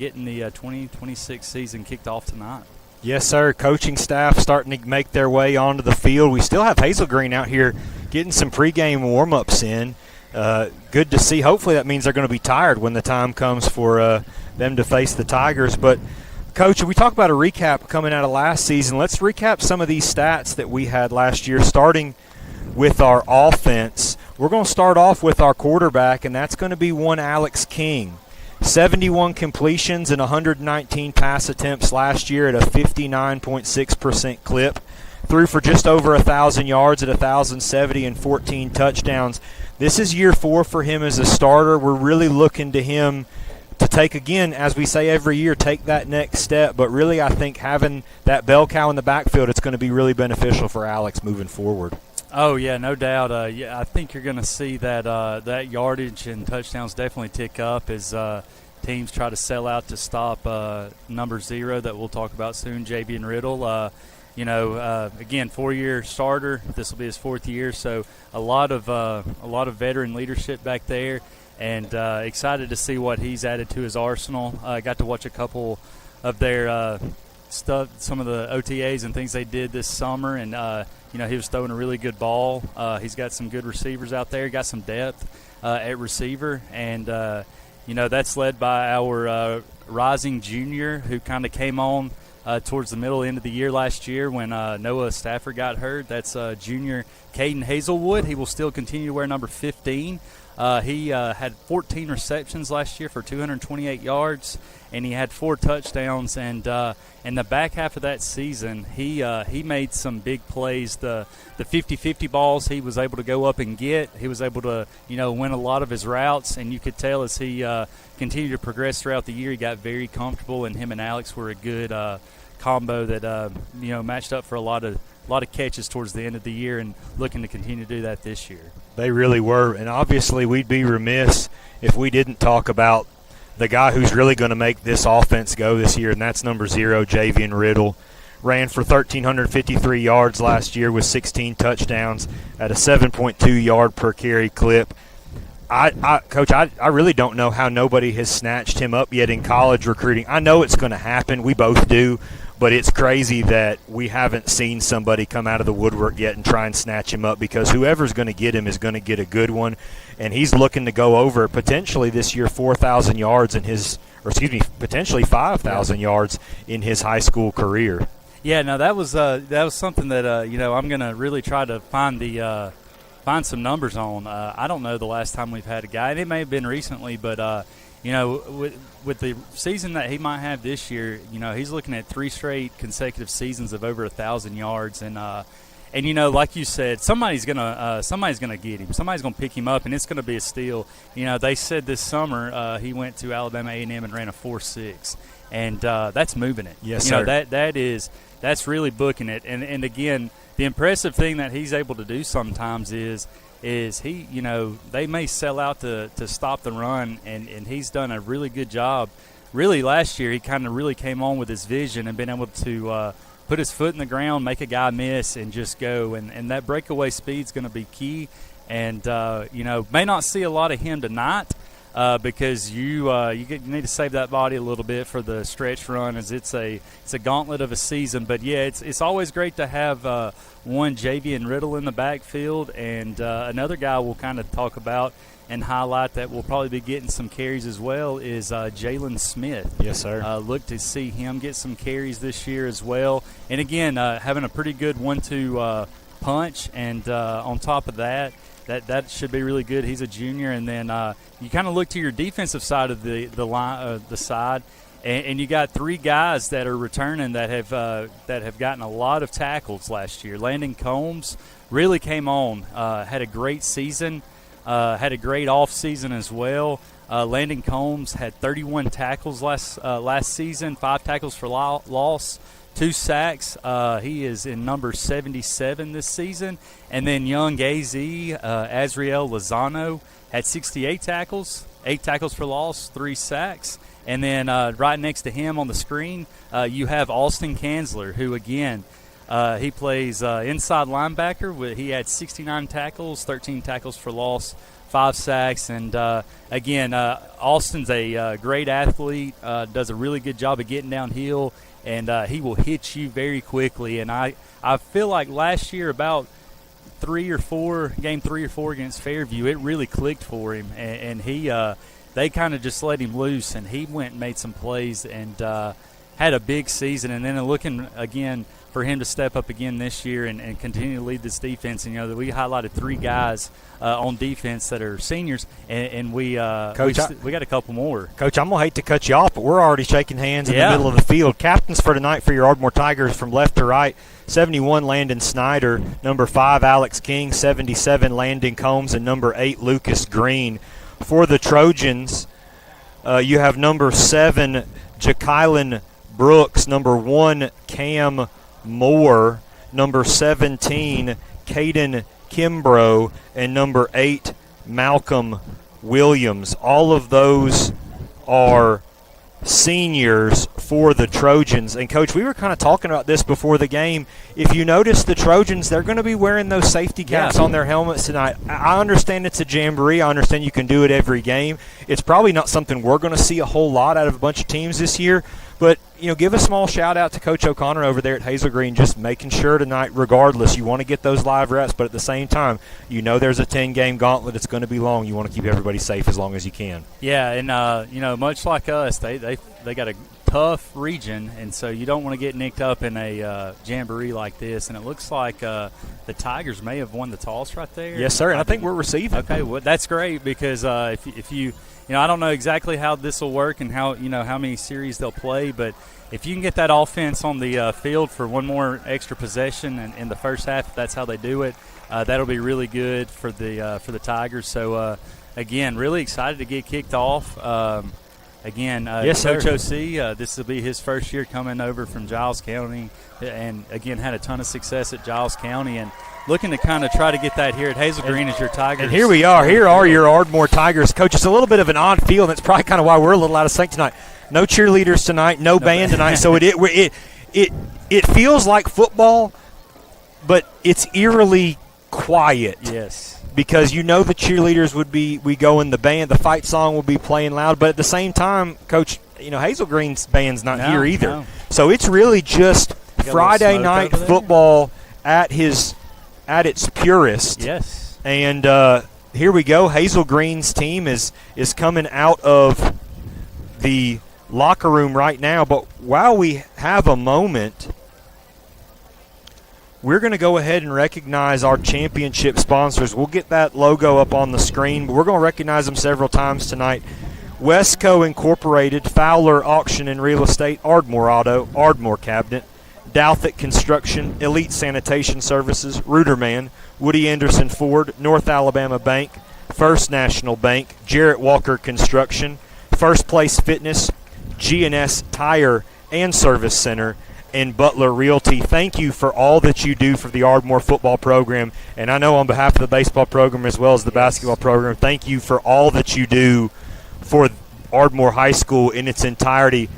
getting the 2026 season kicked off tonight. Yes, sir. Coaching staff starting to make their way onto the field. We still have Hazel Green out here getting some pregame warm-ups in. Good to see. Hopefully that means they're going to be tired when the time comes for them to face the Tigers. But, Coach, we talk about a recap coming out of last season. Let's recap some of these stats that we had last year, starting with our offense. We're going to start off with our quarterback, and that's going to be one Alex King. 71 completions and 119 pass attempts last year at a 59.6% clip. Threw for just over 1,000 yards at 1,070 and 14 touchdowns. This is year 4 for him as a starter. We're really looking to him to take, again, as we say every year, take that next step. But really, I think having that bell cow in the backfield, it's going to be really beneficial for Alex moving forward. Oh, yeah, no doubt. I think you're going to see that that yardage and touchdowns definitely tick up as teams try to sell out to stop number 0 that we'll talk about soon, Javian Riddle. Again, 4-year starter. This will be his 4th year, so a lot of veteran leadership back there, and excited to see what he's added to his arsenal. I got to watch a couple of their stuff, some of the OTAs and things they did this summer, and he was throwing a really good ball. He's got some good receivers out there. Got some depth at receiver, and that's led by our rising junior who kind of came on towards the middle end of the year last year when Noah Stafford got hurt. That's junior Caden Hazelwood. He will still continue to wear number 15. He had 14 receptions last year for 228 yards, and he had 4 touchdowns. And in the back half of that season, he made some big plays. The 50-50 balls he was able to go up and get. He was able to win a lot of his routes, and you could tell as he continued to progress throughout the year, he got very comfortable. And him and Alex were a good combo that matched up for a lot of catches towards the end of the year, and looking to continue to do that this year. They really were, and obviously we'd be remiss if we didn't talk about the guy who's really going to make this offense go this year, and that's number 0, Javian Riddle. Ran for 1,353 yards last year with 16 touchdowns at a 7.2 yard per carry clip. Coach, I really don't know how nobody has snatched him up yet in college recruiting. I know it's going to happen. We both do. But it's crazy that we haven't seen somebody come out of the woodwork yet and try and snatch him up, because whoever's going to get him is going to get a good one. And he's looking to go over potentially this year 4,000 yards in potentially 5,000 yards in his high school career. Yeah, no, that was something that I'm going to really try to find some numbers on. I don't know the last time we've had a guy, and it may have been recently, but with the season that he might have this year, he's looking at 3 straight consecutive seasons of over 1,000 yards, and like you said, somebody's gonna get him. Somebody's gonna pick him up, and it's gonna be a steal. They said this summer he went to Alabama A&M and ran a 4.6, and that's moving it. Yes, sir. That's really booking it. And again, the impressive thing that he's able to do sometimes is he, they may sell out to stop the run, and he's done a really good job. Really, last year he kind of really came on with his vision and been able to put his foot in the ground, make a guy miss, and just go. And that breakaway speed's going to be key. And, may not see a lot of him tonight because you need to save that body a little bit for the stretch run, as it's a gauntlet of a season. But, yeah, it's always great to have one Javian Riddle in the backfield, and another guy we'll kind of talk about and highlight that will probably be getting some carries as well is Jalen Smith. Yes, sir. Look to see him get some carries this year as well. And, again, having a pretty good 1-2 punch, and on top of that should be really good. He's a junior. And then you kind of look to your defensive side of the line, the side, and you got 3 guys that are returning that have gotten a lot of tackles last year. Landon Combs really came on, had a great season, had a great off season as well. Landon Combs had 31 tackles last season, 5 tackles for loss, 2 sacks. He is in number 77 this season. And then young AZ, Azriel Lozano, had 68 tackles, 8 tackles for loss, 3 sacks. And then right next to him on the screen, you have Austin Kanzler, who, again, he plays inside linebacker. He had 69 tackles, 13 tackles for loss, 5 sacks. And, again, Austin's a great athlete, does a really good job of getting downhill, and he will hit you very quickly. And I feel like last year about game 3 or 4 against Fairview, it really clicked for him. And he they kind of just let him loose, and he went and made some plays and had a big season. And then looking again for him to step up again this year and continue to lead this defense. And, we highlighted 3 guys on defense that are seniors, and we got a couple more. Coach, I'm going to hate to cut you off, but we're already shaking hands in the middle of the field. Captains for tonight for your Ardmore Tigers from left to right: 71, Landon Snyder; number 5, Alex King; 77, Landon Combs; and number 8, Lucas Green. For the Trojans, you have number 7, Jakylan Brooks; number 1, Cam Moore; number 17, Caden Kimbrough; and number 8, Malcolm Williams. All of those are seniors for the Trojans. And, Coach, we were kind of talking about this before the game. If you notice, the Trojans, they're going to be wearing those safety caps on their helmets tonight. I understand it's a jamboree. I understand you can do it every game. It's probably not something we're going to see a whole lot out of a bunch of teams this year. But, give a small shout-out to Coach O'Connor over there at Hazel Green, just making sure tonight, regardless, you want to get those live reps, but at the same time, there's a 10-game gauntlet. It's going to be long. You want to keep everybody safe as long as you can. Yeah, and, much like us, they got a tough region, and so you don't want to get nicked up in a jamboree like this. And it looks like the Tigers may have won the toss right there. Yes, sir, and I think we're receiving. Okay, well, that's great because if you I don't know exactly how this will work and how many series they'll play, but if you can get that offense on the field for one more extra possession in the first half, if that's how they do it, that'll be really good for the Tigers. So again, really excited to get kicked off. Yes, Coach sir. OC, this will be his first year coming over from Giles County, and again had a ton of success at Giles County, and looking to kind of try to get that here at Hazel Green as your Tigers. And here we are. Here are your Ardmore Tigers. Coach, it's a little bit of an odd feel, and that's probably kind of why we're a little out of sync tonight. No cheerleaders tonight, no band tonight, so it feels like football, but it's eerily quiet. Yes. Because the cheerleaders we go in the band, the fight song will be playing loud, but at the same time, Coach, Hazel Green's band's not here either. No. So it's really just Friday night football at its purest. Yes. And here we go. Hazel Green's team is coming out of the locker room right now. But while we have a moment, we're going to go ahead and recognize our championship sponsors. We'll get that logo up on the screen, but we're going to recognize them several times tonight. Westco Incorporated, Fowler Auction and Real Estate, Ardmore Auto, Ardmore Cabinet, Douthit Construction, Elite Sanitation Services, Ruderman, Woody Anderson Ford, North Alabama Bank, First National Bank, Jarrett Walker Construction, First Place Fitness, G&S Tire and Service Center, and Butler Realty. Thank you for all that you do for the Ardmore football program. And I know on behalf of the baseball program as well as the basketball program, thank you for all that you do for Ardmore High School in its entirety.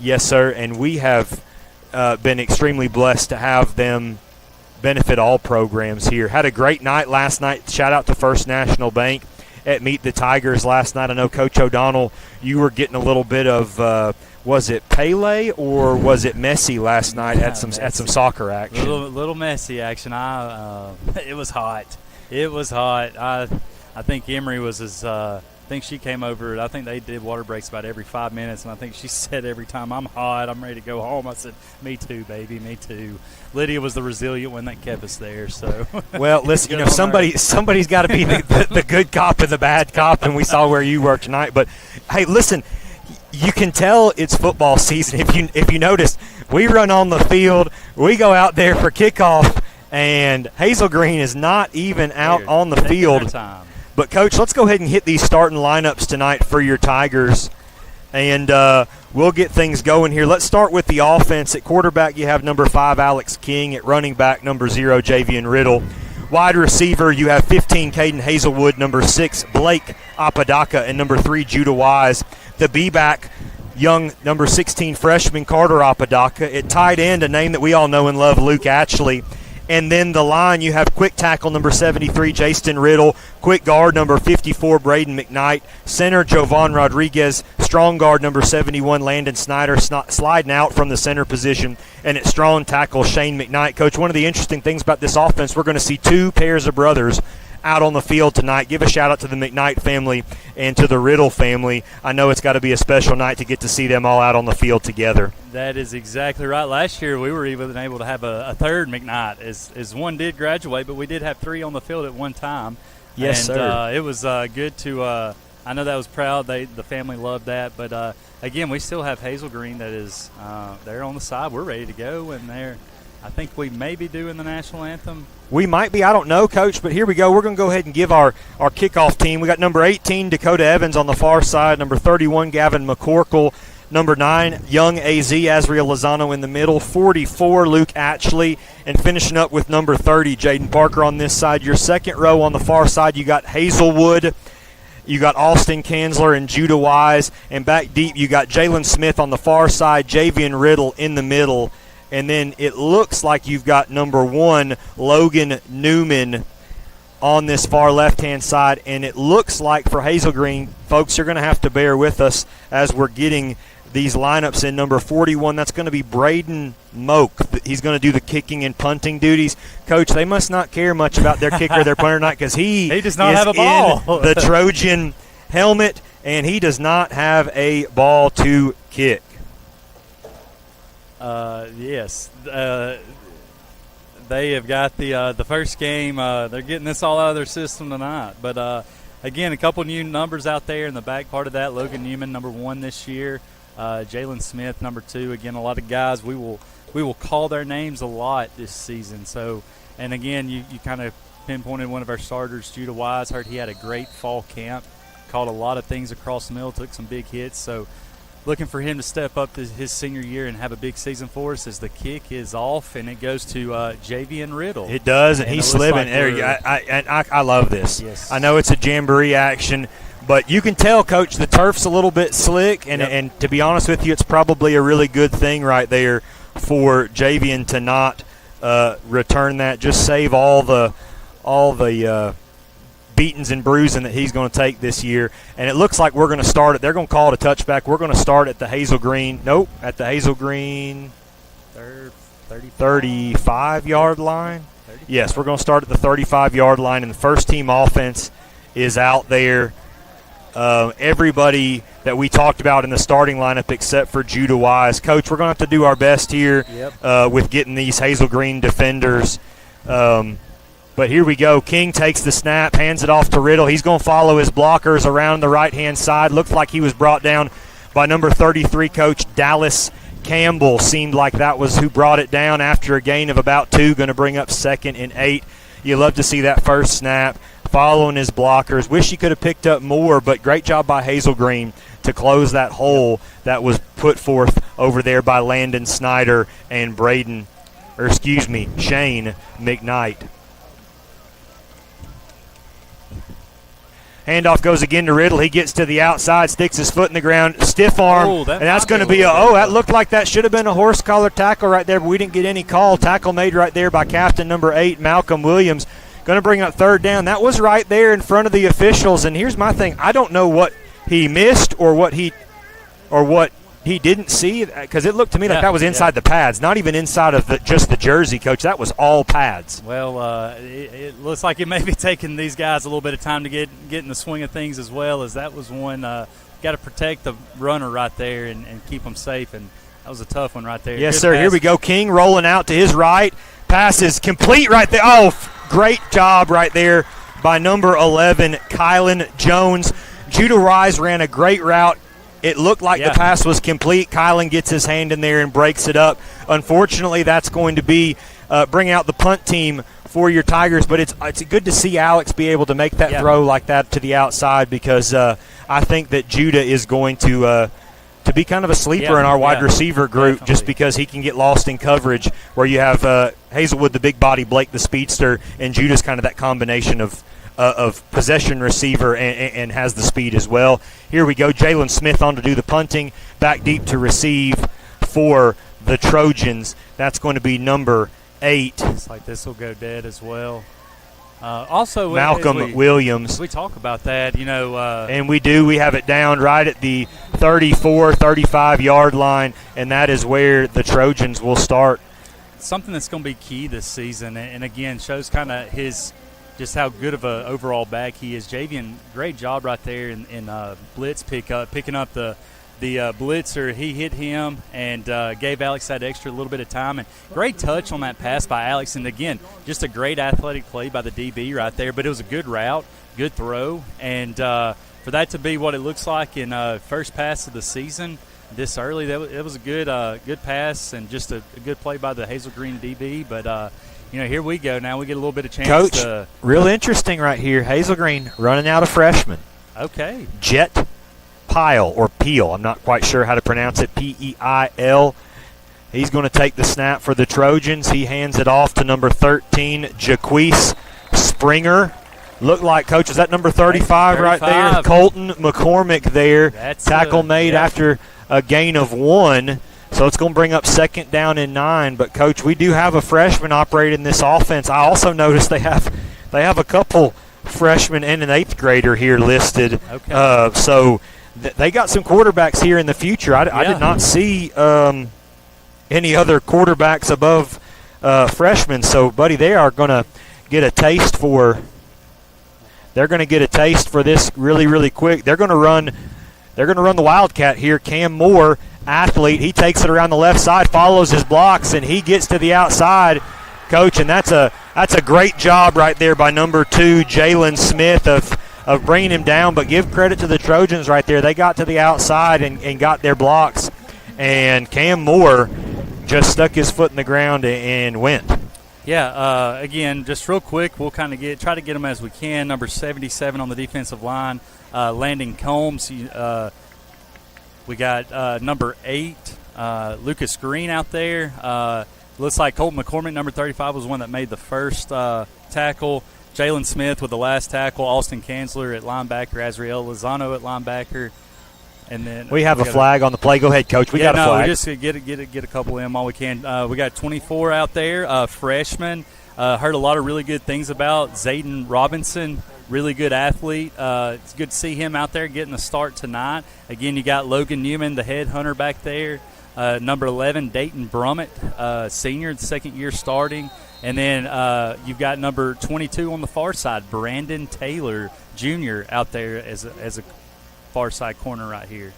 Yes, sir, and we have been extremely blessed to have them benefit all programs here. Had a great night last night. Shout out to First National Bank at Meet the Tigers last night. I know, Coach O'Donnell, you were getting a little bit of was it Pele or was it Messi last night at some soccer action? Little Messi action. It was hot. It was hot. I think Emery was I think she came over. I think they did water breaks about every 5 minutes, and I think she said every time, "I'm hot. I'm ready to go home." I said, "Me too, baby. Me too." Lydia was the resilient one that kept us there. So, well, listen, somebody's got to be the good cop and the bad cop, and we saw where you were tonight. But hey, listen, you can tell it's football season. If you notice, we run on the field, we go out there for kickoff, and Hazel Green is not even out on the field. But, Coach, let's go ahead and hit these starting lineups tonight for your Tigers, and we'll get things going here. Let's start with the offense. At quarterback, you have number 5, Alex King. At running back, number 0, Javian Riddle. Wide receiver, you have 15, Caden Hazelwood. Number 6, Blake Apodaca. And number 3, Judah Wise. The B-back, young number 16 freshman, Carter Apodaca. At tight end, a name that we all know and love, Luke Atchley. And then the line, you have quick tackle number 73, Jaston Riddle, quick guard number 54, Braden McKnight, center Jovan Rodriguez, strong guard number 71, Landon Snyder, sliding out from the center position, and at strong tackle, Shane McKnight. Coach, one of the interesting things about this offense, we're going to see two pairs of brothers out on the field tonight. Give a shout out to the McKnight family and to the Riddle family. I know it's got to be a special night to get to see them all out on the field together. That is exactly right. Last year we were even able to have a third McKnight, as one did graduate, but we did have three on the field at one time. Yes, and, sir. It was good to I know that was proud. The family loved that. But, again, we still have Hazel Green that is they're on the side. We're ready to go, and I think we may be doing the national anthem. We might be. I don't know, Coach, but here we go. We're going to go ahead and give our kickoff team. We got number 18, Dakota Evans on the far side, number 31, Gavin McCorkle, number 9, young AZ, Azriel Lozano in the middle, 44, Luke Atchley, and finishing up with number 30, Jaden Parker on this side. Your second row on the far side, you got Hazelwood, you got Austin Kanzler and Judah Wise, and back deep you got Jalen Smith on the far side, Javian Riddle in the middle. And then it looks like you've got number 1, Logan Newman, on this far left-hand side. And it looks like for Hazel Green, folks, you're going to have to bear with us as we're getting these lineups in. Number 41, that's going to be Braden Moak. He's going to do the kicking and punting duties. Coach, they must not care much about their kicker or their punter tonight because he does not have a ball. In the Trojan helmet, and he does not have a ball to kick. Yes, they have got the first game. They're getting this all out of their system tonight. But again, a couple new numbers out there in the back part of that. Logan Newman, number 1 this year. Jalen Smith, number 2. Again, a lot of guys we will call their names a lot this season. So, and again, you kind of pinpointed one of our starters, Judah Wise. Heard he had a great fall camp, caught a lot of things across the middle, took some big hits. So, looking for him to step up to his senior year and have a big season for us as the kick is off and it goes to Javian Riddle. It does, and he's slipping. I love this. Yes. I know it's a jamboree action, but you can tell, Coach, the turf's a little bit slick, and to be honest with you, it's probably a really good thing right there for Javian to not return that. Just save all the beatings and bruising that he's going to take this year. And it looks like we're going to start it. They're going to call it a touchback. We're going to start at the Hazel Green. Nope, at the Hazel Green 35-yard line. 35. Yes, we're going to start at the 35-yard line, and the first team offense is out there. Everybody that we talked about in the starting lineup except for Judah Wise. Coach, we're going to have to do our best here with getting these Hazel Green defenders. But here we go. King takes the snap, hands it off to Riddle. He's going to follow his blockers around the right-hand side. Looks like he was brought down by number 33, Coach Dallas Campbell. Seemed like that was who brought it down after a gain of about 2, going to bring up 2nd and 8. You love to see that first snap, following his blockers. Wish he could have picked up more, but great job by Hazel Green to close that hole that was put forth over there by Landon Snyder and Shane McKnight. Handoff goes again to Riddle. He gets to the outside, sticks his foot in the ground, stiff arm, and that's going to be that looked like that should have been a horse collar tackle right there, but we didn't get any call. Tackle made right there by captain number 8, Malcolm Williams. Going to bring up 3rd down. That was right there in front of the officials, and here's my thing. I don't know what he missed or what he didn't see, because it looked to me like that was inside the pads, not even inside of just the jersey, Coach. That was all pads. Well, it looks like it may be taking these guys a little bit of time to get in the swing of things, as well as that was one. Got to protect the runner right there and keep them safe, and that was a tough one right there. Yes, Good sir. pass. Here we go. King rolling out to his right. Pass is complete right there. Oh, great job right there by number 11, Kylan Jones. Judah Wise ran a great route. It looked like the pass was complete. Kylan gets his hand in there and breaks it up. Unfortunately, that's going to be bring out the punt team for your Tigers, but it's good to see Alex be able to make that throw like that to the outside, because I think that Judah is going to be kind of a sleeper in our wide receiver group, definitely. just because he can get lost in coverage, where you have Hazelwood, the big body, Blake, the speedster, and Judah's kind of that combination of possession receiver and has the speed as well. Here we go. Jalen Smith on to do the punting. Back deep to receive for the Trojans. That's going to be number 8. Looks like this will go dead as well. Also, Malcolm Williams. We talk about that, and we do. We have it down right at the 34, 35-yard line, and that is where the Trojans will start. Something that's going to be key this season, and again, shows kind of just how good of an overall back he is. Javian, great job right there in blitz picking up the blitzer. He hit him and gave Alex that extra little bit of time. And great touch on that pass by Alex. And, again, just a great athletic play by the DB right there. But it was a good route, good throw. And for that to be what it looks like in first pass of the season this early, it was a good pass and just a good play by the Hazel Green DB. But, here we go. Now we get a little bit of chance. Coach, real interesting right here. Hazel Green running out a freshman. Okay. Jet Pile or Peel. I'm not quite sure how to pronounce it. P-E-I-L. He's going to take the snap for the Trojans. He hands it off to number 13, Jaquise Springer. Looked like, Coach, is that number 35 right there? Colton McCormick there. Tackle made after a gain of 1. So it's going to bring up 2nd down and 9. But, Coach, we do have a freshman operating this offense. I also noticed they have a couple freshmen and an 8th grader here listed. Okay. So they got some quarterbacks here in the future. I did not see any other quarterbacks above freshmen. So, buddy, they are going to get a taste for. They're going to get a taste for this really, really quick. They're going to run the Wildcat here. Cam Moore, athlete, he takes it around the left side, follows his blocks, and he gets to the outside, Coach. And that's a great job right there by number 2, Jalen Smith, of bringing him down. But give credit to the Trojans right there. They got to the outside and got their blocks. And Cam Moore just stuck his foot in the ground and went. Yeah, again, just real quick, we'll kind of try to get them as we can. Number 77 on the defensive line, Landon Combs. We got number 8, Lucas Green out there. Looks like Colton McCormick, number 35, was one that made the first tackle. Jalen Smith with the last tackle. Austin Kanzler at linebacker. Azriel Lozano at linebacker. And then we have a flag on the play. Go ahead, Coach. We got a flag. We just get a couple of them while we can. We got 24 out there, freshman. Heard a lot of really good things about Zayden Robinson. Really good athlete. It's good to see him out there getting a start tonight. Again, you got Logan Newman, the headhunter back there. Number 11, Dayton Brummett, senior, the second year starting. And then you've got number 22 on the far side, Brandon Taylor Jr. out there as a far side corner right here.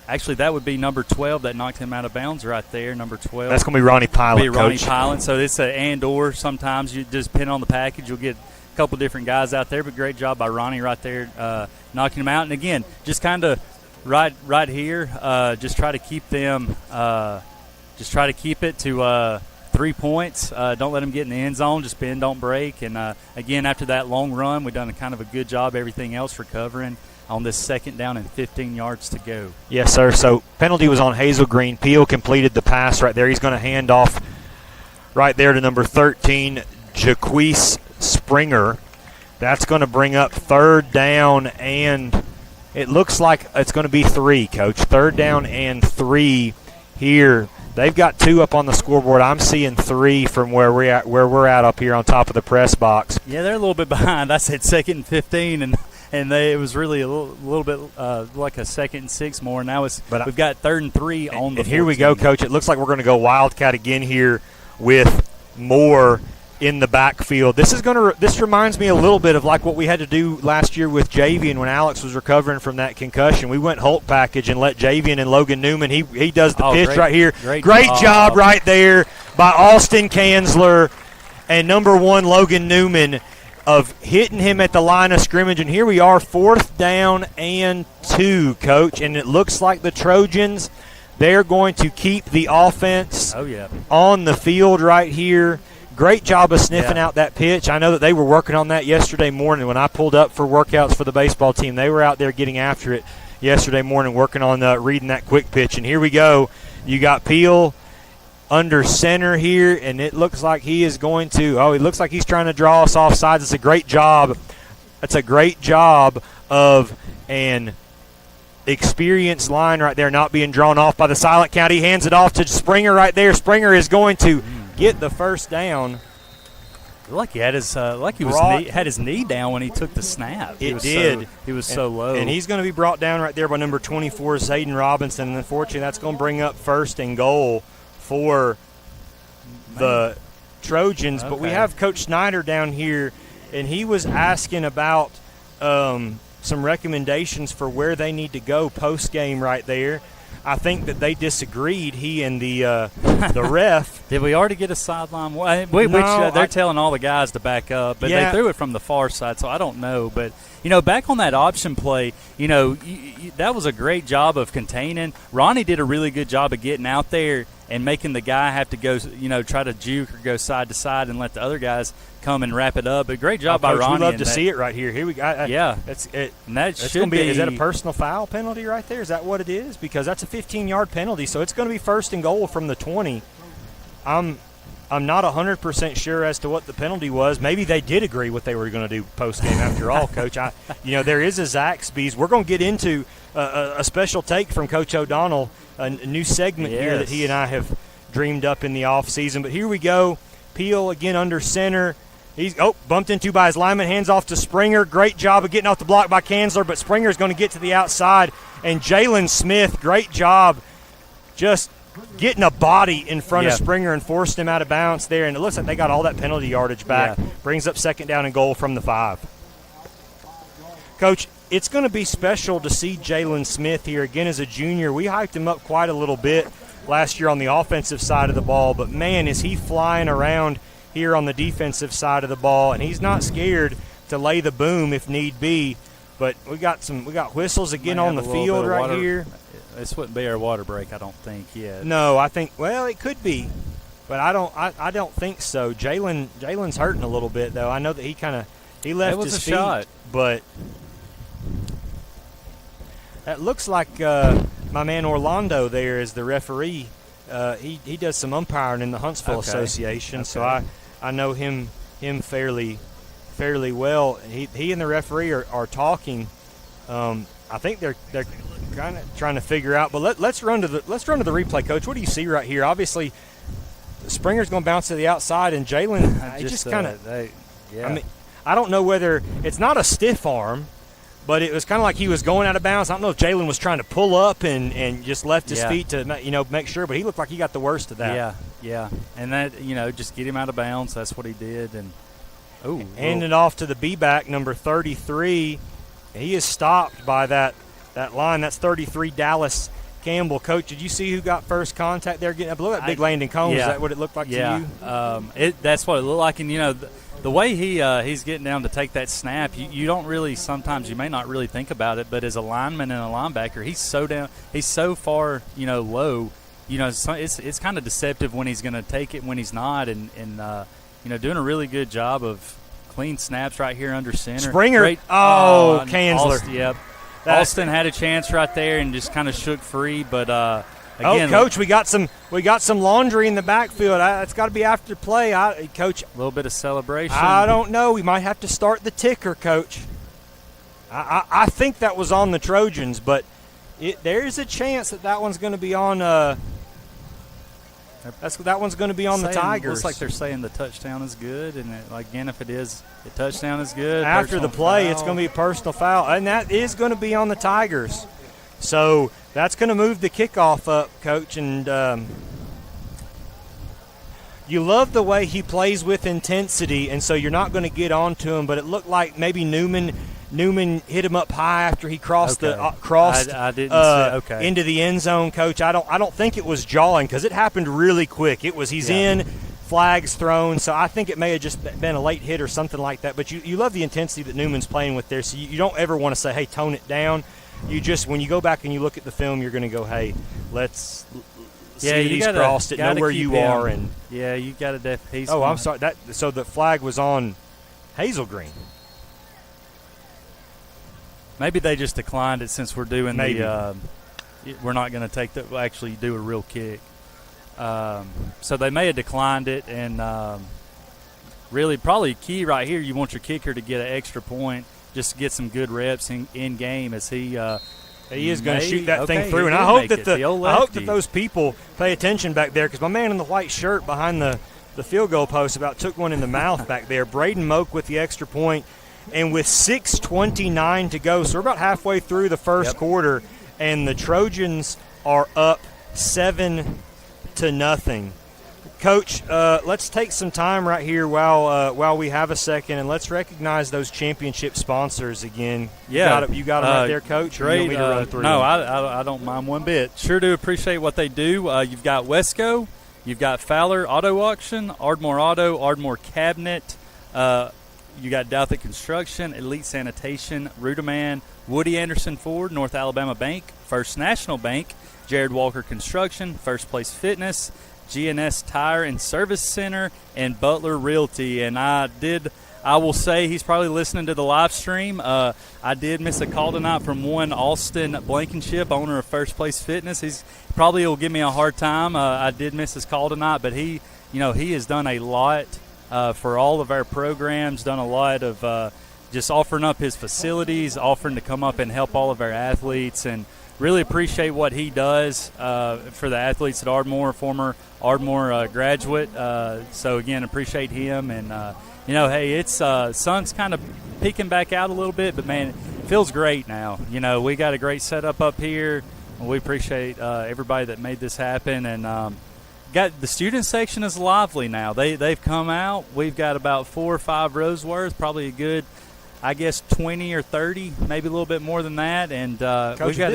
Actually, that would be number 12 that knocked him out of bounds right there, number 12. That's going to be Ronnie Pilot, Coach. Ronnie Pilot. So it's an and/or. Sometimes you just depend on the package. You'll get a couple different guys out there, but great job by Ronnie right there knocking him out. And, again, just kind of right here, just try to keep them just try to keep it to 3 points. Don't let them get in the end zone. Just bend, don't break. And, again, after that long run, we've done a kind of a good job everything else recovering on this 2nd down and 15 yards to go. Yes, sir. So penalty was on Hazel Green. Peel completed the pass right there. He's going to hand off right there to number 13, Jaquise Springer. That's going to bring up 3rd down, and it looks like it's going to be 3, Coach. 3rd down and 3 here. They've got 2 up on the scoreboard. I'm seeing 3 from where we're at up here on top of the press box. Yeah, they're a little bit behind. I said 2nd and 15, and it was really a little bit like a 2nd and 6 more. Now we've got 3rd and 3 on the. And here we go, Coach. It looks like we're going to go Wildcat again here with Moore in the backfield. This reminds me a little bit of like what we had to do last year with Javian when Alex was recovering from that concussion. We went Hulk package and let Javian and Logan Newman. He does the pitch right here. Great job right there by Austin Kanzler and number 1 Logan Newman of hitting him at the line of scrimmage. And here we are, 4th down and 2, Coach. And it looks like the Trojans, they're going to keep the offense on the field right here. Great job of sniffing out that pitch. I know that they were working on that yesterday morning when I pulled up for workouts for the baseball team. They were out there getting after it yesterday morning, working on reading that quick pitch. And here we go. You got Peel under center here, and it looks like he is going to – it looks like he's trying to draw us off sides. It's a great job. That's a great job of an experienced line right there not being drawn off by the silent count. He hands it off to Springer right there. Springer is going to get the first down. Like he had his knee down when he took the snap. He was so low. And he's going to be brought down right there by number 24, Zayden Robinson. And unfortunately, that's going to bring up first and goal for the Trojans. Okay. But we have Coach Snyder down here, and he was asking about some recommendations for where they need to go post-game right there. I think that they disagreed, he and the ref. Did we already get a sideline? They're telling all the guys to back up, but they threw it from the far side, so I don't know. But, back on that option play, that was a great job of containing. Ronnie did a really good job of getting out there and making the guy have to go, try to juke or go side to side and let the other guys come and wrap it up. But great job by Coach, Ronnie. We love to see it right here. Here we go. That's it. And that's gonna be. Is that a personal foul penalty right there? Is that what it is? Because that's a 15-yard penalty, so it's going to be first and goal from the 20. I'm not 100% sure as to what the penalty was. Maybe they did agree what they were going to do post game after all, Coach. There is a Zaxby's. We're going to get into a special take from Coach O'Donnell, a new segment here that he and I have dreamed up in the off season. But here we go. Peel again under center. He's bumped into by his lineman, hands off to Springer. Great job of getting off the block by Kanzler, but Springer's going to get to the outside. And Jalen Smith, great job just getting a body in front of Springer and forced him out of bounds there. And it looks like they got all that penalty yardage back. Brings up second down and goal from the 5. Coach, it's going to be special to see Jalen Smith here again as a junior. We hyped him up quite a little bit last year on the offensive side of the ball, but, man, is he flying around here on the defensive side of the ball, and he's not scared to lay the boom if need be. But we got whistles again on the field right here. This wouldn't be our water break, I don't think yet. No, I think it could be, but I don't think so. Jalen's hurting a little bit though. I know that he left his feet, shot. But that looks like my man Orlando there is the referee. He does some umpiring in the Huntsville Association, so I know him fairly well. He and the referee are talking. I think they're kind of trying to figure out. But let's run to the replay, Coach. What do you see right here? Obviously, Springer's going to bounce to the outside, and Jalen just kind of. I mean, I don't know whether it's not a stiff arm, but it was kind of like he was going out of bounds. I don't know if Jalen was trying to pull up and just left his feet to make sure, but he looked like he got the worst of that. Yeah, and that just get him out of bounds. That's what he did, and handed off to the B-back number 33. He is stopped by that line. That's 33 Dallas Campbell. Coach, did you see who got first contact there? Getting below that big Landon Combs. Is that what it looked like to you? That's what it looked like. And the way he's getting down to take that snap, you don't really, sometimes you may not really think about it, but as a lineman and a linebacker, he's so down, he's so far low. It's kind of deceptive when he's going to take it, when he's not, and doing a really good job of clean snaps right here under center. Springer. Great. Kanzler. Alston had a chance right there and just kind of shook free, but again, Coach, we got some laundry in the backfield. It's got to be after play. Coach, a little bit of celebration. I don't know. We might have to start the ticker, Coach. I think that was on the Trojans, but there's a chance that one's going to be on. That one's going to be on the Tigers. Looks like they're saying the touchdown is good, and again, if it is, the touchdown is good. After the play, it's going to be a personal foul, and that is going to be on the Tigers. So that's going to move the kickoff up, Coach, and you love the way he plays with intensity, and so you're not going to get onto him. But it looked like maybe Newman hit him up high after he crossed I didn't see. Into the end zone, Coach. I don't think it was jawing because it happened really quick. He's in, flags thrown, so I think it may have just been a late hit or something like that. But you love the intensity that Newman's playing with there, so you don't ever want to say, hey, tone it down. You just, when you go back and you look at the film, you're going to go, hey, let's see that he's crossed it, know where you are. And you got to definitely. I'm sorry. So the flag was on Hazel Green. Maybe they just declined it since we're doing we're not going to actually do a real kick. So they may have declined it, and really probably key right here, you want your kicker to get an extra point just to get some good reps in game as he is going to shoot that thing through. And I hope that those people pay attention back there, because my man in the white shirt behind the field goal post, about took one in the mouth back there. Braden Moak with the extra point, and with 6:29 to go, so we're about halfway through the first quarter, and the Trojans are up 7-0. Coach, let's take some time right here while we have a second, and let's recognize those championship sponsors again. Yeah, you got them right there, Coach. Great. You want me to run through no, them? I don't mind one bit. Sure do appreciate what they do. You've got Wesco, you've got Fowler Auto Auction, Ardmore Auto, Ardmore Cabinet. You got Douthit Construction, Elite Sanitation, Ruderman, Woody Anderson Ford, North Alabama Bank, First National Bank, Jared Walker Construction, First Place Fitness, GNS Tire and Service Center, and Butler Realty. And I will say he's probably listening to the live stream. I did miss a call tonight from one Austin Blankenship, owner of First Place Fitness. He's probably will give me a hard time. I did miss his call tonight, but he has done a lot for all of our programs, done a lot of just offering up his facilities, offering to come up and help all of our athletes, and really appreciate what he does for the athletes at Ardmore, former Ardmore graduate. So, again, appreciate him. And, hey, it's sun's kind of peeking back out a little bit, but, man, it feels great now. We got a great setup up here. We appreciate everybody that made this happen. And got the student section is lively now. They've come out. We've got about 4 or 5 rows worth, probably a good, I guess, 20 or 30, maybe a little bit more than that. And we've got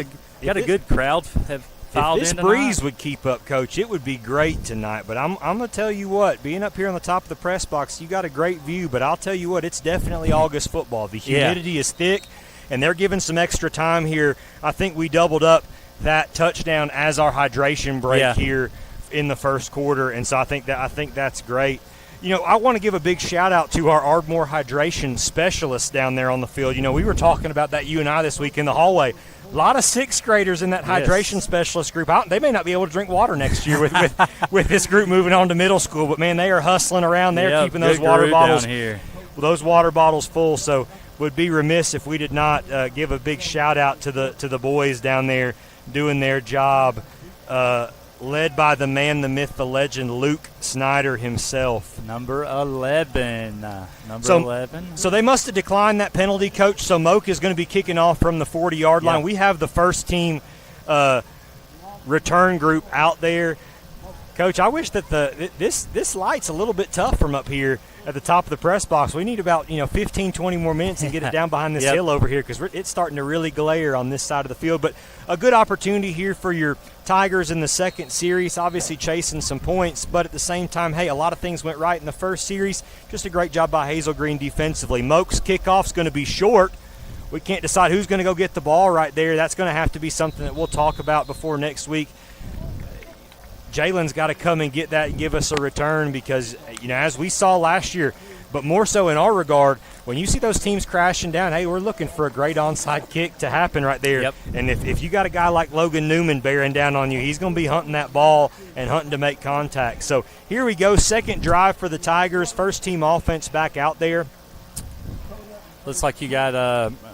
a good crowd have filed in tonight. If this breeze would keep up, Coach, it would be great tonight. But I'm going to tell you what, being up here on the top of the press box, you got a great view. But I'll tell you what, it's definitely August football. The humidity is thick, and they're giving some extra time here. I think we doubled up that touchdown as our hydration break here in the first quarter, and so I think that's great. I want to give a big shout-out to our Ardmore hydration specialists down there on the field. We were talking about that, you and I, this week in the hallway. A lot of sixth graders in that hydration specialist group. They may not be able to drink water next year with this group moving on to middle school, but, man, they are hustling around there, keeping those water bottles full. So would be remiss if we did not give a big shout-out to the boys down there doing their job, led by the man, the myth, the legend, Luke Snyder himself. Number 11. 11. So they must have declined that penalty, Coach. So Moak is going to be kicking off from the 40-yard line. We have the first team return group out there. Coach, I wish that this light's a little bit tough from up here at the top of the press box. We need about 15, 20 more minutes and get it down behind this hill over here, because it's starting to really glare on this side of the field. But a good opportunity here for your Tigers in the second series, obviously chasing some points, but at the same time, hey, a lot of things went right in the first series. Just a great job by Hazel Green defensively. Moak's kickoff's going to be short. We can't decide who's going to go get the ball right there. That's going to have to be something that we'll talk about before next week. Jalen's got to come and get that and give us a return, because, as we saw last year, but more so in our regard, when you see those teams crashing down, hey, we're looking for a great onside kick to happen right there. Yep. And if you got a guy like Logan Newman bearing down on you, he's going to be hunting that ball and hunting to make contact. So here we go, second drive for the Tigers, first team offense back out there. Looks like you got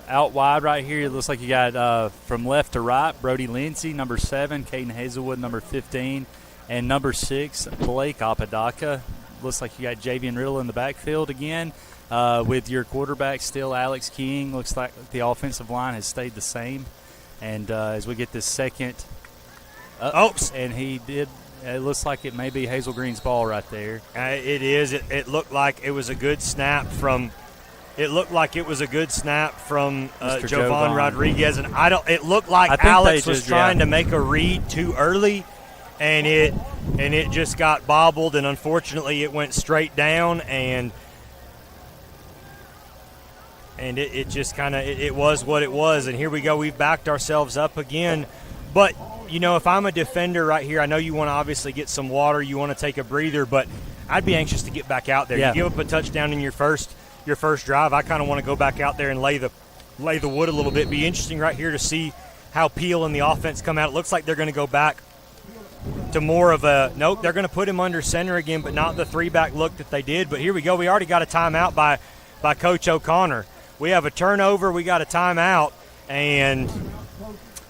out wide right here. It looks like you got from left to right, Brody Lindsay, number 7, Caden Hazelwood, number 15, and number 6, Blake Apodaca. Looks like you got Javian Riddle in the backfield again, with your quarterback still Alex King. Looks like the offensive line has stayed the same. And as we get this second, and he did. It looks like it may be Hazel Green's ball right there. It is. It looked like it was a good snap from. It looked like it was a good snap from Jovan Rodriguez, and it looked like Alex was trying to make a read too early, and it just got bobbled, and unfortunately it went straight down, and it just kind of it was what it was. And here we go. We've backed ourselves up again, but if I'm a defender right here, I know you want to obviously get some water, you want to take a breather, but I'd be anxious to get back out there. You give up a touchdown in your first drive. I kind of want to go back out there and lay the wood a little bit. Be interesting right here to see how Peel and the offense come out. It looks like they're going to go back to more of a nope. They're going to put him under center again, but not the 3-back look that they did. But here we go. We already got a timeout by Coach O'Connor. We have a turnover. We got a timeout, and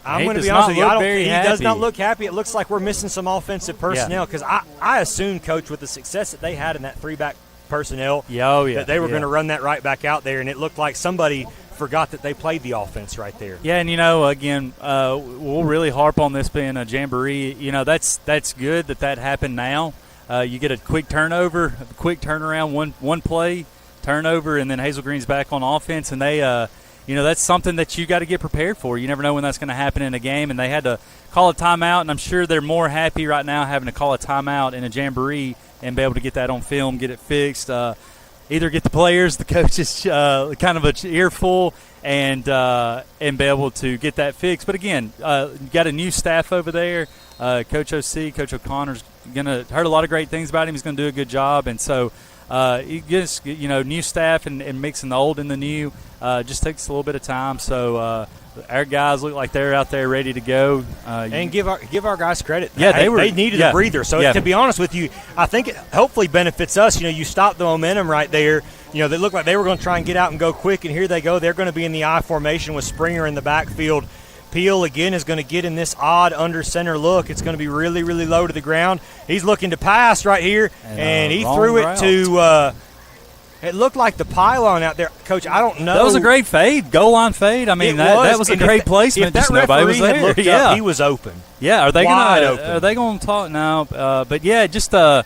I'm going to be honest with you. He does not look happy. It looks like we're missing some offensive personnel because I assume, Coach, with the success that they had in that three-back personnel, that they were going to run that right back out there, and it looked like somebody forgot that they played the offense right there. Yeah, and, again, we'll really harp on this being a jamboree. That's good that happened now. You get a quick turnover, a quick turnaround, one play, turnover, and then Hazel Green's back on offense, and they that's something that you got to get prepared for. You never know when that's going to happen in a game, and they had to call a timeout, and I'm sure they're more happy right now having to call a timeout in a jamboree and be able to get that on film, get it fixed, either get the players, the coaches kind of an earful, and be able to get that fixed. But, again, you got a new staff over there. Coach O'Connor's heard a lot of great things about him. He's going to do a good job, and so he gets new staff and mixing the old and the new just takes a little bit of time. So our guys look like they're out there ready to go. And give our guys credit. Yeah, they needed a breather. So to be honest with you, I think it hopefully benefits us. You stop the momentum right there. They looked like they were going to try and get out and go quick, and here they go. They're going to be in the I formation with Springer in the backfield. Peel, again, is going to get in this odd under-center look. It's going to be really, really low to the ground. He's looking to pass right here, and he threw it to it looked like the pylon out there. Coach, I don't know. That was a great fade, goal line fade. I mean, that was a great placement. If that nobody was there. Had looked up, he was open. Yeah, are they going to talk now? But, yeah, just that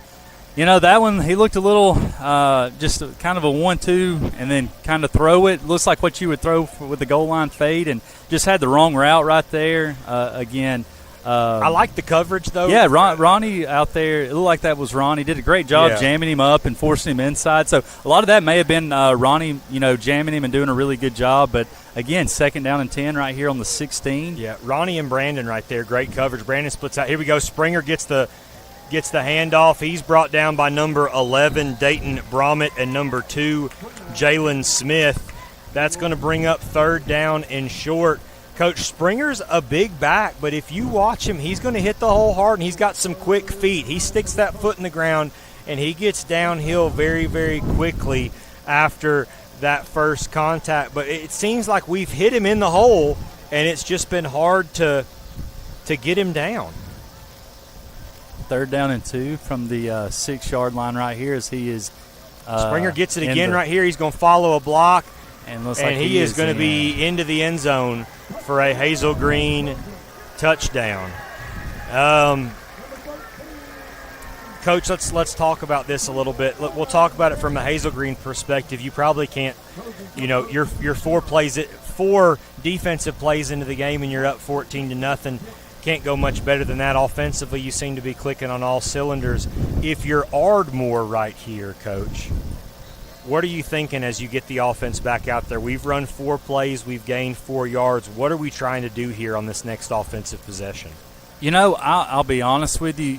one, he looked a little just kind of a 1-2 and then kind of throw it. Looks like what you would throw with the goal line fade and just had the wrong route right there. Again, I like the coverage, though. Yeah, Ronnie out there, it looked like that was Ronnie. Did a great job jamming him up and forcing him inside. So a lot of that may have been Ronnie, jamming him and doing a really good job. But, again, 2nd down and 10 right here on the 16. Yeah, Ronnie and Brandon right there. Great coverage. Brandon splits out. Here we go. Springer gets the handoff. He's brought down by number 11, Dayton Bromett, and number 2, Jalen Smith. That's going to bring up 3rd down and short. Coach, Springer's a big back, but if you watch him, he's going to hit the hole hard, and he's got some quick feet. He sticks that foot in the ground, and he gets downhill very, very quickly after that first contact. But it seems like we've hit him in the hole, and it's just been hard to get him down. 3rd down and 2 from the 6-yard line right here as he is. Springer gets it again right here. He's going to follow a block, and looks like he is going to be into the end zone for a Hazel Green touchdown. Coach, let's talk about this a little bit. We'll talk about it from a Hazel Green perspective. You probably can't, you're 4 defensive plays into the game, and you're up 14-0. Can't go much better than that. Offensively, you seem to be clicking on all cylinders. If you're Ardmore right here, Coach, what are you thinking as you get the offense back out there? We've run 4 plays. We've gained 4 yards. What are we trying to do here on this next offensive possession? I'll be honest with you,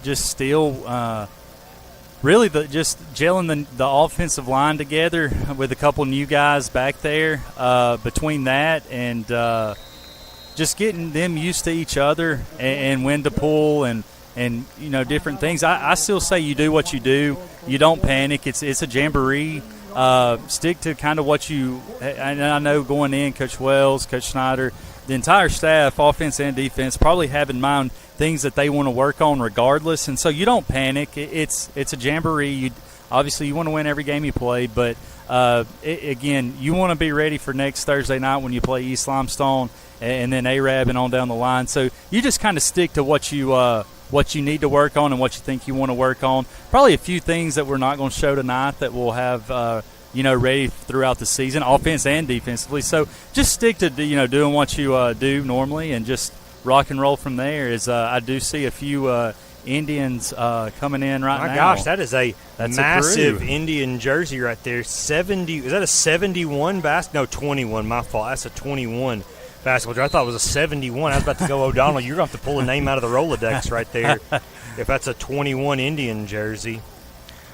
just still really just gelling the offensive line together with a couple new guys back there between that and just getting them used to each other and when to pull and different things. I still say you do what you do. You don't panic. It's a jamboree. Stick to kind of what you – and I know going in, Coach Wells, Coach Snyder, the entire staff, offense and defense, probably have in mind things that they want to work on regardless. And so you don't panic. It's a jamboree. Obviously, you want to win every game you play, but again, you want to be ready for next Thursday night when you play East Limestone and then Arab and on down the line. So you just kind of stick to what you need to work on and what you think you want to work on. Probably a few things that we're not going to show tonight that we'll have ready throughout the season, offense and defensively. So just stick to doing what you do normally and just rock and roll from there. I do see a few Indians coming in right now. My gosh, that's massive Indian jersey right there. 70. Is that a 71 basketball? No, 21. My fault. That's a 21 basketball jersey. I thought it was a 71. I was about to go O'Donnell. You're going to have to pull a name out of the Rolodex right there if that's a 21 Indian jersey.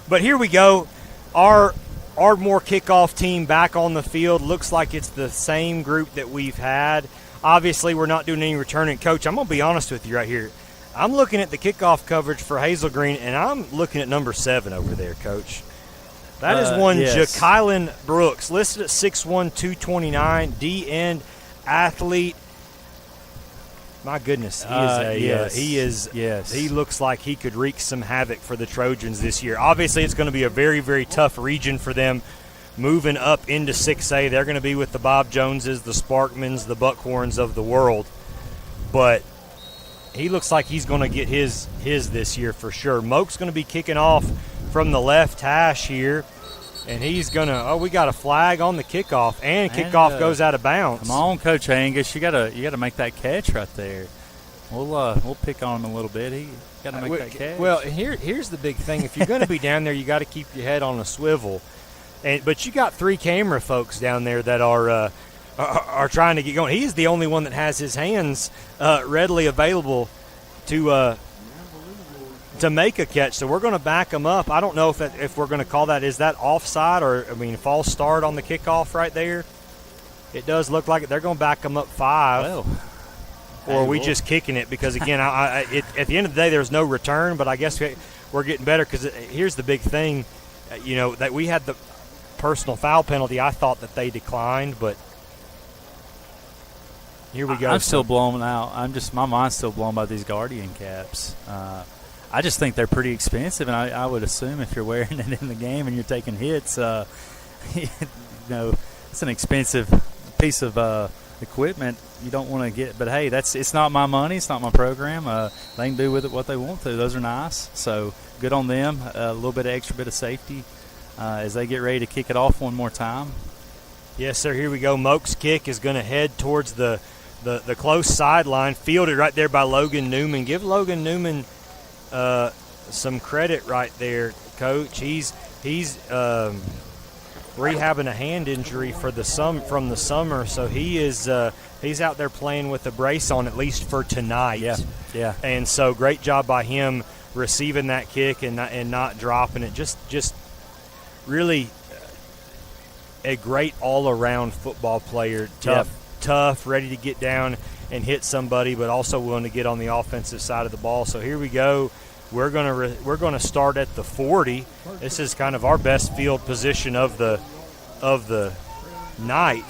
But here we go. Our Ardmore kickoff team back on the field. Looks like it's the same group that we've had. Obviously, we're not doing any returning. Coach, I'm going to be honest with you right here. I'm looking at the kickoff coverage for Hazel Green, and I'm looking at number 7 over there, Coach. That is one yes. Jakylan Brooks, listed at 6'1", 229, D-end athlete. My goodness, he is. Yes. He looks like he could wreak some havoc for the Trojans this year. Obviously, it's going to be a very, very tough region for them moving up into 6A. They're going to be with the Bob Joneses, the Sparkmans, the Buckhorns of the world. But he looks like he's going to get his this year for sure. Moak's going to be kicking off from the left hash here. And he's going to we got a flag on the kickoff, and kickoff goes out of bounds. Come on, Coach Angus. You gotta make that catch right there. We'll pick on him a little bit. He got to make that catch. Well, here's the big thing. If you're going to be down there, you got to keep your head on a swivel. But you got 3 camera folks down there that are trying to get going. He's the only one that has his hands readily available to make a catch. So we're going to back him up. I don't know if we're going to call that, is that offside or, false start on the kickoff right there? It does look like it. They're going to back him up 5. Well, or are we just kicking it? Because, again, at the end of the day, there's no return, but I guess we're getting better because here's the big thing, that we had the personal foul penalty. I thought that they declined, but here we go. I'm still blown out. My mind's still blown by these Guardian caps. I just think they're pretty expensive, and I would assume if you're wearing it in the game and you're taking hits, it's an expensive piece of equipment. You don't want to get, but hey, it's not my money, it's not my program. They can do with it what they want to. Those are nice, so good on them. A little bit of extra bit of safety as they get ready to kick it off one more time. Yes, sir. Here we go. Moak's kick is going to head towards the close sideline, fielded right there by Logan Newman. Give Logan Newman some credit right there, Coach. He's rehabbing a hand injury from the summer, so he's out there playing with a brace on, at least for tonight. Yeah. And so great job by him receiving that kick and not dropping it. Just really a great all-around football player. Tough, ready to get down and hit somebody, but also willing to get on the offensive side of the ball. So here we go. We're gonna start at the 40. This is kind of our best field position of the night.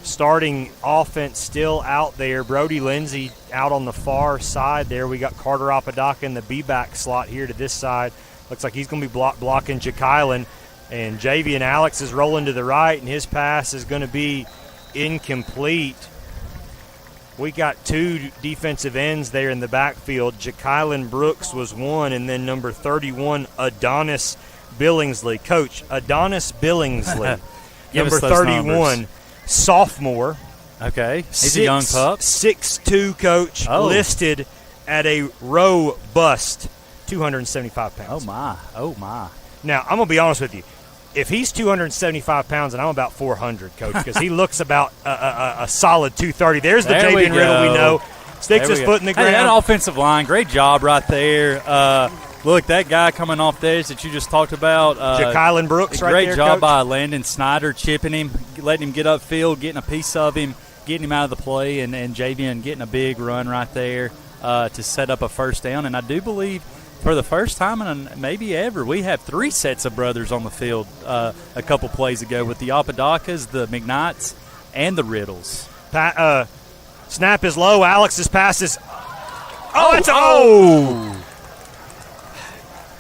Starting offense still out there. Brody Lindsay out on the far side there. We got Carter Apodaca in the B-back slot here to this side. Looks like he's going to be blocking Jakylan. And Javian Alex is rolling to the right, and his pass is going to be incomplete. We got 2 defensive ends there in the backfield. Jakylan Brooks was one, and then number 31, Adonis Billingsley. Coach, Adonis Billingsley, number 31, numbers. Sophomore. Okay, he's a young pup. 6'2", Coach, listed at a robust 275 pounds. Oh, my. Now, I'm going to be honest with you. If he's 275 pounds and I'm about 400, Coach, because he looks about a solid 230. There's the Javian Riddle we know. Sticks his foot in the ground. Hey, that offensive line, great job right there. Look, that guy coming off the edge that you just talked about. Jakylan Brooks right there, Great job Coach. by Landon Snyder chipping him, letting him get upfield, getting a piece of him, getting him out of the play, and Javian getting a big run right there to set up a first down. And I do believe for the first time and maybe ever, we have 3 sets of brothers on the field a couple plays ago with the Apodakas, the McKnights, and the Riddles. Snap is low. Alex's pass is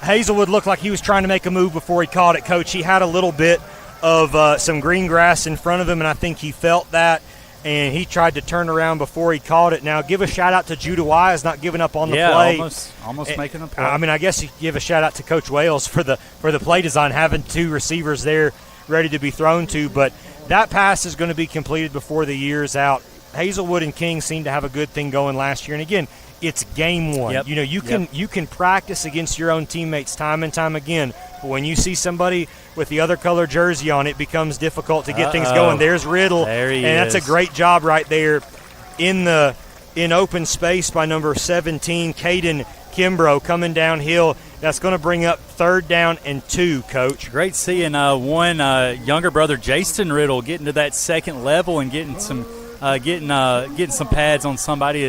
Hazelwood looked like he was trying to make a move before he caught it, Coach. He had a little bit of some green grass in front of him, and I think he felt that, and he tried to turn around before he caught it. Now, give a shout-out to Judah Wise not giving up on the play. Almost making a play. I guess you give a shout-out to Coach Wales for the play design, having 2 receivers there ready to be thrown to. But that pass is going to be completed before the year's out. Hazelwood and King seemed to have a good thing going last year. And, again, it's game one. Yep. You can practice against your own teammates time and time again. But when you see somebody with the other color jersey on, it becomes difficult to get things going. There's Riddle. There he is. And that's a great job right there in open space by number 17, Caden Kimbrough, coming downhill. That's going to bring up 3rd down and 2, Coach. Great seeing one younger brother, Jason Riddle, getting to that second level and getting some pads on somebody.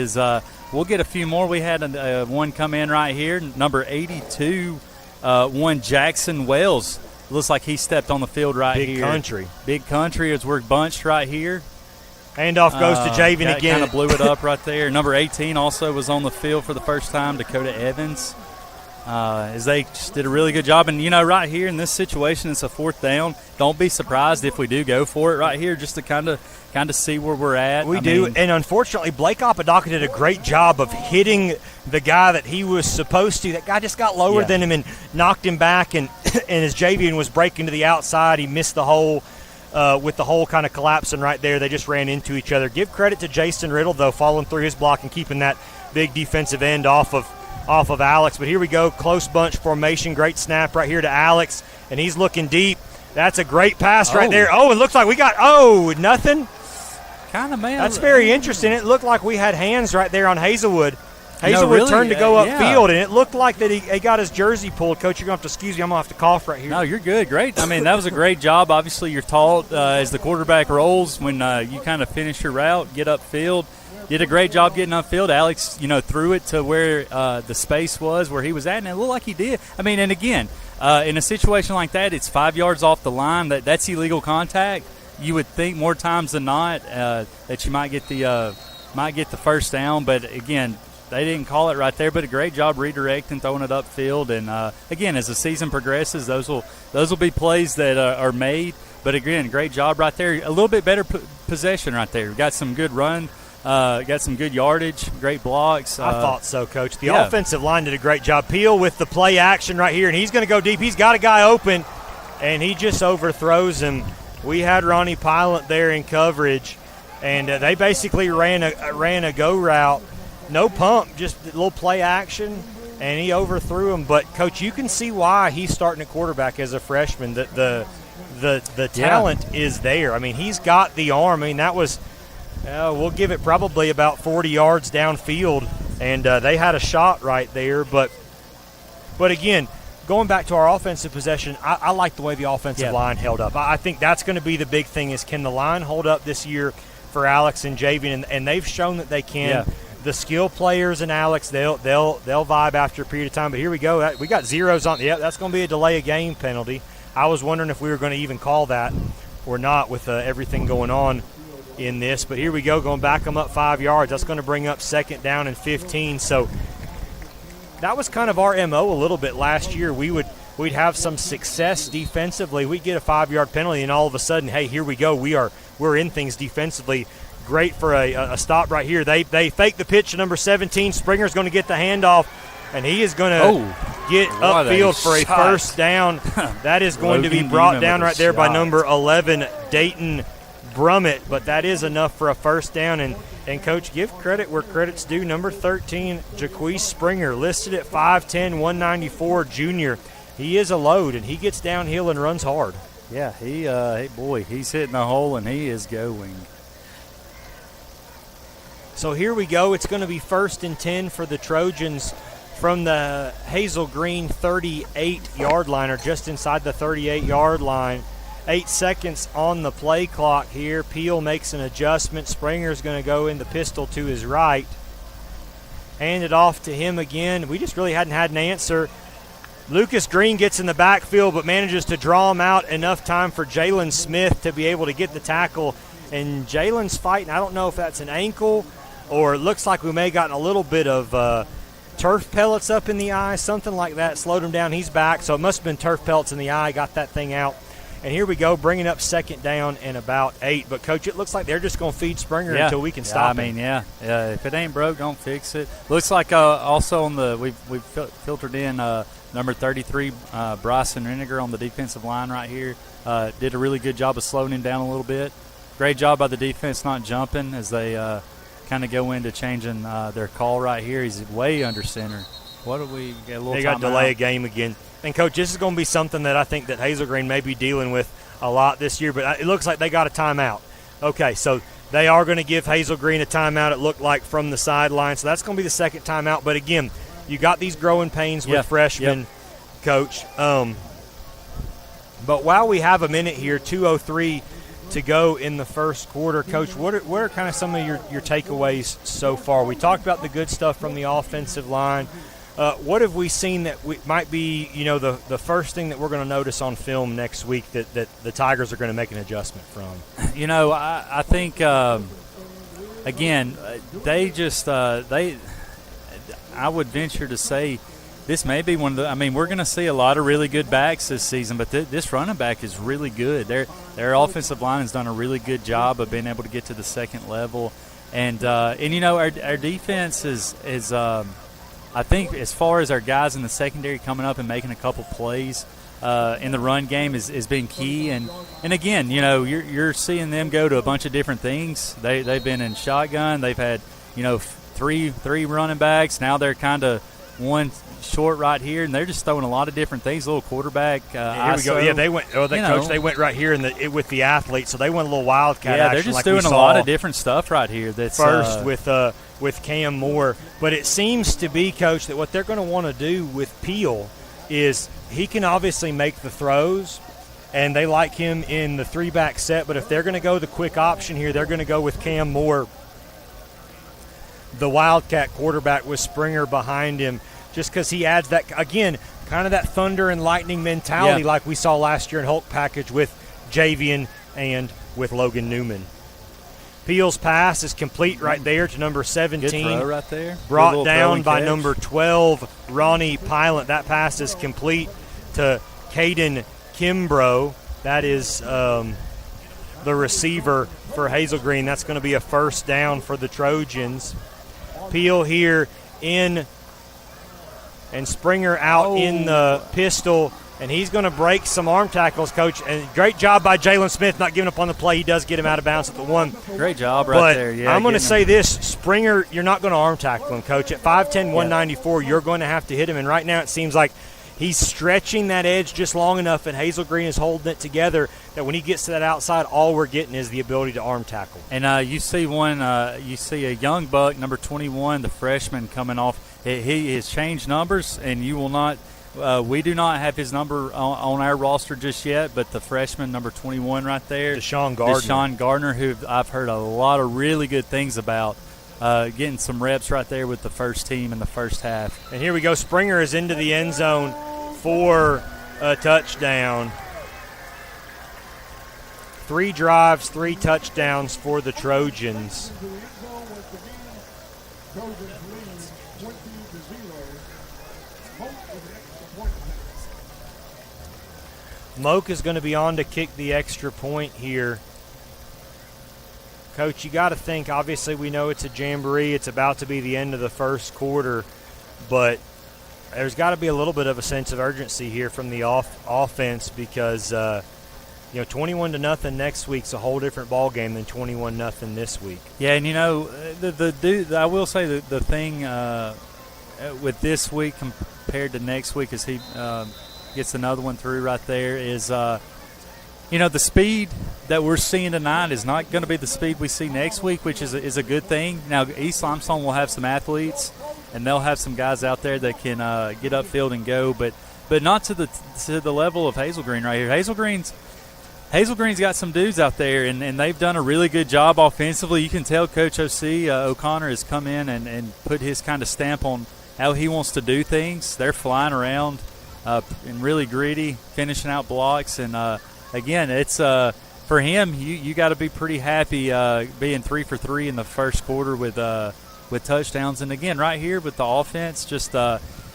We'll get a few more. We had one come in right here, number 82, one Jackson Wells. Looks like he stepped on the field right here. Big country as we're bunched right here. Handoff goes to Javian again. Kind of blew it up right there. Number 18 also was on the field for the first time, Dakota Evans. As they just did a really good job. And, right here in this situation, it's a 4th down. Don't be surprised if we do go for it right here just to kind of see where we're at. We do. And unfortunately, Blake Apodaca did a great job of hitting the guy that he was supposed to. That guy just got lower than him and knocked him back. And as Javian was breaking to the outside, he missed the hole. With the hole kind of collapsing right there, they just ran into each other. Give credit to Jason Riddle, though, following through his block and keeping that big defensive end off of Alex. But here we go, close bunch formation, great snap right here to Alex, and he's looking deep. That's a great pass right there. Oh, it looks like we got nothing. Kind of, man. That's very interesting. It looked like we had hands right there on Hazelwood. Hazelwood turned to go upfield, and it looked like that he got his jersey pulled. Coach, you're going to have to excuse me. I'm going to have to cough right here. No, you're good. Great. I mean, that was a great job. Obviously, you're taught as the quarterback rolls when you kind of finish your route, get upfield. Did a great job getting upfield. Alex, threw it to where the space was, where he was at, and it looked like he did. I mean, and again, in a situation like that, it's 5 yards off the line. That's illegal contact. You would think more times than not that you might get the first down, but again, they didn't call it right there, but a great job redirecting, throwing it upfield. And, again, as the season progresses, those will be plays that are made. But, again, great job right there. A little bit better possession right there. Got some good run, got some good yardage, great blocks. I thought so, Coach. The offensive line did a great job. Peel with the play action right here, and he's going to go deep. He's got a guy open, and he just overthrows him. We had Ronnie Pilot there in coverage, and they basically ran a go route. No pump, just a little play action, and he overthrew him. But, Coach, you can see why he's starting at quarterback as a freshman. The talent is there. I mean, he's got the arm. I mean, that was we'll give it probably about 40 yards downfield, and they had a shot right there. But again, going back to our offensive possession, I like the way the offensive line held up. I think that's going to be the big thing is can the line hold up this year for Alex and Javian, and they've shown that they can. Yeah. The skill players and Alex, they'll vibe after a period of time. But here we go. We got zeros on. Yeah, that's going to be a delay of game penalty. I was wondering if we were going to even call that or not with everything going on in this. But here we go, going back them up 5 yards. That's going to bring up 2nd down and 15. So that was kind of our MO a little bit last year. We'd have some success defensively. We'd get a 5-yard penalty, and all of a sudden, hey, here we go. We're in things defensively. Great for a stop right here. They fake the pitch to number 17. Springer's going to get the handoff, and he is going to get upfield for a first down. That is going to be brought down right there by number 11, Dayton Brummett, but that is enough for a first down. And Coach, give credit where credit's due. Number 13, Jaquez Springer, listed at 5'10", 194, junior. He is a load, and he gets downhill and runs hard. Yeah, he's hitting the hole, and he is going. So here we go. It's going to be 1st and 10 for the Trojans from the Hazel Green 38-yard line, or just inside the 38-yard line. 8 seconds on the play clock here. Peel makes an adjustment. Springer's going to go in the pistol to his right. Hand it off to him again. We just really hadn't had an answer. Lucas Green gets in the backfield but manages to draw him out enough time for Jalen Smith to be able to get the tackle. And Jalen's fighting. I don't know if that's an ankle or it looks like we may have gotten a little bit of turf pellets up in the eye, something like that. Slowed him down. He's back. So it must have been turf pellets in the eye. Got that thing out. And here we go, bringing up 2nd down and about 8. But, Coach, it looks like they're just going to feed Springer until we can stop him. If it ain't broke, don't fix it. Looks like also on we've filtered in number 33, Bryson Reniger on the defensive line right here. Did a really good job of slowing him down a little bit. Great job by the defense not jumping as they kind of go into changing their call right here. He's way under center. What do we get? A little they got delay a game again. And, Coach, this is going to be something that I think that Hazel Green may be dealing with a lot this year, but it looks like they got a timeout. Okay, so they are going to give Hazel Green a timeout, it looked like, from the sideline. So that's going to be the 2nd timeout. But, again, you got these growing pains with freshmen, Coach. But while we have a minute here, 2:03 to go in the first quarter, Coach, what are kind of some of your takeaways so far? We talked about the good stuff from the offensive line. What have we seen that might be, the first thing that we're going to notice on film next week that the Tigers are going to make an adjustment from? I think again, they just I would venture to say this may be one of the – I mean, we're going to see a lot of really good backs this season, but this running back is really good. Their offensive line has done a really good job of being able to get to the second level. And you know, our defense is I think as far as our guys in the secondary coming up and making a couple plays in the run game is been key. And again, you know, you're seeing them go to a bunch of different things. They've been in shotgun. They've had, you know, three running backs. Now they're kind of one short right here, and they're just throwing a lot of different things. A little quarterback. Here we go. Yeah, they went. Oh, coach, they went right here with the athletes, so they went a little wildcat. Yeah, they're just doing a lot of different stuff right here. That's first with Cam Moore, but it seems to be, Coach, that what they're going to want to do with Peel is he can obviously make the throws, and they like him in the 3-back set. But if they're going to go the quick option here, they're going to go with Cam Moore, the wildcat quarterback, with Springer behind him, just because he adds that, again, kind of that thunder and lightning mentality like we saw last year in Hulk package with Javian and with Logan Newman. Peel's pass is complete right there to number 17. Good throw right there. Brought down by number 12, Ronnie Pilot. That pass is complete to Caden Kimbrough. That is the receiver for Hazel Green. That's going to be a first down for the Trojans. Peel here in, and Springer out in the pistol, and he's going to break some arm tackles, Coach. And great job by Jalen Smith not giving up on the play. He does get him out of bounds at the 1. Great job right there. Yeah, I'm going to say this, Springer, you're not going to arm tackle him, Coach. At 5'10", 194, you're going to have to hit him. And right now it seems like he's stretching that edge just long enough, and Hazel Green is holding it together, that when he gets to that outside, all we're getting is the ability to arm tackle. And you see a young buck, number 21, the freshman coming off. He has changed numbers, and you will not we do not have his number on our roster just yet, but the freshman, number 21 right there, Deshaun Gardner, who I've heard a lot of really good things about, getting some reps right there with the first team in the first half. And here we go. Springer is into the end zone for a touchdown. 3 drives, 3 touchdowns for the Trojans. Moak is going to be on to kick the extra point here. Coach, you got to think, obviously we know it's a jamboree. It's about to be the end of the first quarter, but there's got to be a little bit of a sense of urgency here from the offense because, 21-0 next week's a whole different ball game than 21-0 this week. Yeah, and I will say the thing with this week compared to next week is he gets another one through right there is, the speed that we're seeing tonight is not going to be the speed we see next week, which is a good thing. Now, East Limestone will have some athletes, and they'll have some guys out there that can get upfield and go, but not to the level of Hazel Green right here. Hazel Green's got some dudes out there, and they've done a really good job offensively. You can tell Coach O'Connor has come in and put his kind of stamp on how he wants to do things. They're flying around and really gritty, finishing out blocks. And, again, it's for him, you got to be pretty happy being 3 for 3 in the first quarter with touchdowns. And, again, right here with the offense, just,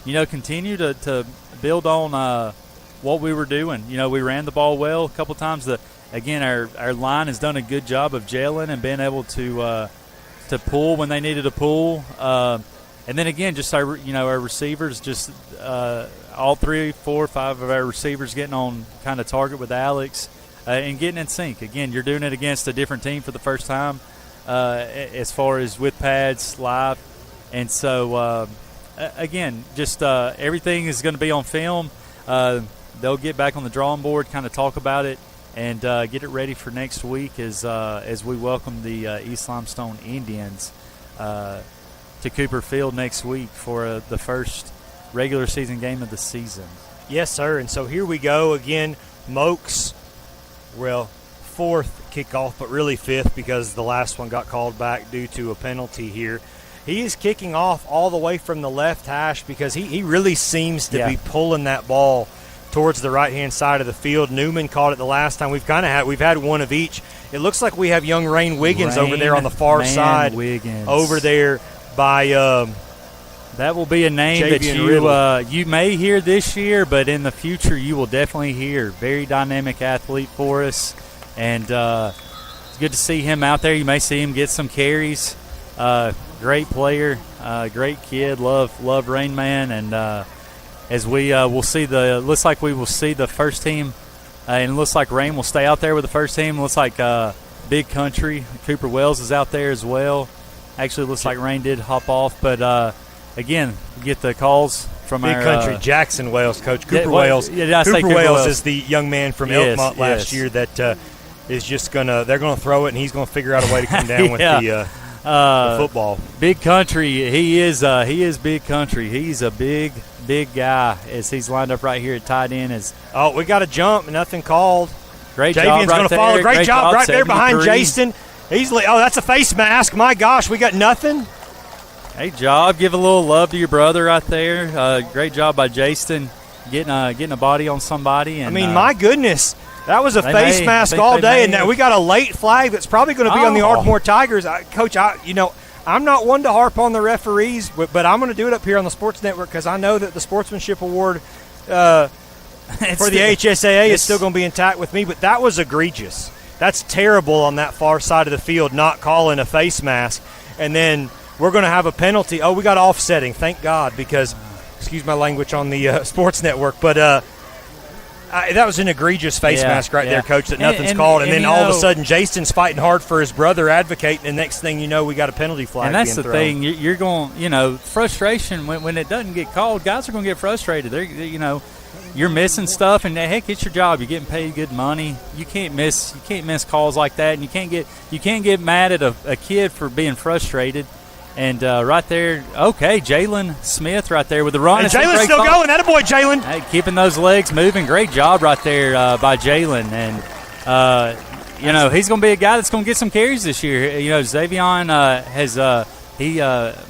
continue to build on what we were doing. We ran the ball well a couple times. Our line has done a good job of gelling and being able to pull when they needed to pull. And then again, just our receivers, just all 3, 4, 5 of our receivers getting on kind of target with Alex and getting in sync. Again, you're doing it against a different team for the first time as far as with pads live, and so again, just everything is going to be on film. They'll get back on the drawing board, kind of talk about it, and get it ready for next week as we welcome the East Limestone Indians to Cooper Field next week for the first regular season game of the season. Yes, sir. And so here we go again. Moak's, 4th kickoff, but really 5th because the last one got called back due to a penalty here. He is kicking off all the way from the left hash because he really seems to be pulling that ball towards the right-hand side of the field. Newman caught it the last time. We've had one of each. It looks like we have young Rain Wiggins over there on the far side. Wiggins. Over there by that will be a name Javian that you may hear this year, but in the future you will definitely hear. Very dynamic athlete for us, and it's good to see him out there. You may see him get some carries. Great player, great kid. Love Rain Man, and as we will see looks like we will see the first team, and it looks like Rain will stay out there with the first team. It looks like Big Country, Cooper Wells is out there as well. Actually, looks like Rain did hop off, but again, we get the calls from Big our Country, Jackson Wales coach. Cooper Wales. Cooper Wales is the young man from Elkmont last year that is just they're gonna throw it, and he's gonna figure out a way to come down with the football. Big Country, he is Big Country. He's a big guy as he's lined up right here at tight end. We got a jump, nothing called. Great Javian's job right gonna there. follow. Great job right there 73. behind Jason. That's a face mask. My gosh, we got nothing. Hey, job. Give a little love to your brother right there. Great job by Jason getting a body on somebody. And, my goodness. That was a face mask all day, and now we got a late flag that's probably going to be on the Ardmore Tigers. Coach, I'm not one to harp on the referees, but I'm going to do it up here on the Sports Network because I know that the Sportsmanship Award for the HSAA is still going to be intact with me, but that was egregious. That's terrible on that far side of the field, not calling a face mask. And then we're going to have a penalty. Oh, we got offsetting, thank God, because, excuse my language on the Sports Network, but that was an egregious face mask right there, Coach, that nothing's called. And then all of a sudden, Jason's fighting hard for his brother, advocating, and next thing you know, we got a penalty flag. And that's the thrown. thing. You're going, frustration, when it doesn't get called, guys are going to get frustrated. You're missing stuff, and heck, it's your job. You're getting paid good money. You can't miss calls like that, and you can't get mad at a kid for being frustrated. And right there, Jalen Smith right there with the run. And Jalen's still going. Attaboy, Jalen. Hey, keeping those legs moving. Great job right there by Jalen. And, he's going to be a guy that's going to get some carries this year. Xavion has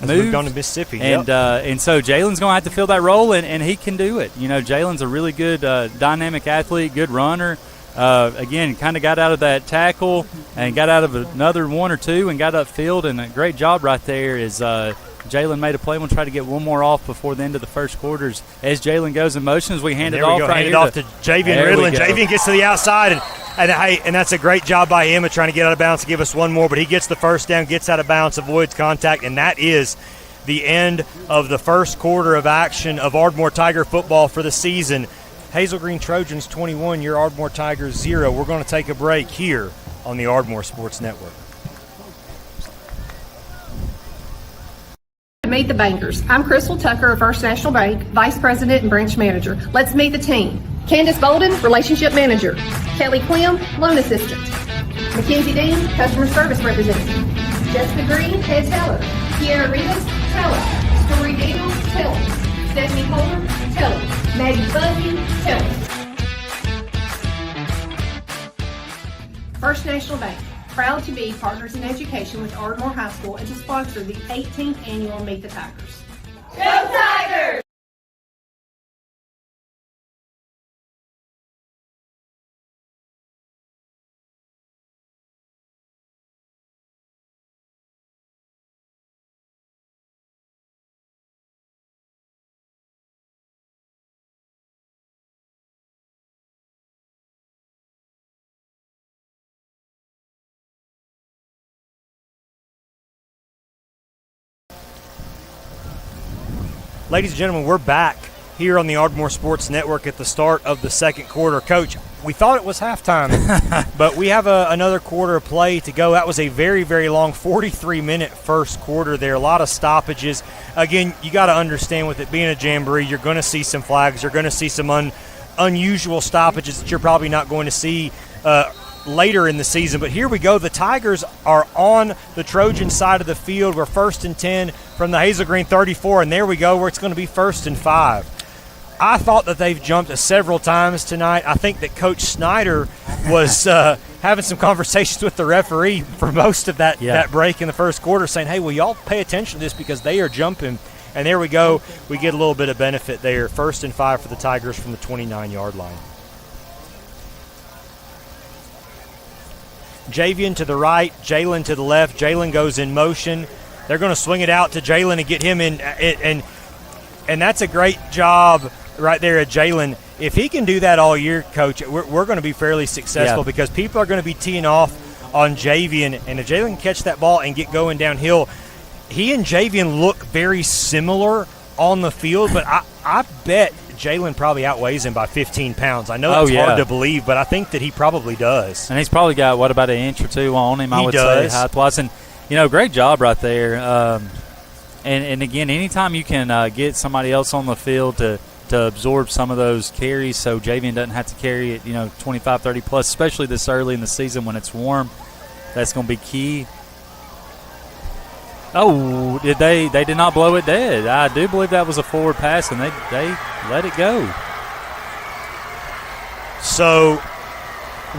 moved on to Mississippi. And so Jalen's going to have to fill that role, and he can do it. Jalen's a really good dynamic athlete, good runner. Again, kind of got out of that tackle and got out of another one or two and got upfield, and a great job right there is Jalen made a play. We'll try to get one more off before the end of the first quarters. As Jalen goes in motion, as we hand it off right here. Hand it off to Javian Riddle, and Javian gets to the outside, and that's a great job by him of trying to get out of bounds to give us one more, but he gets the first down, gets out of bounds, avoids contact, and that is the end of the first quarter of action of Ardmore Tiger football for the season. Hazel Green Trojans 21, your Ardmore Tigers 0. We're going to take a break here on the Ardmore Sports Network. Meet the bankers. I'm Crystal Tucker of First National Bank, Vice President and Branch Manager. Let's meet the team. Candace Bolden, Relationship Manager. Kelly Clem, Loan Assistant. Mackenzie Dean, Customer Service Representative. Jessica Green, Head Teller. Kiara Rivas, Teller. Story Daniels, Teller. Stephanie Holder, Teller. Maggie Bundy, Teller. First National Bank, proud to be partners in education with Ardmore High School and to sponsor the 18th annual Meet the Tigers. Go Tigers! Ladies and gentlemen, we're back here on the Ardmore Sports Network at the start of the second quarter. Coach, we thought it was halftime, but we have another quarter of play to go. That was a very, very long 43-minute first quarter there. A lot of stoppages. Again, you got to understand with it being a jamboree, you're going to see some flags. You're going to see some unusual stoppages that you're probably not going to see later in the season. But here we go. The Tigers are on the Trojan side of the field. We're 1st and 10 from the Hazel Green 34, and there we go where it's going to be 1st and 5. I thought that they've jumped several times tonight. I think that Coach Snyder was having some conversations with the referee for most of that break in the first quarter, saying, hey, will y'all pay attention to this because they are jumping. And there we go. We get a little bit of benefit there. 1st and 5 for the Tigers from the 29-yard line. Javian to the right, Jalen to the left. Jalen goes in motion. They're going to swing it out to Jalen and get him in, and that's a great job right there at Jalen. If he can do that all year, Coach, we're going to be fairly successful because people are going to be teeing off on Javian, and if Jalen can catch that ball and get going downhill, he and Javian look very similar on the field, but I bet Jalen probably outweighs him by 15 pounds. I know that's hard to believe, but I think that he probably does. And he's probably got, about an inch or two on him, I would say, height-wise. And, great job right there. And again, anytime you can get somebody else on the field to absorb some of those carries so Javian doesn't have to carry it, 25, 30-plus, especially this early in the season when it's warm, that's going to be key. Oh, they did not blow it dead. I do believe that was a forward pass, and they let it go. So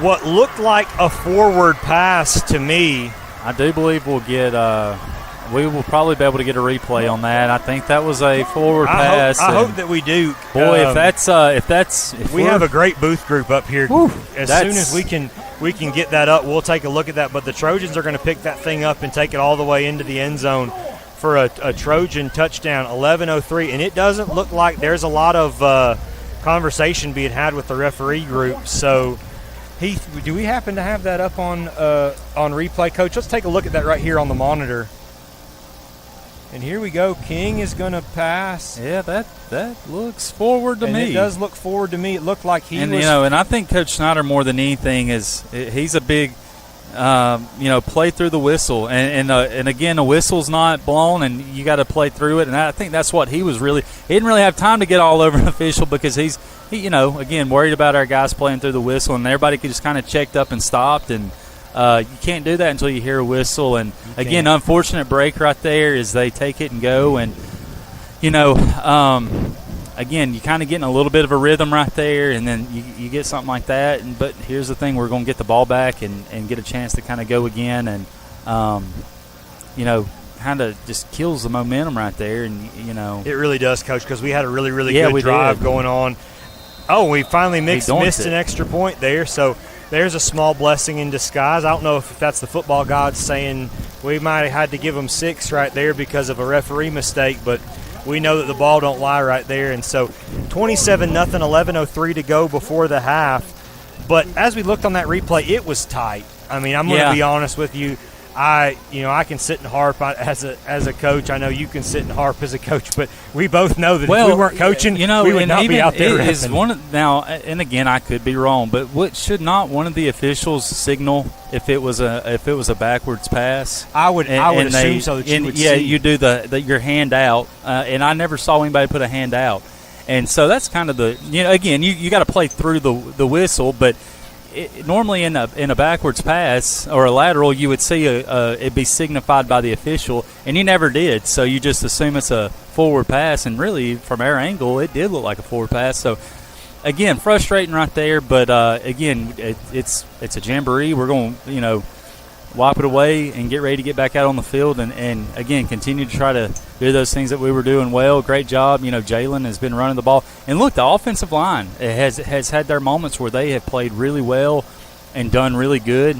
what looked like a forward pass to me, I do believe we'll get we will probably be able to get a replay on that. I think that was a forward pass. I hope that we do. Boy, if we have a great booth group up here. As soon as we can get that up, we'll take a look at that. But the Trojans are going to pick that thing up and take it all the way into the end zone for a Trojan touchdown, 11:03. And it doesn't look like there's a lot of conversation being had with the referee group. So, Heath, do we happen to have that up on replay, Coach? Let's take a look at that right here on the monitor. And here we go. King is going to pass. Yeah, that looks forward to me. It does look forward to me. It looked like he was. And I think Coach Snyder more than anything he's a big, play through the whistle. And again, the whistle's not blown, and you got to play through it. And I think that's what he was really. He didn't really have time to get all over an official because he again worried about our guys playing through the whistle, and everybody could just kind of checked up and stopped and. You can't do that until you hear a whistle. And, again, unfortunate break right there is they take it and go. And, again, you're kind of getting a little bit of a rhythm right there, and then you get something like that. But here's the thing. We're going to get the ball back and get a chance to kind of go again. And, kind of just kills the momentum right there. And, It really does, Coach, because we had a really, really good drive going on. Oh, we finally missed an extra point there. So – there's a small blessing in disguise. I don't know if that's the football gods saying we might have had to give them 6 right there because of a referee mistake, but we know that the ball don't lie right there. And so 27-0, 11:03 to go before the half. But as we looked on that replay, it was tight. I mean, I'm going to be honest with you. I can sit and harp as a coach. I know you can sit and harp as a coach, but we both know that if we weren't coaching, we would not be out there. And again, I could be wrong, but should not one of the officials signal if it was a backwards pass? I would assume so. That you would see. You do your hand out, and I never saw anybody put a hand out, and so that's kind of again you got to play through the whistle, but. Normally in a backwards pass or a lateral, you would see it be signified by the official, and you never did. So you just assume it's a forward pass, and really from our angle, it did look like a forward pass. So again, frustrating right there. But again, it's a jamboree. We're going to wipe it away and get ready to get back out on the field, and again continue to try to do those things that we were doing well. Great job. Jalen has been running the ball, and look, the offensive line has had their moments where they have played really well and done really good,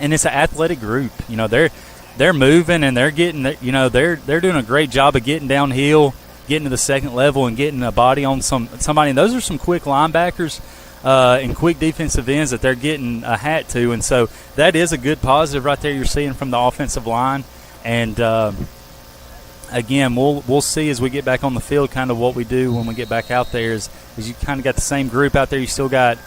and it's an athletic group. They're moving and they're getting they're doing a great job of getting downhill, getting to the second level, and getting a body on somebody. And those are some quick linebackers. And quick defensive ends that they're getting a hat to, and so that is a good positive right there you're seeing from the offensive line. And again, we'll see as we get back on the field kind of what we do when we get back out there. Is you kind of got the same group out there. You still got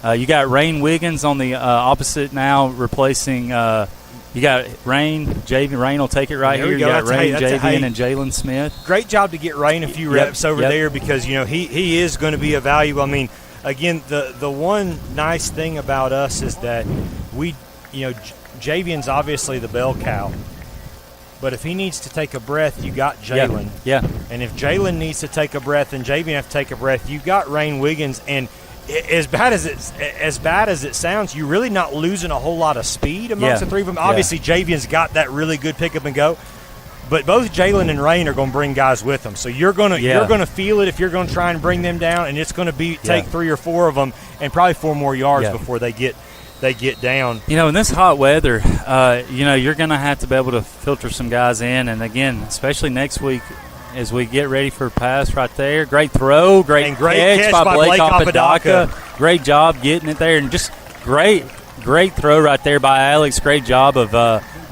you got Rain Wiggins on the opposite now, replacing. You got Rain. Rain will take it right here. You got Rain, Javian, and Jalen Smith. Great job to get Rain a few reps over there because he is going to be a value. I mean. Again, the one nice thing about us is that Javian's obviously the bell cow. But if he needs to take a breath, you got Jalen. Yeah. And if Jalen needs to take a breath and Javian has to take a breath, you got Rain Wiggins. And as bad as it sounds, you're really not losing a whole lot of speed amongst the three of them. Obviously, Javian's got that really good pick up and go. But both Jalen and Rain are going to bring guys with them, so you're going to feel it if you're going to try and bring them down, and it's going to take 3 or 4 of them and probably 4 more yards before they get they get down. In this hot weather, you're going to have to be able to filter some guys in. And, again, especially next week as we get ready for pass right there. Great throw, great catch by Blake Apodaca. Great job getting it there. And just great throw right there by Alex. Great job of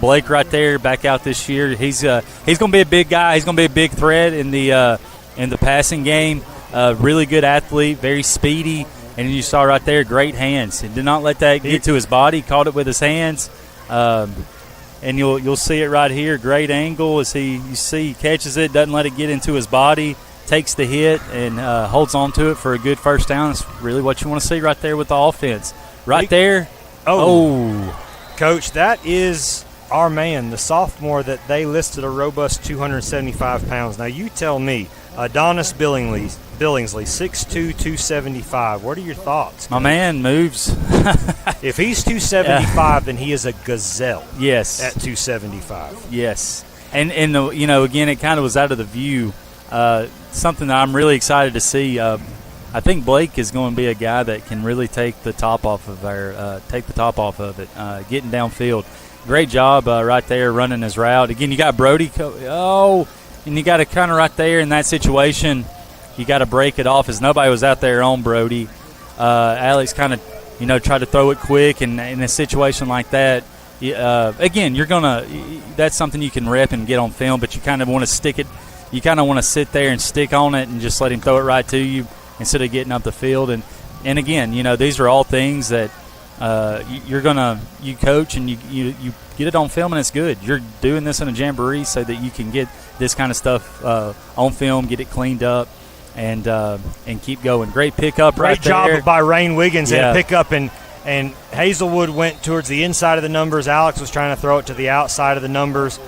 Blake right there back out this year. He's going to be a big guy. He's going to be a big threat in the passing game. Really good athlete, very speedy. And you saw right there, great hands. He did not let that get to his body. Caught it with his hands. And you'll see it right here. Great angle as he catches it, doesn't let it get into his body, takes the hit, and holds on to it for a good first down. That's really what you want to see right there with the offense. Right there. Oh. Coach, that is our man, the sophomore that they listed a robust 275 pounds. Now, you tell me, Adonis Billingsley, 6'2", 275. What are your thoughts? My man moves. If he's 275, then he is a gazelle. Yes. At 275. Yes. And again, it kind of was out of the view. Something that I'm really excited to see. I think Blake is going to be a guy that can really take the top off of it, getting downfield. Great job right there running his route. Again, you got Brody. And you got to kind of right there in that situation, you got to break it off as nobody was out there on Brody. Alex kind of, tried to throw it quick, and in a situation like that, again, that's something you can rep and get on film, but you kind of want to stick it. You kind of want to sit there and stick on it and just let him throw it right to you instead of getting up the field. And again, these are all things that you coach and you get it on film, and it's good. You're doing this in a jamboree so that you can get this kind of stuff on film, get it cleaned up, and keep going. Great pickup right there. Great job by Rain Wiggins and pickup, and Hazelwood went towards the inside of the numbers. Alex was trying to throw it to the outside of the numbers.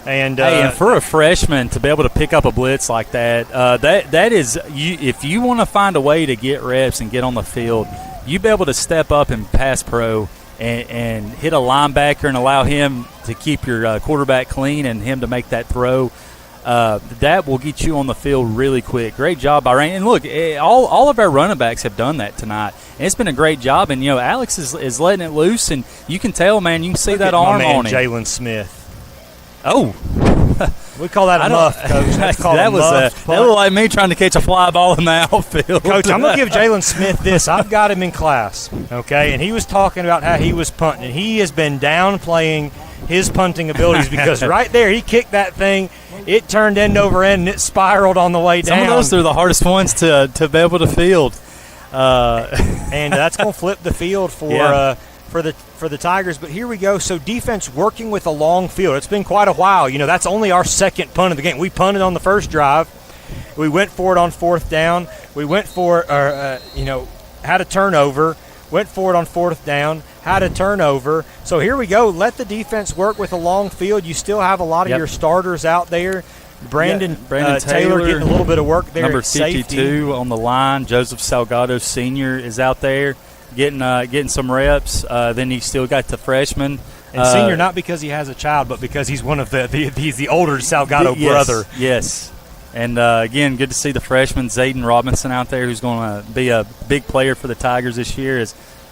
And for a freshman to be able to pick up a blitz like that, that is if you want to find a way to get reps and get on the field, you be able to step up and pass pro and hit a linebacker and allow him to keep your quarterback clean and him to make that throw. That will get you on the field really quick. Great job by Rain. And look, all of our running backs have done that tonight. And it's been a great job. And, Alex is letting it loose, and you can tell, man, you can see that arm on him. Jalen Smith. Oh. We call that a muff, Coach. That's called a muff. That looked like me trying to catch a fly ball in the outfield. Coach, I'm going to give Jalen Smith this. I've got him in class, okay? And he was talking about how he was punting. And he has been downplaying his punting abilities because right there he kicked that thing. It turned end over end, and it spiraled on the way down. Some of those are the hardest ones to be able to field. And that's going to flip the field for the Tigers. But here we go. So defense working with a long field. It's been quite a while. That's only our second punt of the game. We punted on the first drive. We went for it on fourth down. We went for had a turnover. Went for it on fourth down, had a turnover. So here we go. Let the defense work with a long field. You still have a lot of your starters out there. Brandon Taylor getting a little bit of work there. Number at 52 safety. On the line. Joseph Salgado Sr. is out there getting some reps. Then you still got the freshman. And senior not because he has a child, but because he's one of he's the older Salgado brother. Yes. And, again, good to see the freshman, Zayden Robinson, out there, who's going to be a big player for the Tigers this year.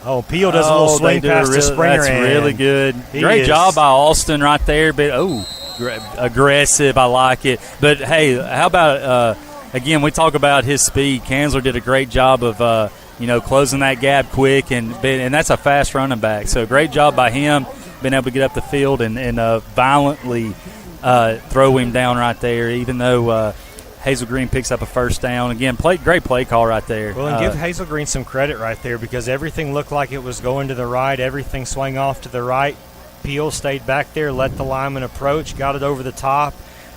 Peel does a little swing past the Springer. That's really good. Great job by Austin right there. But, aggressive. I like it. But, hey, how about, again, we talk about his speed. Kanzler did a great job of, closing that gap quick, and that's a fast running back. So, great job by him, being able to get up the field and violently throw him down right there, even though Hazel Green picks up a first down. Again, great play call right there. Well, and give Hazel Green some credit right there because everything looked like it was going to the right. Everything swung off to the right. Peel stayed back there, let the lineman approach, got it over the top.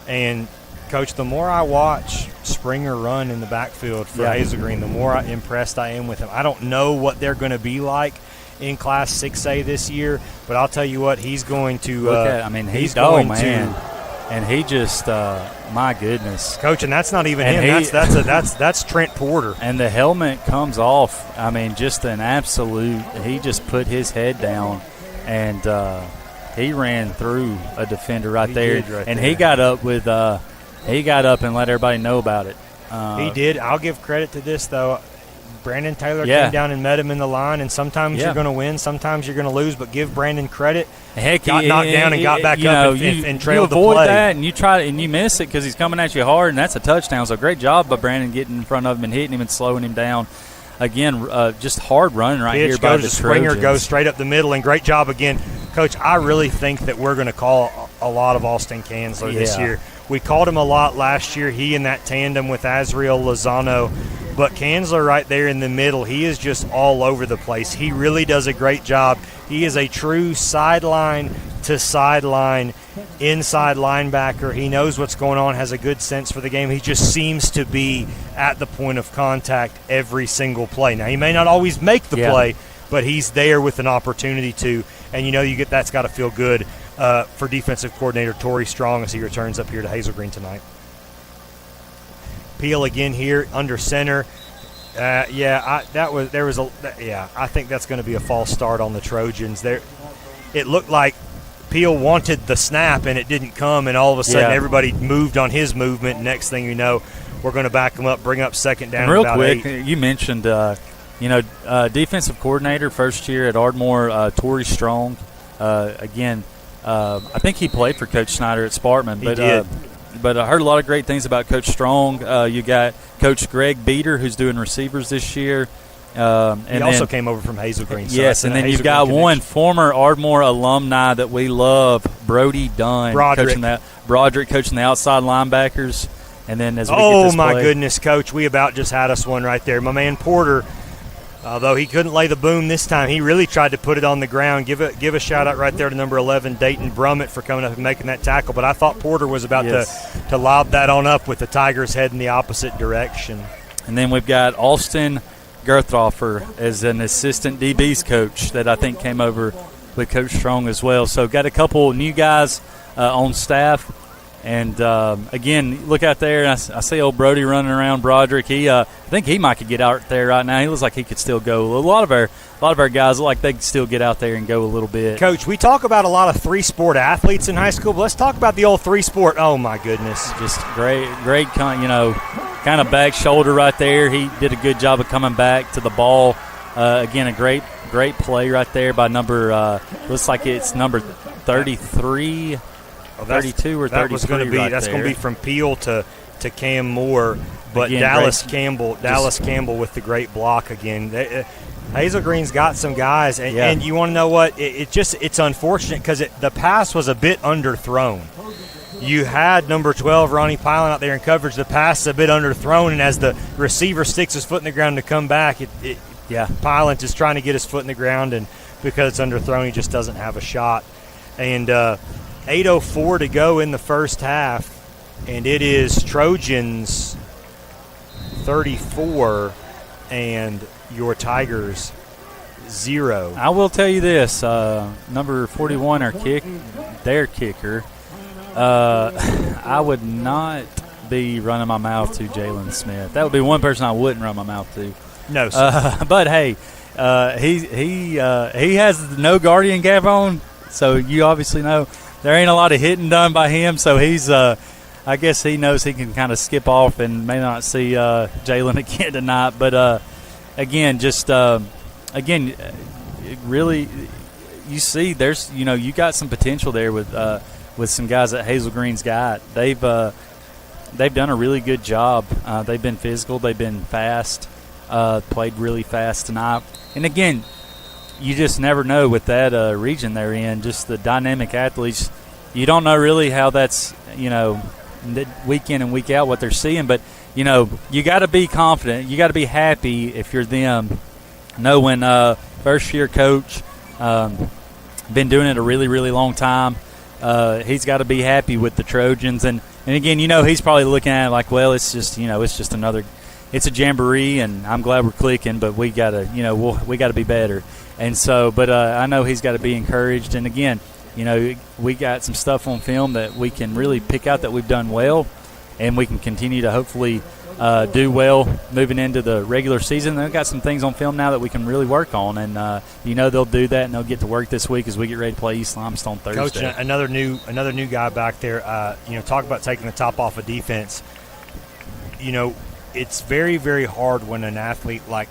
And, Coach, the more I watch Springer run in the backfield for Hazel Green, the more impressed I am with him. I don't know what they're going to be like in Class 6A this year, but I'll tell you what, he's going to he's going to. And he just, my goodness, Coach, and that's not even him. That's Trent Porter. And the helmet comes off. Just an absolute. He just put his head down, and he ran through a defender right there. He got up with. He got up and let everybody know about it. He did. I'll give credit to this though. Brandon Taylor came down and met him in the line, and sometimes you're going to win, sometimes you're going to lose, but give Brandon credit. Heck, got knocked down and got back up and trailed the play. You avoid that, and you try and you miss it because he's coming at you hard, and that's a touchdown. So great job by Brandon getting in front of him and hitting him and slowing him down. Again, just hard running here by the Trojans. Springer goes straight up the middle, and great job again. Coach, I really think that we're going to call a lot of Austin Kanzler this year. We called him a lot last year, he in that tandem with Azriel Lozano. But Kanzler right there in the middle, he is just all over the place. He really does a great job. He is a true sideline to sideline inside linebacker. He knows what's going on, has a good sense for the game. He just seems to be at the point of contact every single play. Now, he may not always make the play, but he's there with an opportunity to. And, that's got to feel good for defensive coordinator Torrey Strong as he returns up here to Hazel Green tonight. Peel again here under center. I think that's going to be a false start on the Trojans. There, it looked like Peel wanted the snap and it didn't come, and all of a sudden everybody moved on his movement. Next thing you know, we're going to back him up, bring up second down. And real about quick, 8. you mentioned defensive coordinator first year at Ardmore, Torrey Strong. I think he played for Coach Snyder at Sparkman. He did. But I heard a lot of great things about Coach Strong. You got Coach Greg Beater, who's doing receivers this year. He also came over from Hazel Green. So yes, and then you've got one former Ardmore alumni that we love, Brody Dunn. Broderick coaching the outside linebackers. And then as we get this my play, goodness, Coach, we about just had us one right there. My man Porter, although he couldn't lay the boom this time, he really tried to put it on the ground. Give a shout-out right there to number 11, Dayton Brummett, for coming up and making that tackle. But I thought Porter was about to lob that on up with the Tigers heading the opposite direction. And then we've got Austin Gerthoffer as an assistant DB's coach that I think came over with Coach Strong as well. So got a couple new guys on staff. And, again, look out there. I see old Brody running around. Broderick, I think he might could get out there right now. He looks like he could still go. A lot of our guys look like they could still get out there and go a little bit. Coach, we talk about a lot of three-sport athletes in high school, but let's talk about the old three-sport. Oh, my goodness. Just great, kind of back shoulder right there. He did a good job of coming back to the ball. Again, a great play right there by number looks like it's number 33 – 32 or 33 That's going to be from Peel to Cam Moore. But again, Dallas Campbell with the great block again. Hazel Green's got some guys. And you want to know what? It's unfortunate because the pass was a bit underthrown. You had number 12, Ronnie Pilon, out there in coverage. The pass is a bit underthrown, and as the receiver sticks his foot in the ground to come back, Pilon is trying to get his foot in the ground, and because it's underthrown, he just doesn't have a shot. And 8:04 to go in the first half, and it is Trojans 34 and your Tigers 0. I will tell you this, number 41, their kicker, I would not be running my mouth to Jalen Smith. That would be one person I wouldn't run my mouth to. No, sir. But, hey, he has the no guardian cap on, so you obviously know there ain't a lot of hitting done by him, so he's I guess he knows he can kind of skip off and may not see Jalen again tonight. But, really you see there's, you got some potential there with some guys that Hazel Green's got. They've done a really good job. They've been physical. They've been fast, played really fast tonight. And, again, you just never know with that region they're in, just the dynamic athletes. You don't know really how that's, week in and week out what they're seeing. But, you got to be confident. You got to be happy if you're them, knowing first-year coach, been doing it a really, really long time. He's got to be happy with the Trojans. And again, he's probably looking at it like, well, it's just, it's just another – it's a jamboree, and I'm glad we're clicking, but we got to, we got to be better. And so, but I know he's got to be encouraged. And again, we got some stuff on film that we can really pick out that we've done well, and we can continue to hopefully do well moving into the regular season. They've got some things on film now that we can really work on, and they'll do that, and they'll get to work this week as we get ready to play East Limestone Thursday. Coach, another new guy back there. Talk about taking the top off of defense. It's very, very hard when an athlete like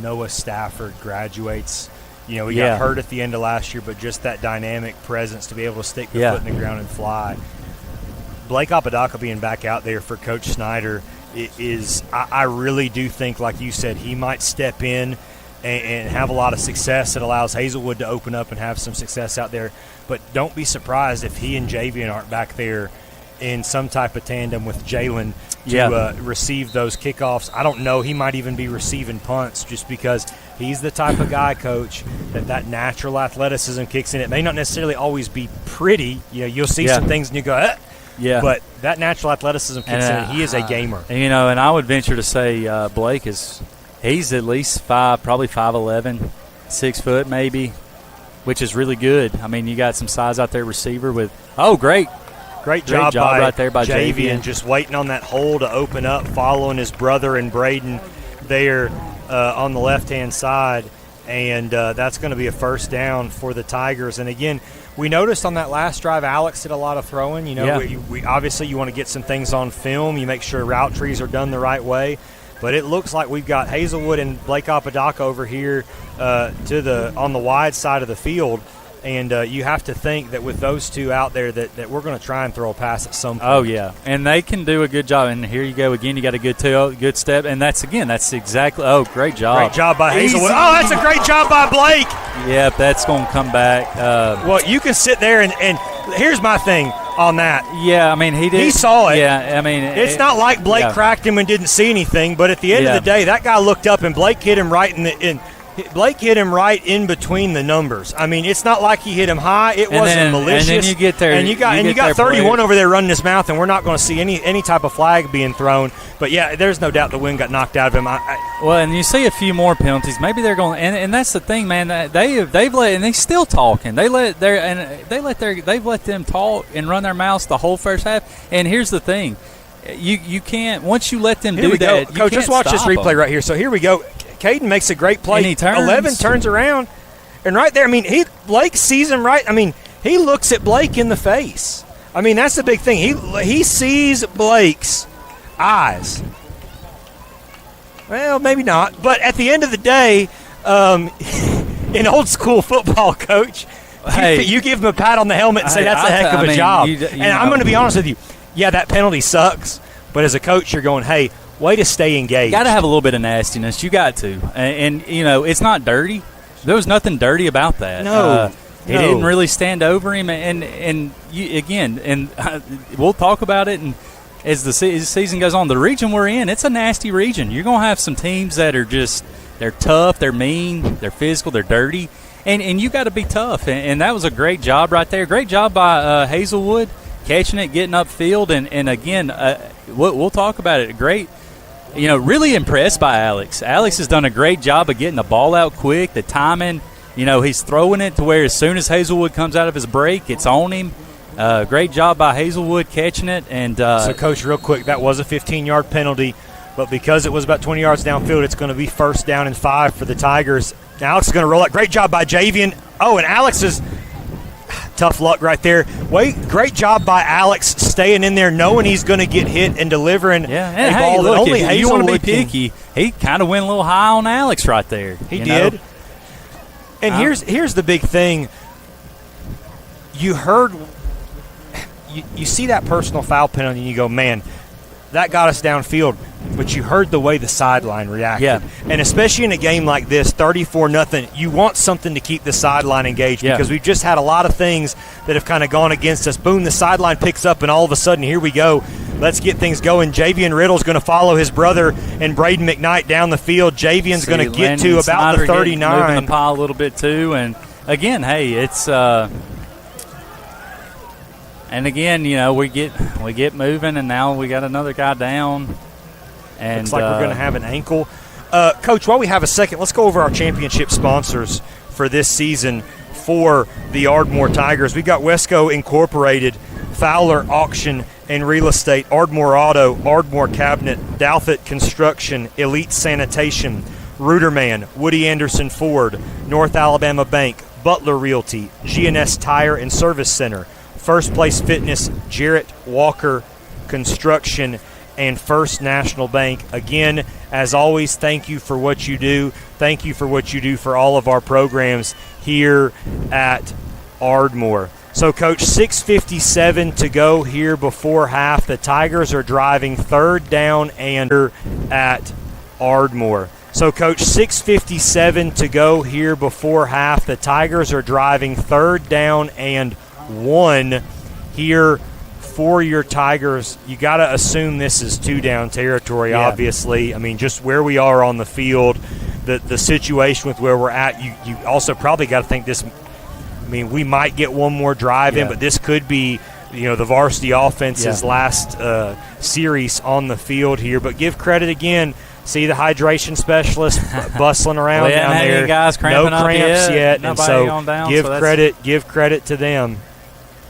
Noah Stafford graduates. You know, he got hurt at the end of last year, but just that dynamic presence to be able to stick the foot in the ground and fly. Blake Apodaca being back out there for Coach Snyder is I really do think, like you said, he might step in and have a lot of success that allows Hazelwood to open up and have some success out there. But don't be surprised if he and Javian aren't back there in some type of tandem with Jalen to receive those kickoffs. I don't know. He might even be receiving punts just because he's the type of guy, Coach, that natural athleticism kicks in. It may not necessarily always be pretty. You know, you'll see some things and you go, but that natural athleticism kicks in. He is a gamer. You know, and I would venture to say Blake he's at least probably 5'11", 6 foot maybe, which is really good. I mean, you got some size out there, receiver with Great job right there by Javian. Just waiting on that hole to open up, following his brother and Braden there on the left-hand side. And that's going to be a first down for the Tigers. And, again, we noticed on that last drive Alex did a lot of throwing. You know, we obviously you want to get some things on film. You make sure route trees are done the right way. But it looks like we've got Hazelwood and Blake Apodaca over here on the wide side of the field. And you have to think that with those two out there that we're going to try and throw a pass at some point. Oh, yeah. And they can do a good job. And here you go again. You got a good step. And that's exactly – great job. Great job by Hazelwood. Oh, that's a great job by Blake. Yep, that's going to come back. Well, you can sit there and here's my thing on that. Yeah, I mean, he saw it. Yeah, I mean – it's not like Blake cracked him and didn't see anything. But at the end of the day, that guy looked up and Blake hit him right Blake hit him right in between the numbers. I mean, it's not like he hit him high. It wasn't malicious. And then you get there, and you got 31 over there running his mouth, and we're not going to see any type of flag being thrown. But yeah, there's no doubt the wind got knocked out of him. Well, and you see a few more penalties. Maybe they're going, and that's the thing, man. They've let, and they're still talking. They've let them talk and run their mouths the whole first half. And here's the thing, you can't once you let them do that. Coach, just watch this replay right here. So here we go. Caden makes a great play. And he turns. 11 turns around. And right there, I mean, Blake sees him right. I mean, he looks at Blake in the face. I mean, that's the big thing. He sees Blake's eyes. Well, maybe not. But at the end of the day, in old school football, Coach, you give him a pat on the helmet and say that's a heck of a job. And I'm going to be honest with you. Yeah, that penalty sucks. But as a coach, you're going, hey, way to stay engaged. You got to have a little bit of nastiness. You got to. And you know, it's not dirty. There was nothing dirty about that. No. He didn't really stand over him. And you, again, and we'll talk about it. And as the season goes on, the region we're in, it's a nasty region. You're going to have some teams that are they're tough, they're mean, they're physical, they're dirty. And you got to be tough. And that was a great job right there. Great job by Hazelwood, catching it, getting upfield. And again, we'll talk about it. Great. You know, really impressed by Alex. Alex has done a great job of getting the ball out quick, the timing. You know, he's throwing it to where as soon as Hazelwood comes out of his break, it's on him. Great job by Hazelwood catching it. And so, Coach, real quick, that was a 15-yard penalty, but because it was about 20 yards downfield, it's going to be 1st down and 5 for the Tigers. Now Alex is going to roll it. Great job by Javian. Oh, and Alex is – tough luck right there. Great job by Alex staying in there, knowing he's going to get hit and delivering a ball that only Hazelwood you want to be picky. He kind of went a little high on Alex right there. He did. Know? And here's the big thing. You see that personal foul penalty, and you go, man, that got us downfield. But you heard the way the sideline reacted. Yeah. And especially in a game like this, 34-0, you want something to keep the sideline engaged because we've just had a lot of things that have kind of gone against us. Boom, the sideline picks up, and all of a sudden, here we go. Let's get things going. Javian Riddle's going to follow his brother and Braden McKnight down the field. Javian's going to get to about the 39. Moving the pile a little bit too. And, again, hey, it's and, again, you know, we get moving, and now we got another guy down. And looks like we're going to have an ankle. Coach, while we have a second, let's go over our championship sponsors for this season for the Ardmore Tigers. We got Wesco Incorporated, Fowler Auction and Real Estate, Ardmore Auto, Ardmore Cabinet, Douthit Construction, Elite Sanitation, Ruderman, Woody Anderson Ford, North Alabama Bank, Butler Realty, G&S Tire and Service Center, First Place Fitness, Jarrett Walker Construction, and First National Bank. Again, as always, thank you for what you do. Thank you for what you do for all of our programs here at Ardmore. So, Coach, 6:57 to go here before half. The Tigers are driving 3rd down and at Ardmore. So, Coach, 6:57 to go here before half. The Tigers are driving 3rd down and 1 here for your Tigers. You got to assume this is 2-down territory, obviously. I mean, just where we are on the field, the situation with where we're at, you also probably got to think this – I mean, we might get one more drive in, but this could be, the varsity offense's last series on the field here. But give credit again. See the hydration specialist bustling around down there. Guys no cramps yet. And so give credit to them.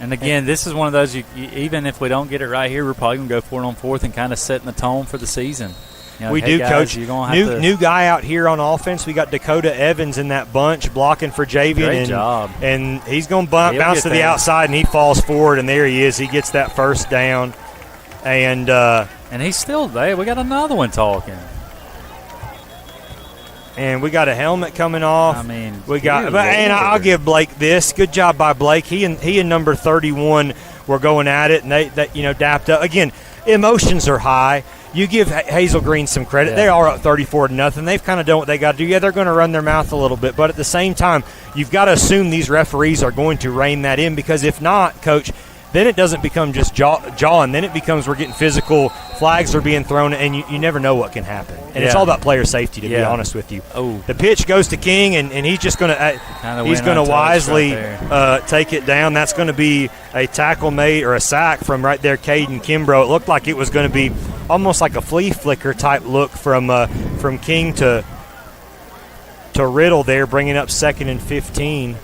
And again, this is one of those. Even if we don't get it right here, we're probably going to go for it on 4th and kind of setting the tone for the season. We do, guys, Coach. New guy out here on offense. We got Dakota Evans in that bunch blocking for Javian. Great job. And he's going to bounce to the outside, and he falls forward, and there he is. He gets that 1st down. And he's still there. We got another one talking. And we got a helmet coming off. I mean, and I'll give Blake this. Good job by Blake. He and number 31 were going at it, and they dapped up. Again, emotions are high. You give Hazel Green some credit. They are up 34-0. They've kind of done what they got to do. Yeah, they're going to run their mouth a little bit, but at the same time, you've got to assume these referees are going to rein that in, because if not, Coach, then it doesn't become just jawing. Then it becomes we're getting physical, flags are being thrown, and you never know what can happen. And it's all about player safety, to be honest with you. Oh. The pitch goes to King, and he's just going to wisely take it down. That's going to be a tackle made or a sack from right there, Caden Kimbrough. It looked like it was going to be almost like a flea flicker type look from King to Riddle there, bringing up 2nd and 15.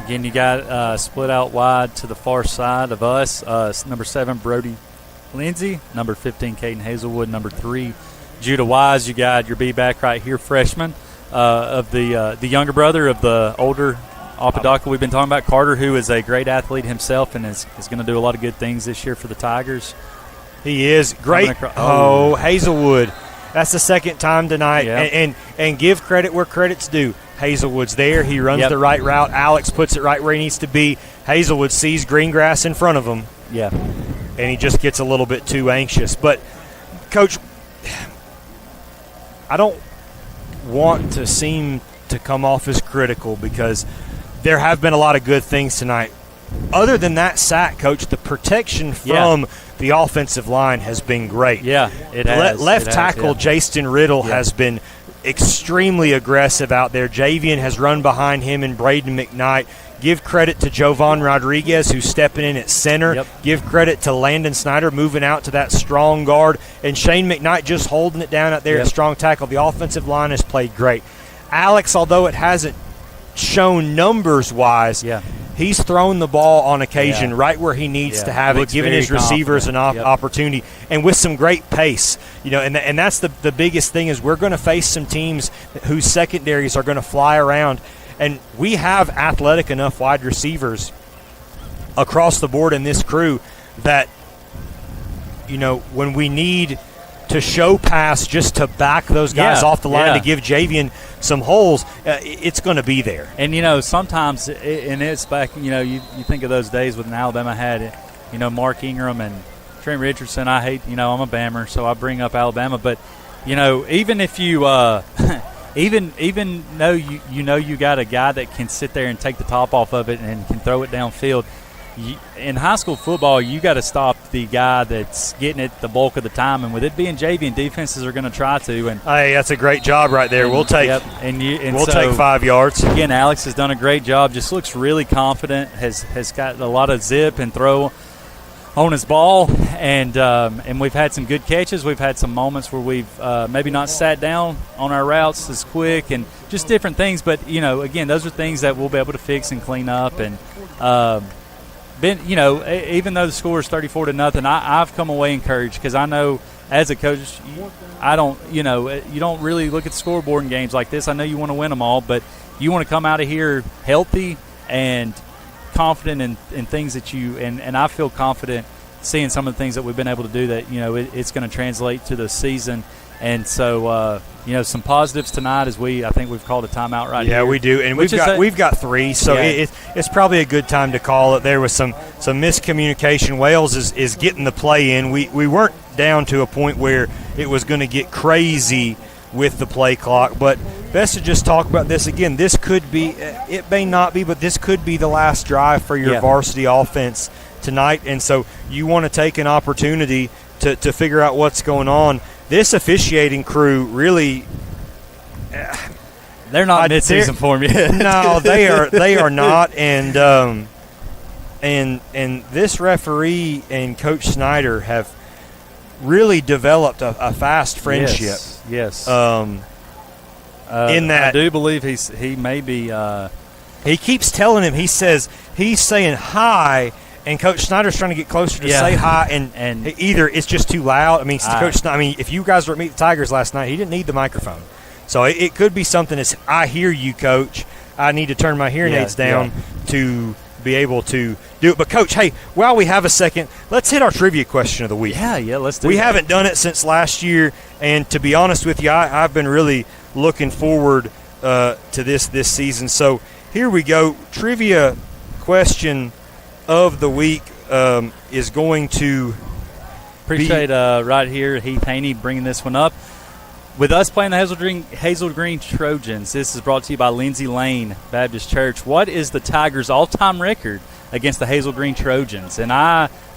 Again, you got split out wide to the far side of us. Number 7, Brody Lindsay. Number 15, Caden Hazelwood. Number 3, Judah Wise. You got your B-back right here, freshman, of the younger brother of the older Apodaca we've been talking about, Carter, who is a great athlete himself and is going to do a lot of good things this year for the Tigers. He is great. Hazelwood. That's the 2nd time tonight. And give credit where credit's due. Hazelwood's there. He runs the right route. Alex puts it right where he needs to be. Hazelwood sees green grass in front of him. Yeah. And he just gets a little bit too anxious. But, Coach, I don't want to seem to come off as critical, because there have been a lot of good things tonight. Other than that sack, Coach, the protection from the offensive line has been great. Yeah, it has. Left tackle Jaston Riddle has been extremely aggressive out there. Javian has run behind him and Braden McKnight. Give credit to Jovan Rodriguez, who's stepping in at center. Give credit to Landon Snyder moving out to that strong guard. And Shane McKnight just holding it down out there at strong tackle. The offensive line has played great. Alex, although it hasn't shown numbers-wise, he's thrown the ball on occasion right where he needs to have it, giving his receivers an opportunity, and with some great pace. And that's the biggest thing, is we're going to face some teams whose secondaries are going to fly around, and we have athletic enough wide receivers across the board in this crew that, when we need to show pass just to back those guys off the line to give Javian some holes, it's going to be there. And, sometimes, and it's back, you think of those days when Alabama had, Mark Ingram and Trent Richardson. I hate, I'm a Bammer, so I bring up Alabama. But, even if you even though you got a guy that can sit there and take the top off of it and can throw it downfield, in high school football, you got to stop the guy that's getting it the bulk of the time, and with it being JV, and defenses are going to try to. And hey, that's a great job right there. We'll take we'll take 5 yards. Again, Alex has done a great job. Just looks really confident. Has got a lot of zip and throw on his ball, and we've had some good catches. We've had some moments where we've maybe not sat down on our routes as quick, and just different things. But again, those are things that we'll be able to fix and clean up. And even though the score is 34-0, I've come away encouraged, because I know as a coach, I don't, you don't really look at the scoreboard in games like this. I know you want to win them all, but you want to come out of here healthy and confident in things that you and I feel confident seeing some of the things that we've been able to do that, it's going to translate to the season. And so, some positives tonight as I think we've called a timeout right here. Yeah, we do. And we've got 3, so it's probably a good time to call it. There was some miscommunication. Wales is getting the play in. We weren't down to a point where it was going to get crazy with the play clock, but best to just talk about this again. This could be, it may not be, but this could be the last drive for your varsity offense tonight, and so you want to take an opportunity to figure out what's going on. This officiating crew really they're not mid-season form yet. No, they are not, and this referee and Coach Snyder have really developed a fast friendship. Yes. In that, I do believe he may be. He keeps telling him. He's saying hi, and Coach Snyder's trying to get closer to say hi, and either it's just too loud. I mean, if you guys were at Meet the Tigers last night, he didn't need the microphone, so it could be something that's, I hear you, Coach. I need to turn my hearing aids down to be able to do it. But, Coach, hey, while we have a second, let's hit our trivia question of the week. Yeah, let's do it. We haven't done it since last year, and to be honest with you, I've been really looking forward to this season. So here we go. Trivia question of the week is going to appreciate right here Heath Haney bringing this one up. With us playing the Hazel Green Trojans, this is brought to you by Lindsay Lane Baptist Church. What is the Tigers' all-time record against the Hazel Green Trojans? And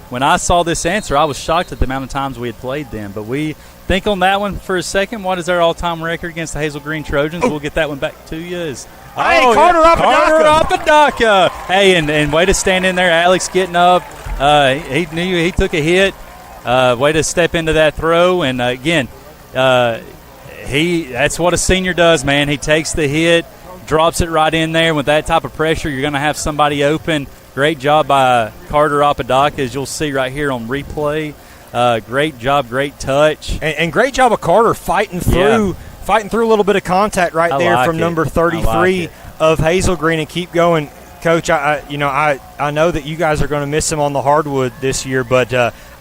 when I saw this answer, I was shocked at the amount of times we had played them. But we think on that one for a second. What is their all-time record against the Hazel Green Trojans? We'll get that one back to you. Carter Apodaca. Hey, and way to stand in there. Alex getting up. He knew he took a hit. Way to step into that throw. And, again, that's what a senior does, man. He takes the hit, drops it right in there. With that type of pressure, you're going to have somebody open. Great job by Carter Apodaca, as you'll see right here on replay. Great job, great touch. And great job of Carter fighting through a little bit of contact right there from number 33 of Hazel Green, and keep going. Coach, I know that you guys are going to miss him on the hardwood this year, but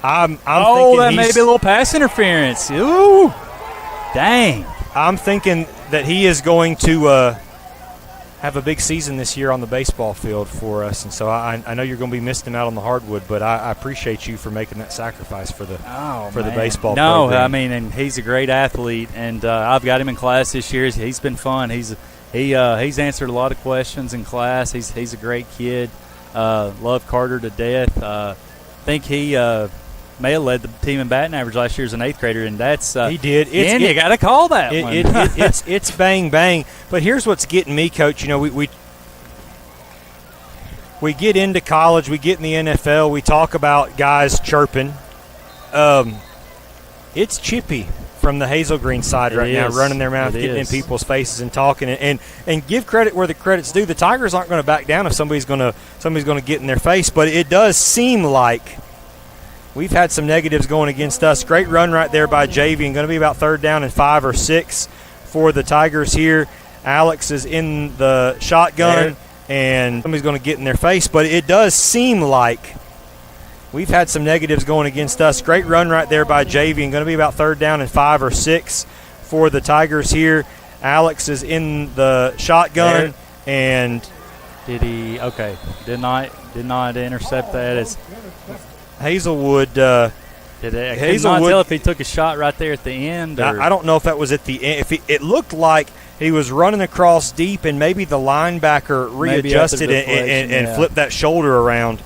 I'm thinking that may be a little pass interference. Ooh. Dang. I'm thinking that he is going to have a big season this year on the baseball field for us, and so I know you're going to be missing him out on the hardwood, but I appreciate you for making that sacrifice for the baseball program. I mean, and he's a great athlete, and I've got him in class this year. He's been fun. He's answered a lot of questions in class. He's a great kid. Love Carter to death. Think he may have led the team in batting average last year as an 8th grader, and that's he did. You got to call that one. It's bang bang. But here's what's getting me, Coach. We get into college, we get in the NFL, we talk about guys chirping. It's chippy from the Hazel Green side right now, running their mouth, getting in people's faces and talking, and give credit where the credit's due. The Tigers aren't going to back down if somebody's going to get in their face, but it does seem like we've had some negatives going against us. Great run right there by JV, and going to be about 3rd down and 5 or 6 for the Tigers here. Alex is in the shotgun, and somebody's going to get in their face, but it does seem like we've had some negatives going against us. Great run right there by JV, and going to be about 3rd down and 5 or 6 for the Tigers here. Alex is in the shotgun, and did not intercept that. It's Hazelwood. Did it? I cannot tell if he took a shot right there at the end. Or I don't know if that was at the end. It looked like he was running across deep, and maybe the linebacker readjusted and flipped that shoulder around.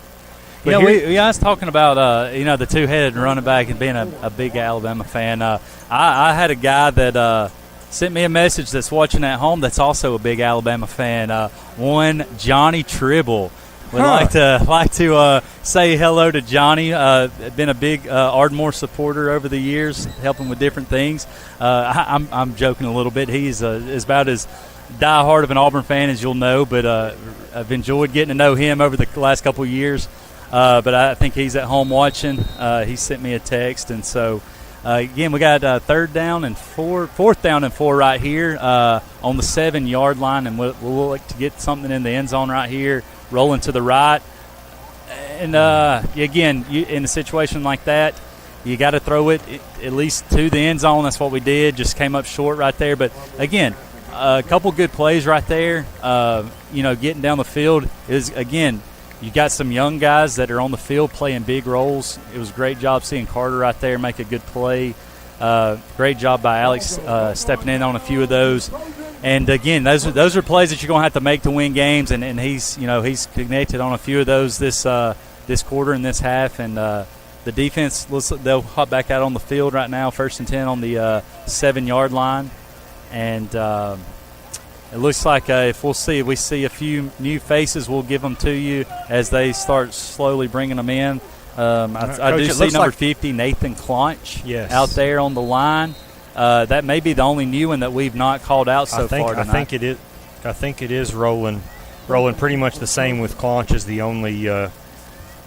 But we was talking about the two-headed running back and being a big Alabama fan. I had a guy that sent me a message that's watching at home that's also a big Alabama fan. One Johnny Tribble. We'd like to say hello to Johnny. Been a big Ardmore supporter over the years, helping with different things. I'm joking a little bit. He's about as diehard of an Auburn fan as you'll know, but I've enjoyed getting to know him over the last couple of years. But I think he's at home watching. He sent me a text, and so again, we got 4th down and 4 right here on the 7-yard line, and we'll look to get something in the end zone right here. Rolling to the right. And again, in a situation like that, you got to throw it at least to the end zone. That's what we did. Just came up short right there. But again, a couple good plays right there. Getting down the field is, again, you got some young guys that are on the field playing big roles. It was a great job seeing Carter right there make a good play. Great job by Alex stepping in on a few of those. And again, those are plays that you're going to have to make to win games. And he's connected on a few of those this quarter and this half. And the defense, they'll hop back out on the field right now, 1st and 10 on the 7-yard line. And it looks like if we see a few new faces, we'll give them to you as they start slowly bringing them in. I do see number 50, Nathan Claunch, out there on the line. That may be the only new one that we've not called out so far tonight. I think it is rolling pretty much the same with Claunch as the only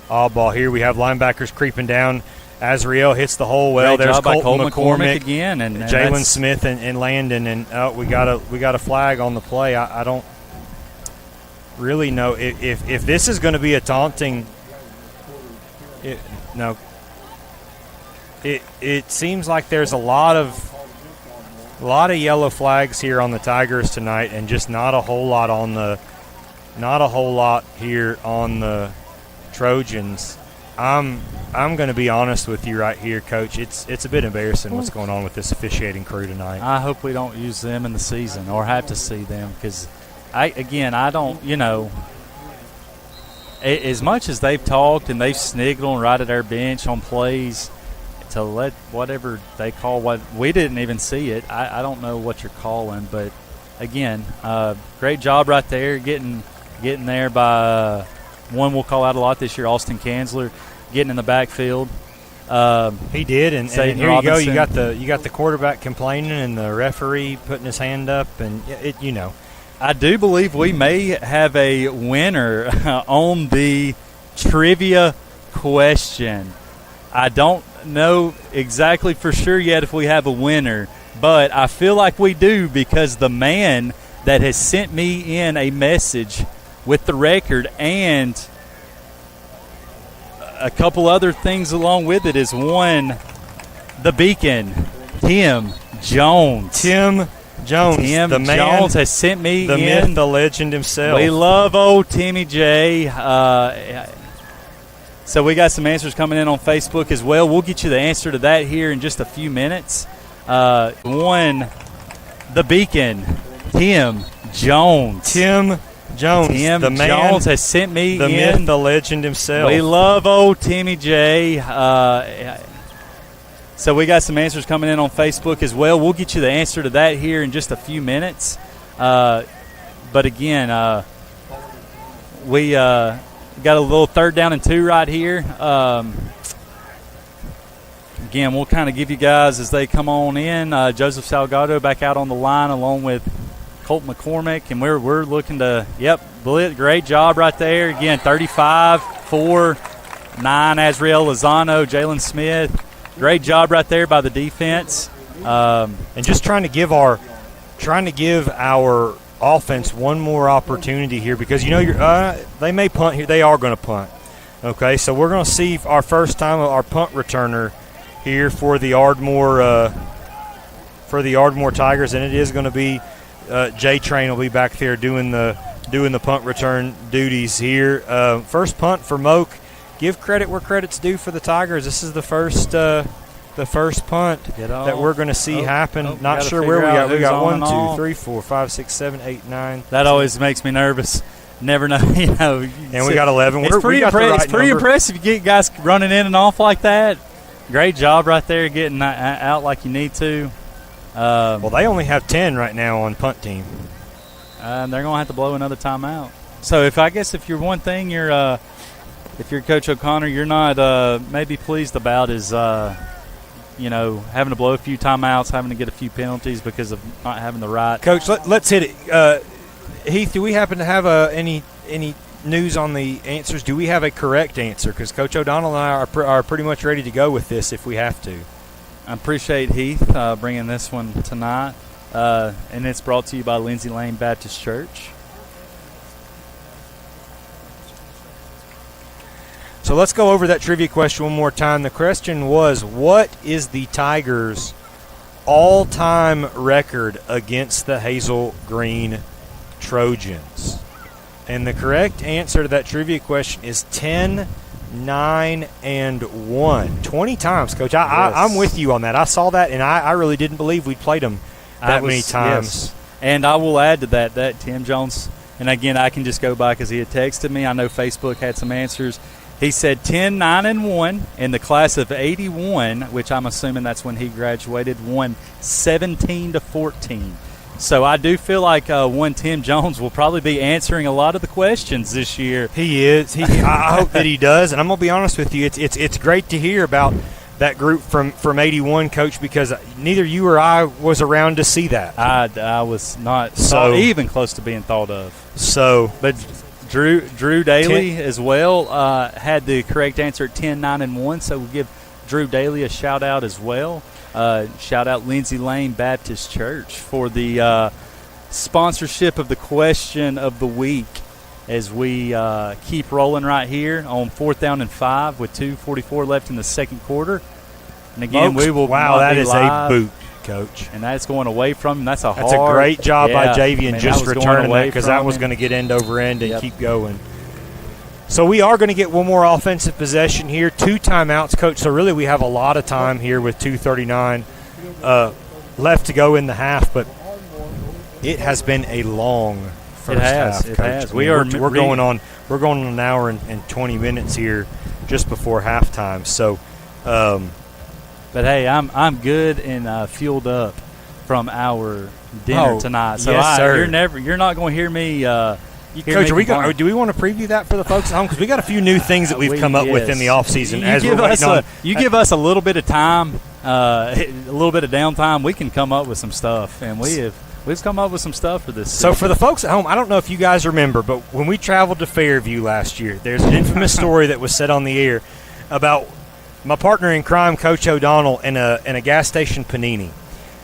odd ball here. We have linebackers creeping down. Azriel hits the hole well. Great There's job by Colton McCormick again, and Jalen Smith and Landon, and we got a flag on the play. I don't really know if this is going to be a taunting. It seems like there's a lot of yellow flags here on the Tigers tonight, and just not a whole lot here on the Trojans. I'm going to be honest with you right here, Coach. It's a bit embarrassing what's going on with this officiating crew tonight. I hope we don't use them in the season or have to see them, because I don't, as much as they've talked and they've sniggled right at our bench on plays to let whatever they call what we didn't even see it. I don't know what you're calling, but again, great job right there getting there by one we'll call out a lot this year, Austin Kanzler, getting in the backfield. He did, and here Robinson. you go. You got the quarterback complaining and the referee putting his hand up, and I do believe we may have a winner on the trivia question. I don't know exactly for sure yet if we have a winner, but I feel like we do, because the man that has sent me in a message with the record and a couple other things along with it is one, the Beacon, Tim Jones. Tim Jones has sent me the in. Myth, the legend himself. We love old Timmy J. So we got some answers coming in on Facebook as well. We'll get you the answer to that here in just a few minutes. One, the Beacon, Tim Jones. Tim Jones has sent me the in. Myth, the legend himself. We love old Timmy J. So we got some answers coming in on Facebook as well. We'll get you the answer to that here in just a few minutes. But again, we got a little 3rd down and 2 right here. Again, we'll kind of give you guys as they come on in. Joseph Salgado back out on the line along with Colton McCormick, and we're looking to, great job right there. Again, 35, 4, 9, Azriel Lozano, Jalen Smith. Great job right there by the defense. And just trying to give our offense one more opportunity here, because they may punt here. They are going to punt. Okay, so we're going to see our first time our punt returner here for the Ardmore Tigers, and it is going to be J Train will be back there doing the punt return duties here. First punt for Moak. Give credit where credit's due for the Tigers. This is the first punt that we're going to see happen. Not sure where we got. We got 1, 2, 3, 4, 5, 6, 7, 8, 9. That always makes me nervous. Never know, And we got 11. It's pretty impressive. You get guys running in and off like that. Great job right there, getting out like you need to. Well, they only have 10 right now on punt team. They're going to have to blow another timeout. So if you're one thing, if you're Coach O'Connor, you're not maybe pleased about is having to blow a few timeouts, having to get a few penalties because of not having the right. Coach, let's hit it. Heath, do we happen to have any news on the answers? Do we have a correct answer? Because Coach O'Donnell and I are pretty much ready to go with this if we have to. I appreciate Heath bringing this one tonight, and it's brought to you by Lindsay Lane Baptist Church. So let's go over that trivia question one more time. The question was, what is the Tigers' all-time record against the Hazel Green Trojans? And the correct answer to that trivia question is 10, 9, and 1. 20 times, Coach. I'm with you on that. I saw that, and I really didn't believe we'd played them that many times. Yes. And I will add to that Tim Jones, and again, I can just go by because he had texted me. I know Facebook had some answers. He said 10, 9, and 1 in the class of 81, which I'm assuming that's when he graduated, won 17-14. So I do feel like one Tim Jones will probably be answering a lot of the questions this year. He is. I hope that he does. And I'm going to be honest with you, it's great to hear about that group from 81, Coach, because neither you or I was around to see that. I was not even close to being thought of. But Drew Daly as well had the correct answer at 10, 9, and 1, so we'll give Drew Daly a shout-out as well. Shout-out Lindsay Lane Baptist Church for the sponsorship of the question of the week as we keep rolling right here on 4th down and 5 with 2:44 left in the second quarter. And again, Folks, we will that is live, a boot, Coach. and that's going away from him. That's a great job by Javian just returning that, because that was him. going to get end over end and keep going. So we are going to get one more offensive possession here. 2 timeouts, Coach. So really we have a lot of time here with 2:39 left to go in the half, but it has been a long first half. It Coach. has. We're going on an hour and 20 minutes here just before halftime. So, but hey, I'm good and fueled up from our dinner tonight. So yes, sir. You're not going to hear me. Coach, do we want to preview that for the folks at home? Because we got a few new things that we've come up with in the offseason. You give us a little bit of time, a little bit of downtime, we can come up with some stuff, and we've come up with some stuff for this season. So for the folks at home, I don't know if you guys remember, but when we traveled to Fairview last year, there's an infamous story that was said on the air about my partner in crime, Coach O'Donnell, and a gas station panini.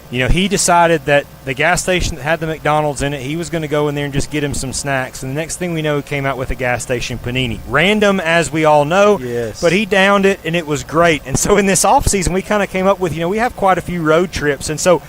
You know, he decided that the gas station that had the McDonald's in it, he was going to go in there and just get him some snacks. And the next thing we know, he came out with a gas station panini. Random, as we all know, yes. But he downed it, and it was great. And so in this offseason, we kind of came up with, we have quite a few road trips. And so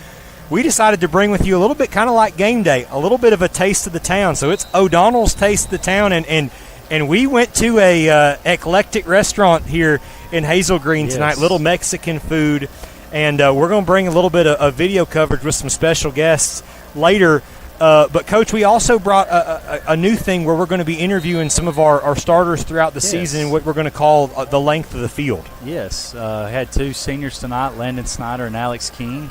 we decided to bring with you a little bit kind of like game day, a little bit of a taste of the town. So it's O'Donnell's Taste of the Town, and we went to a eclectic restaurant here in Hazel Green tonight, yes. Little Mexican food. And we're going to bring a little bit of video coverage with some special guests later. But, Coach, we also brought a new thing where we're going to be interviewing some of our starters throughout the season, what we're going to call the length of the field. Yes. Had 2 seniors tonight, Landon Snyder and Alex King.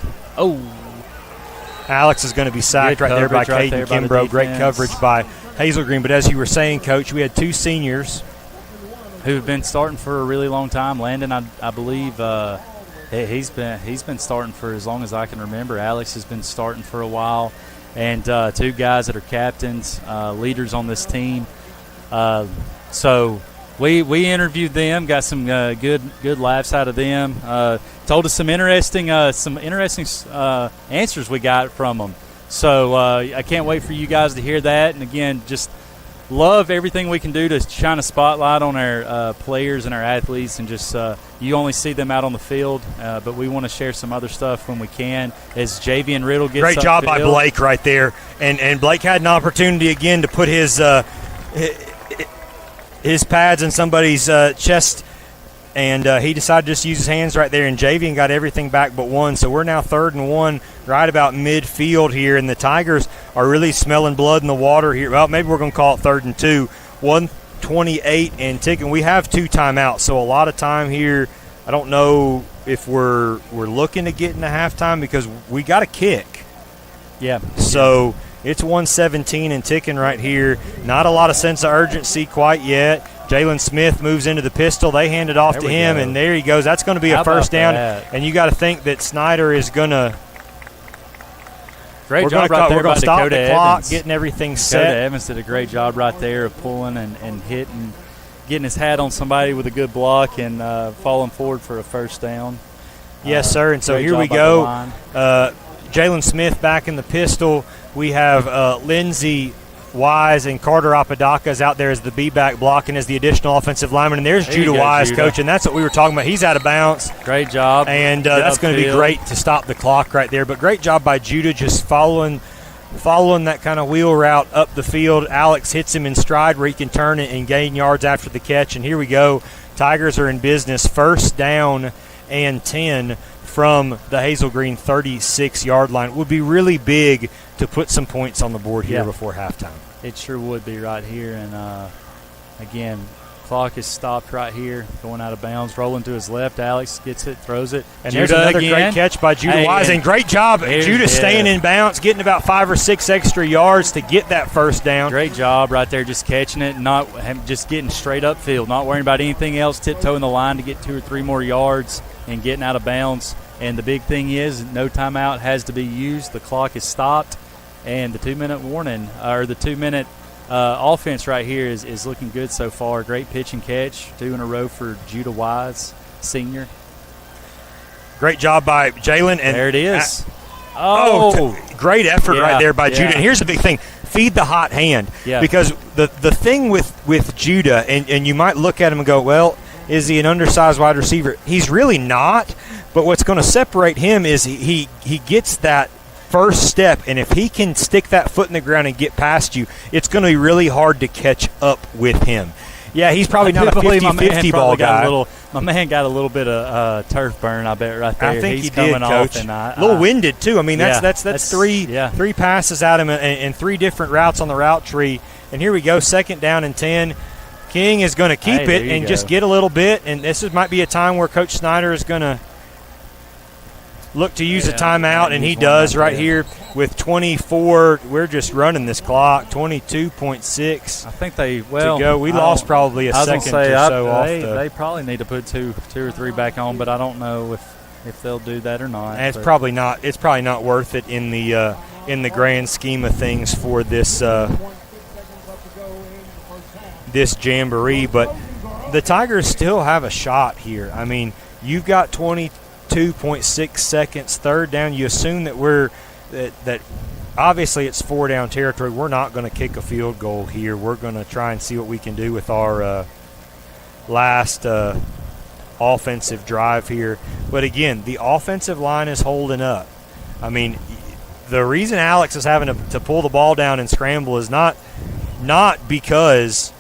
Alex is going to be sacked right there by Caden Kimbrough. Great coverage by Hazel Green. But as you were saying, Coach, we had 2 seniors who have been starting for a really long time. Landon, I believe he's been starting for as long as I can remember. Alex has been starting for a while. And 2 guys that are captains, leaders on this team. So we interviewed them, got some good laughs out of them. Told us some interesting answers we got from them. So I can't wait for you guys to hear that. And again, just love everything we can do to shine a spotlight on our players and our athletes, and just you only see them out on the field, but we want to share some other stuff when we can. As Javian Riddle gets great job by Blake right there, and Blake had an opportunity again to put his pads in somebody's chest, and he decided to just use his hands right there, and Javian got everything back but one. So we're now 3rd and 1 right about midfield here, and the Tigers are really smelling blood in the water here. Well, maybe we're going to call it 3rd and 2, 1:28 and ticking. We have 2 timeouts, so a lot of time here. I don't know if we're looking to get into halftime because we got a kick. Yeah. So it's 1:17 and ticking right here. Not a lot of sense of urgency quite yet. Jalen Smith moves into the pistol. They hand it off to him, and there he goes. That's going to be a first down. And you got to think that Snyder is going to – Great job right there by stop Dakota the clock, Evans. getting everything set. Dakota Evans did a great job right there of pulling and hitting, getting his hat on somebody with a good block and falling forward for a first down. Yes, sir. And so here we go. Jalen Smith back in the pistol. We have Lindsey Wise and Carter Apodaca is out there as the B-back blocking as the additional offensive lineman. And there's Judah Wise, Judah. Coach, and that's what we were talking about. He's out of bounds. Great job. And that's going to be great to stop the clock right there. But great job by Judah just following that kind of wheel route up the field. Alex hits him in stride where he can turn it and gain yards after the catch. And here we go. Tigers are in business. 1st down and 10 from the Hazel Green 36-yard line. It would be really big to put some points on the board here before halftime. It sure would be right here. And, again, clock is stopped right here, going out of bounds, rolling to his left. Alex gets it, throws it. And there's another great catch by Judah Wise. And great job. Judah staying in bounds, getting about 5 or 6 extra yards to get that 1st down. Great job right there, just catching it, not just getting straight upfield, not worrying about anything else, tiptoeing the line to get 2 or 3 more yards and getting out of bounds. And the big thing is no timeout has to be used. The clock is stopped, and the 2-minute warning, or the 2-minute offense right here is looking good so far. Great pitch and catch, 2 in a row for Judah Wise, senior. Great job by Jalen. And there it is. Great effort right there by Judah. And here's the big thing. Feed the hot hand. Yeah. Because the thing with Judah, and you might look at him and go, well, is he an undersized wide receiver? He's really not. But what's going to separate him is he gets that first step, and if he can stick that foot in the ground and get past you, it's going to be really hard to catch up with him. Yeah, he's probably not a 50-50 ball guy. My man got a little bit of turf burn, I bet, right there. I think he's he did, Coach. A little winded, too. I mean, that's three passes at him and 3 different routes on the route tree. And here we go, 2nd down and 10. King is going to keep it and just get a little bit. And might be a time where Coach Snyder is going to look to use a timeout, and he does right here with 24. We're just running this clock, 22.6. I think to go. We lost probably a second or so off. They probably need to put two or three back on, but I don't know if they'll do that or not. And it's probably not. It's probably not worth it in the grand scheme of things for this this jamboree. But the Tigers still have a shot here. I mean, you've got 22.6 seconds, 3rd down. You assume that obviously it's 4-down territory. We're not going to kick a field goal here. We're going to try and see what we can do with our last offensive drive here. But again, the offensive line is holding up. I mean, the reason Alex is having to pull the ball down and scramble is not because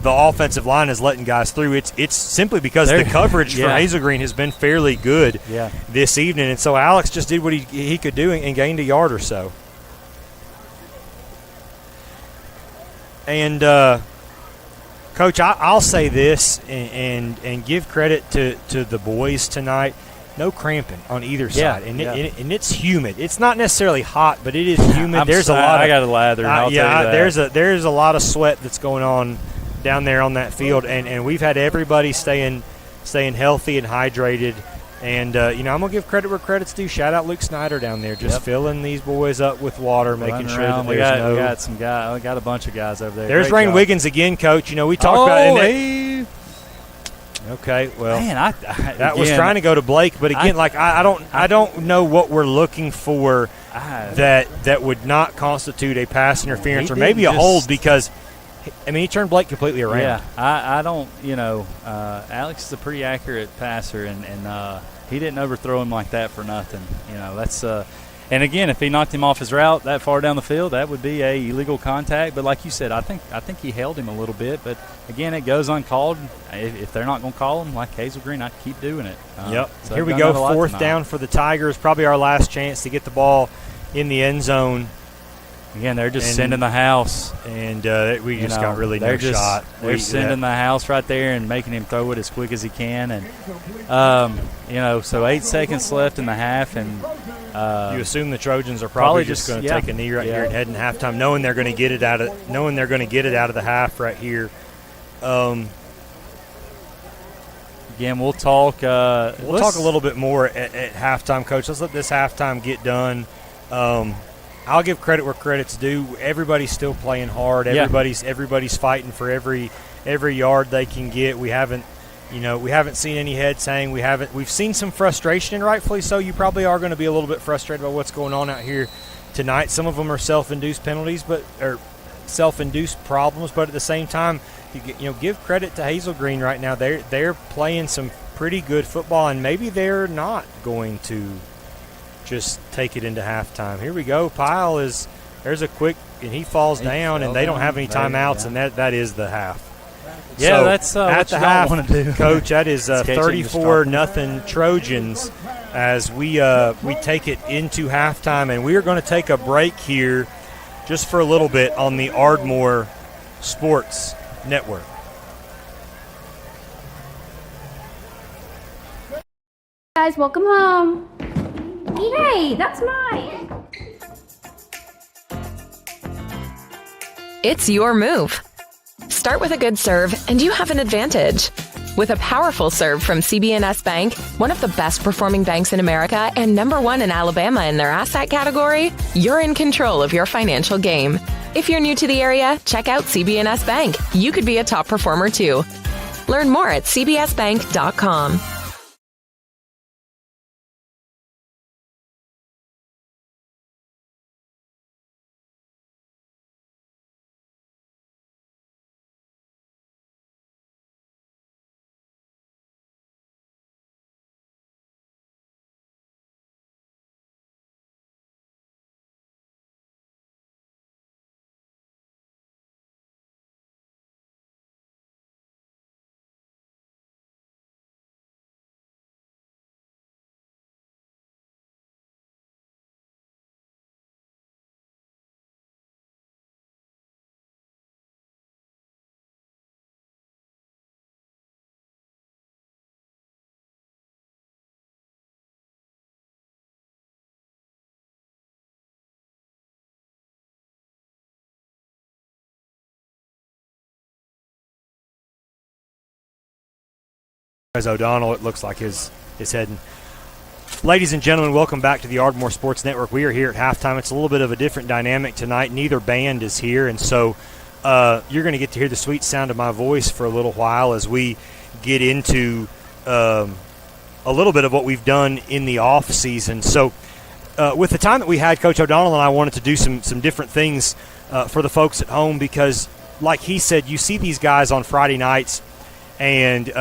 the offensive line is letting guys through. It's simply because the coverage for Hazel Green has been fairly good this evening. And so Alex just did what he could do and gained a yard or so. And, Coach, I'll say this and give credit to the boys tonight. No cramping on either side, and it's humid. It's not necessarily hot, but it is humid. I got a lather. I'll tell you that. There's a lot of sweat that's going on down there on that field, and we've had everybody staying healthy and hydrated. And I'm gonna give credit where credit's due. Shout out Luke Snyder down there, just filling these boys up with water, making sure that we got a bunch of guys over there. There's Rain Wiggins again, Coach. We talked about it. Okay, well, man, that was trying to go to Blake, but again, I don't know what we're looking for that would not constitute a pass interference or maybe a hold, because he turned Blake completely around. Yeah, I don't. Alex is a pretty accurate passer, and he didn't overthrow him like that for nothing. That's. And again, if he knocked him off his route that far down the field, that would be a illegal contact. But like you said, I think he held him a little bit. But again, it goes uncalled. If they're not going to call him, like Hazel Green, I'd keep doing it. So here we go, 4th down for the Tigers. Probably our last chance to get the ball in the end zone. Again, they're just sending the house. And we just got really no shot. They're sending the house right there and making him throw it as quick as he can. And, so 8 seconds left in the half. And you assume the Trojans are probably just going to take a knee right here and head in halftime, knowing they're going to get it out of the half right here. Again, we'll talk. We'll talk a little bit more at halftime, Coach. Let's let this halftime get done. I'll give credit where credit's due. Everybody's still playing hard. Everybody's fighting for every yard they can get. We haven't seen any heads hang. We've seen some frustration, and rightfully so. You probably are going to be a little bit frustrated about what's going on out here tonight. Some of them are self-induced penalties, but self-induced problems, but at the same time, give credit to Hazel Green right now. They're playing some pretty good football, and maybe they're not going to just take it into halftime. Here we go. There's a quick, and he falls down, and they don't have any timeouts, and that is the half. Yeah, so that's at what the you half, don't want to do. Coach. That is 34-0 Trojans as we take it into halftime, and we are going to take a break here just for a little bit on the Ardmore Sports Network. Guys, welcome home. Hey, that's mine. It's your move. Start with a good serve, and you have an advantage. With a powerful serve from CB&S Bank, one of the best performing banks in America and #1 in Alabama in their asset category, you're in control of your financial game. If you're new to the area, check out CB&S Bank. You could be a top performer too. Learn more at cbsbank.com. As O'Donnell, it looks like is heading. Ladies and gentlemen, welcome back to the Ardmore Sports Network. We are here at halftime. It's a little bit of a different dynamic tonight. Neither band is here, and so you're going to get to hear the sweet sound of my voice for a little while as we get into a little bit of what we've done in the off season. So with the time that we had, Coach O'Donnell and I wanted to do some different things for the folks at home because, like he said, you see these guys on Friday nights, and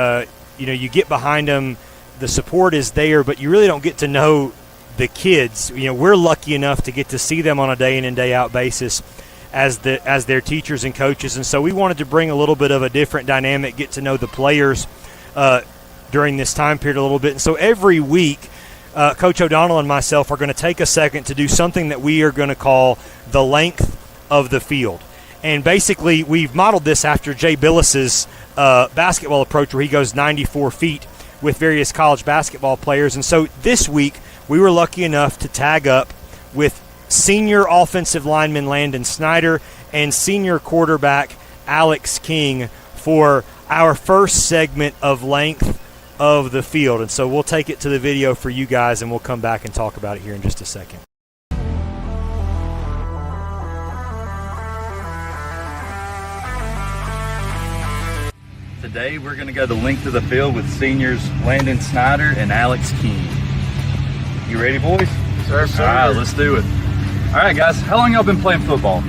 you get behind them, the support is there, but you really don't get to know the kids. We're lucky enough to get to see them on a day in and day out basis as their teachers and coaches, and so we wanted to bring a little bit of a different dynamic, get to know the players during this time period a little bit. And so every week, Coach O'Donnell and myself are going to take a second to do something that we are going to call the length of the field. And basically, we've modeled this after Jay Billis's basketball approach where he goes 94 feet with various college basketball players. And so this week, we were lucky enough to tag up with senior offensive lineman Landon Snyder and senior quarterback Alex King for our first segment of length of the field. And so we'll take it to the video for you guys, and we'll come back and talk about it here in just a second. Today we're going to go the length of the field with seniors Landon Snyder and Alex King. You ready, boys? Sir. All right, let's do it. All right, guys, how long y'all been playing football?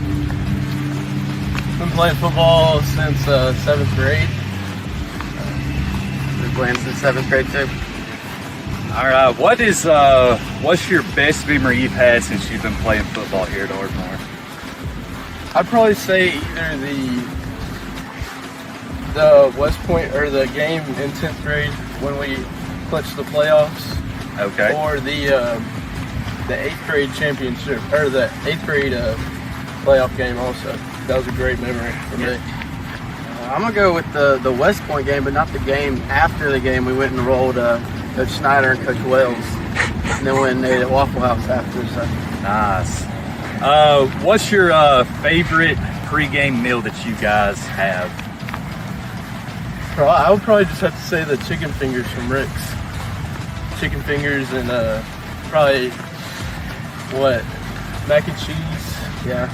Been playing football since 7th grade. Been playing since 7th grade too. All right, what's your best memory you've had since you've been playing football here at Ardmore? I'd probably say either the West Point or the game in 10th grade when we clinched the playoffs. Okay. Or the 8th grade championship or the 8th grade playoff game also. That was a great memory for me. I'm gonna go with the West Point game, but not the game. After the game, we went and rolled Coach Snyder and Coach Wells, and then went and ate at Waffle House after. So. Nice. What's your favorite pregame meal that you guys have? I would probably just have to say the chicken fingers from Rick's. Chicken fingers and probably mac and cheese. Yeah.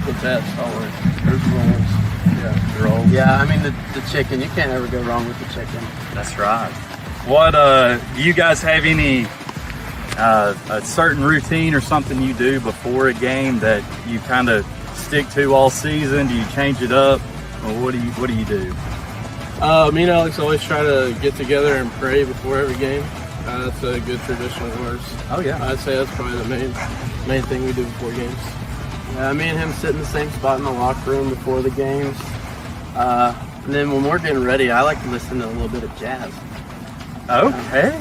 The best always. There's rolls. Yeah, rolls. Yeah, I mean the chicken. You can't ever go wrong with the chicken. That's right. What do you guys have any a certain routine or something you do before a game that you kind of stick to all season? Do you change it up, or what do you do? Me and Alex always try to get together and pray before every game. That's a good tradition of ours. Oh yeah, I'd say that's probably the main thing we do before games. Yeah, me and him sit in the same spot in the locker room before the games. And then when we're getting ready, I like to listen to a little bit of jazz. Okay,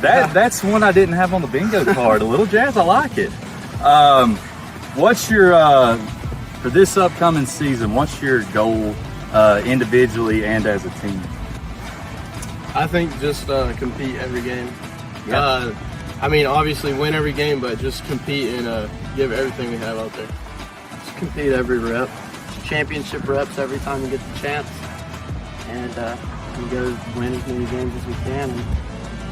that's one I didn't have on the bingo card. A little jazz, I like it. What's your for this upcoming season? What's your goal individually and as a team? I think just compete every game. Yeah. Obviously win every game, but just compete and give everything we have out there. Just compete every rep. Championship reps every time we get the chance. And we go win as many games as we can and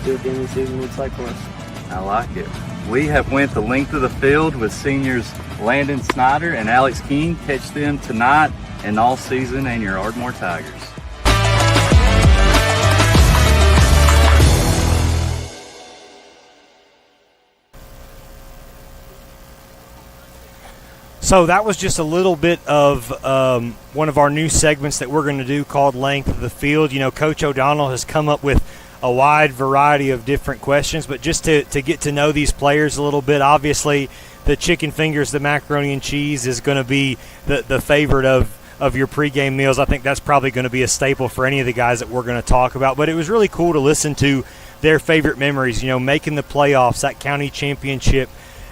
see what the end of the season looks like for us. I like it. We have went the length of the field with seniors Landon Snyder and Alex King. Catch them tonight and all season and your Ardmore Tigers. So that was just a little bit of one of our new segments that we're going to do called Length of the Field. You know, Coach O'Donnell has come up with a wide variety of different questions, but just to get to know these players a little bit, obviously the chicken fingers, the macaroni and cheese is going to be the favorite of your pregame meals. I think that's probably going to be a staple for any of the guys that we're going to talk about. But it was really cool to listen to their favorite memories, you know, making the playoffs, that county championship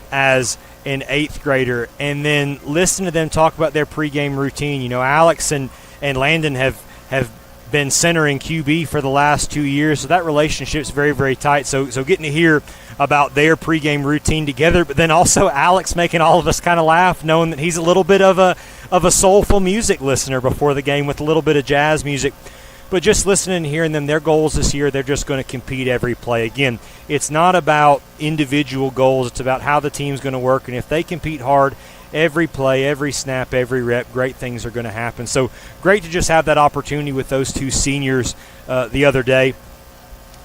as an 8th grader, and then listen to them talk about their pregame routine. You know, Alex and Landon have been centering QB for the last 2 years, so that relationship's very, very tight. So getting to hear about their pregame routine together, but then also Alex making all of us kind of laugh, knowing that he's a little bit of a soulful music listener before the game with a little bit of jazz music. But just listening and hearing them, their goals this year, they're just going to compete every play. Again, it's not about individual goals. It's about how the team's going to work. And if they compete hard every play, every snap, every rep, great things are going to happen. So great to just have that opportunity with those two seniors the other day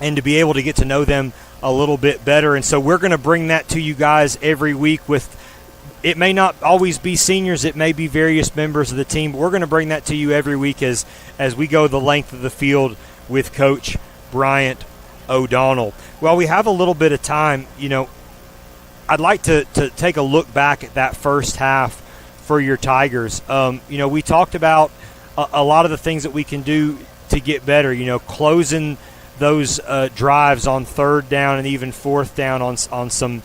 and to be able to get to know them a little bit better. And so we're going to bring that to you guys every week with – it may not always be seniors, it may be various members of the team, but we're going to bring that to you every week as we go the length of the field with Coach Bryant O'Donnell. Well, we have a little bit of time. You know, I'd like to take a look back at that first half for your Tigers. You know, we talked about a lot of the things that we can do to get better, you know, closing those drives on 3rd down and even 4th down on some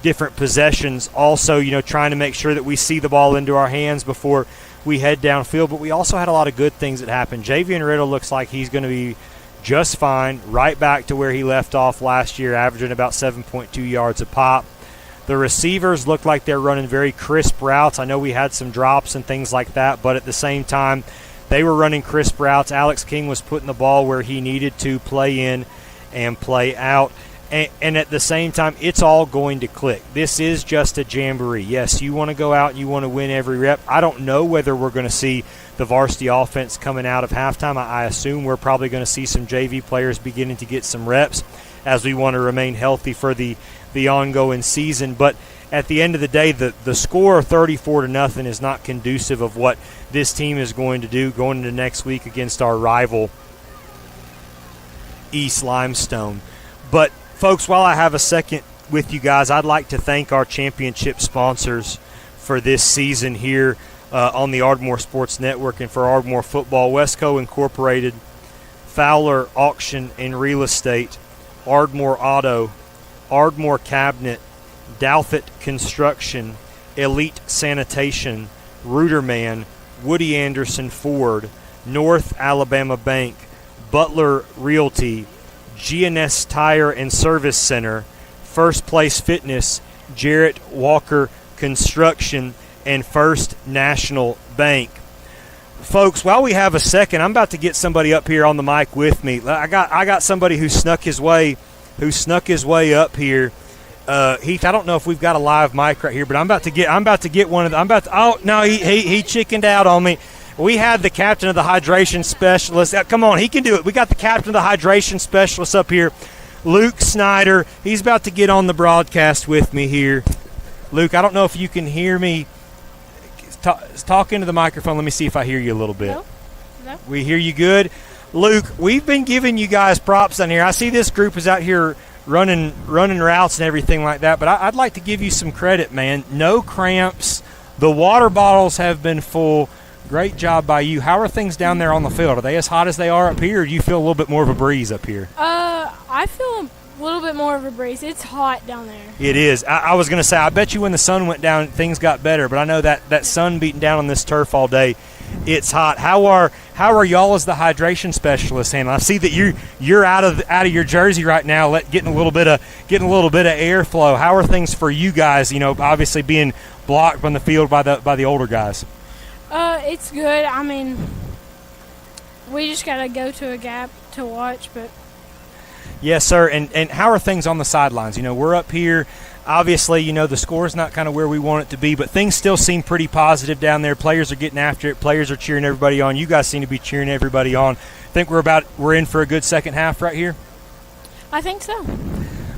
different possessions. Also, you know, trying to make sure that we see the ball into our hands before we head downfield. But we also had a lot of good things that happened. Javian Riddle looks like he's going to be just fine, right back to where he left off last year, averaging about 7.2 yards a pop. The receivers look like they're running very crisp routes. I know we had some drops and things like that, but at the same time, they were running crisp routes. Alex King was putting the ball where he needed to play in and play out. And at the same time, it's all going to click. This is just a jamboree. Yes, you want to go out and you want to win every rep. I don't know whether we're going to see the varsity offense coming out of halftime. I assume we're probably going to see some JV players beginning to get some reps as we want to remain healthy for the ongoing season. But at the end of the day, the score 34-0 is not conducive of what this team is going to do going into next week against our rival East Limestone. But folks, while I have a second with you guys, I'd like to thank our championship sponsors for this season here on the Ardmore Sports Network and for Ardmore Football. Wesco Incorporated, Fowler Auction and Real Estate, Ardmore Auto, Ardmore Cabinet, Douthit Construction, Elite Sanitation, Ruderman, Woody Anderson Ford, North Alabama Bank, Butler Realty, GNS Tire and Service Center, First Place Fitness, Jarrett Walker Construction, and First National Bank. Folks, while we have a second, I'm about to get somebody up here on the mic with me. I got somebody who snuck his way up here. Heath, I don't know if we've got a live mic right here, but I'm about to get one of the. Oh no, he chickened out on me. We had the captain of the hydration specialist. Come on, he can do it. We got the captain of the hydration specialist up here, Luke Snyder. He's about to get on the broadcast with me here. Luke, I don't know if you can hear me talk into the microphone. Let me see if I hear you a little bit. No. We hear you good. Luke, we've been giving you guys props on here. I see this group is out here running routes and everything like that, but I'd like to give you some credit, man. No cramps. The water bottles have been full. Great job by you. How are things down there on the field? Are they as hot as they are up here, or do you feel a little bit more of a breeze up here? I feel a little bit more of a breeze. It's hot down there. It is. I was going to say, I bet you when the sun went down, things got better, but I know that sun beating down on this turf all day, it's hot. How are y'all as the hydration specialists handling? I see that you're out of your jersey right now, getting a little bit of airflow. How are things for you guys? Obviously being blocked from the field by the older guys. It's good. I mean, we just gotta go to a gap to watch, but. Yes, sir. And how are things on the sidelines? We're up here. Obviously, the score's not kind of where we want it to be, but things still seem pretty positive down there. Players are getting after it. Players are cheering everybody on. You guys seem to be cheering everybody on. Think we're in for a good second half right here? I think so.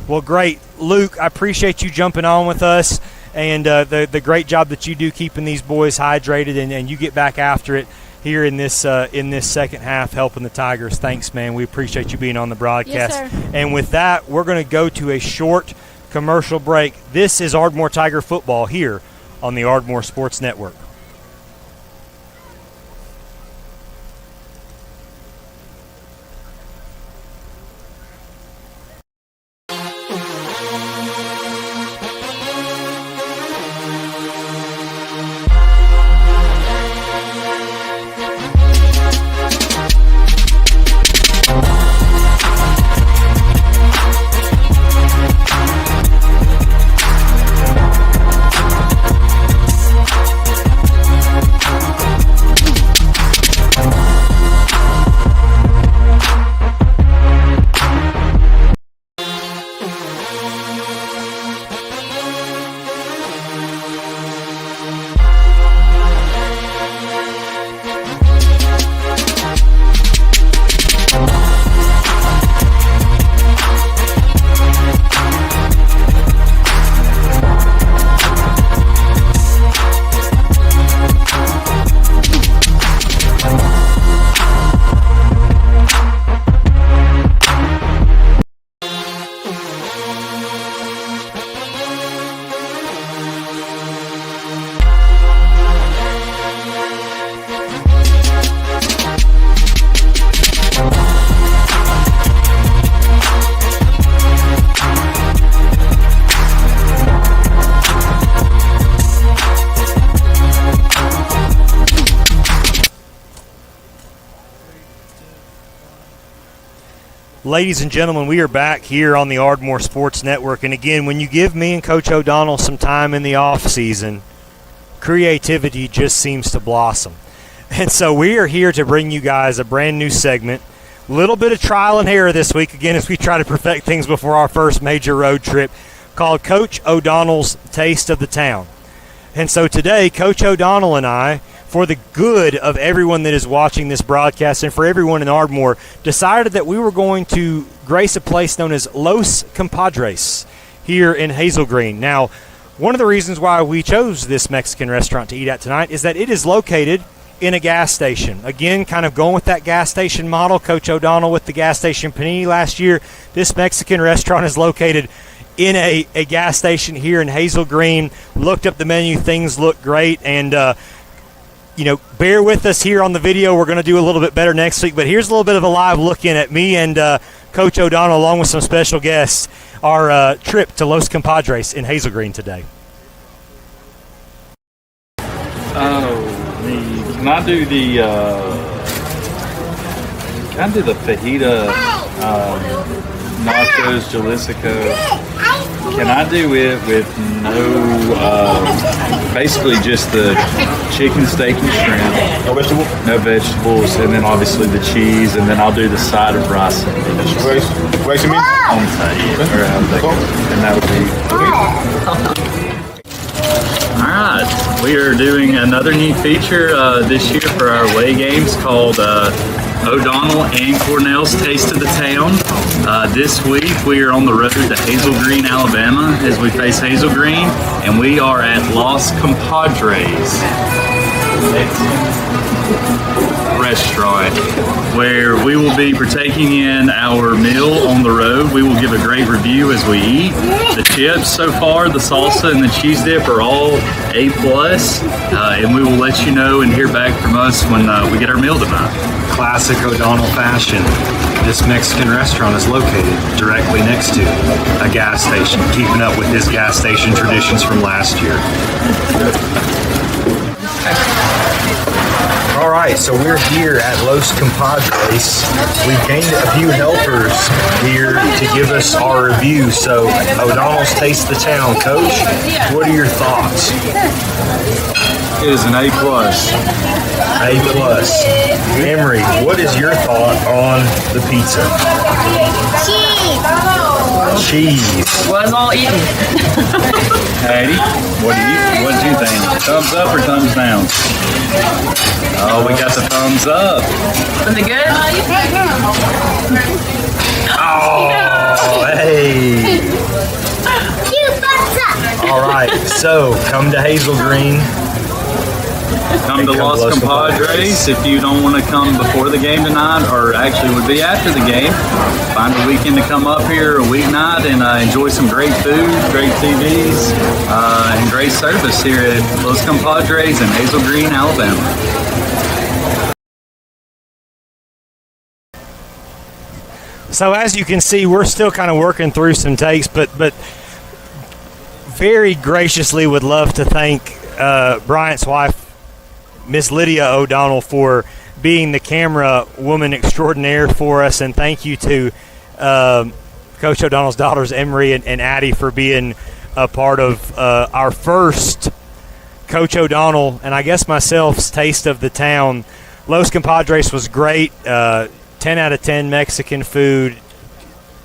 Well, great. Luke, I appreciate you jumping on with us and the great job that you do keeping these boys hydrated, and you get back after it here in this second half, helping the Tigers. Thanks, man. We appreciate you being on the broadcast. Yes, sir. And with that, we're going to go to a short commercial break. This is Ardmore Tiger football here on the Ardmore Sports Network. Ladies and gentlemen, we are back here on the Ardmore Sports Network. And again, when you give me and Coach O'Donnell some time in the off season, creativity just seems to blossom. And so we are here to bring you guys a brand new segment. A little bit of trial and error this week, again, as we try to perfect things before our first major road trip, called Coach O'Donnell's Taste of the Town. And so today, Coach O'Donnell and I, for the good of everyone that is watching this broadcast and for everyone in Ardmore, decided that we were going to grace a place known as Los Compadres here in Hazel Green. Now, one of the reasons why we chose this Mexican restaurant to eat at tonight is that it is located in a gas station. Again, kind of going with that gas station model, Coach O'Donnell with the gas station panini last year. This Mexican restaurant is located in a gas station here in Hazel Green. Looked up the menu, things look great, and bear with us here on the video. We're going to do a little bit better next week, but here's a little bit of a live look in at me and Coach O'Donnell, along with some special guests, our trip to Los Compadres in Hazel Green today. Can I do the fajita nachos Jalisco? Can I do it with basically just the chicken, steak, and shrimp? No vegetables? No vegetables, and then obviously the cheese, and then I'll do the side of rice and beans. Rice and beans? On the side, or how they go. And that would be All right, we are doing another neat feature this year for our away games called O'Donnell and Cornell's Taste of the Town. This week we are on the road to Hazel Green, Alabama as we face Hazel Green, and we are at Los Compadres. Restaurant, where we will be partaking in our meal on the road. We will give a great review as we eat. The chips so far, the salsa and the cheese dip are all A+, and we will let you know and hear back from us when we get our meal tonight. Classic O'Donnell fashion. This Mexican restaurant is located directly next to a gas station, keeping up with his gas station traditions from last year. All right, so we're here at Los Compadres. We've gained a few helpers here to give us our review. So O'Donnell's Taste the Town. Coach, what are your thoughts? It is an A+. A+. Emery, what is your thought on the pizza? Cheese. Was all eaten. Patty, what did you think? Thumbs up or thumbs down? Oh, we got the thumbs up. Was it good? Oh, hey. All right, so come to Hazel Green. Come to Los Compadres. If you don't want to come before the game tonight, or actually would be after the game, find a weekend to come up here, a weeknight, and enjoy some great food, great TVs, and great service here at Los Compadres in Hazel Green, Alabama. So as you can see, we're still kind of working through some takes, but very graciously would love to thank Bryant's wife, Miss Lydia O'Donnell, for being the camera woman extraordinaire for us, and thank you to Coach O'Donnell's daughters, Emery and Addie, for being a part of our first Coach O'Donnell and I guess myself's Taste of the Town. Los Compadres was great. 10 out of 10 Mexican food,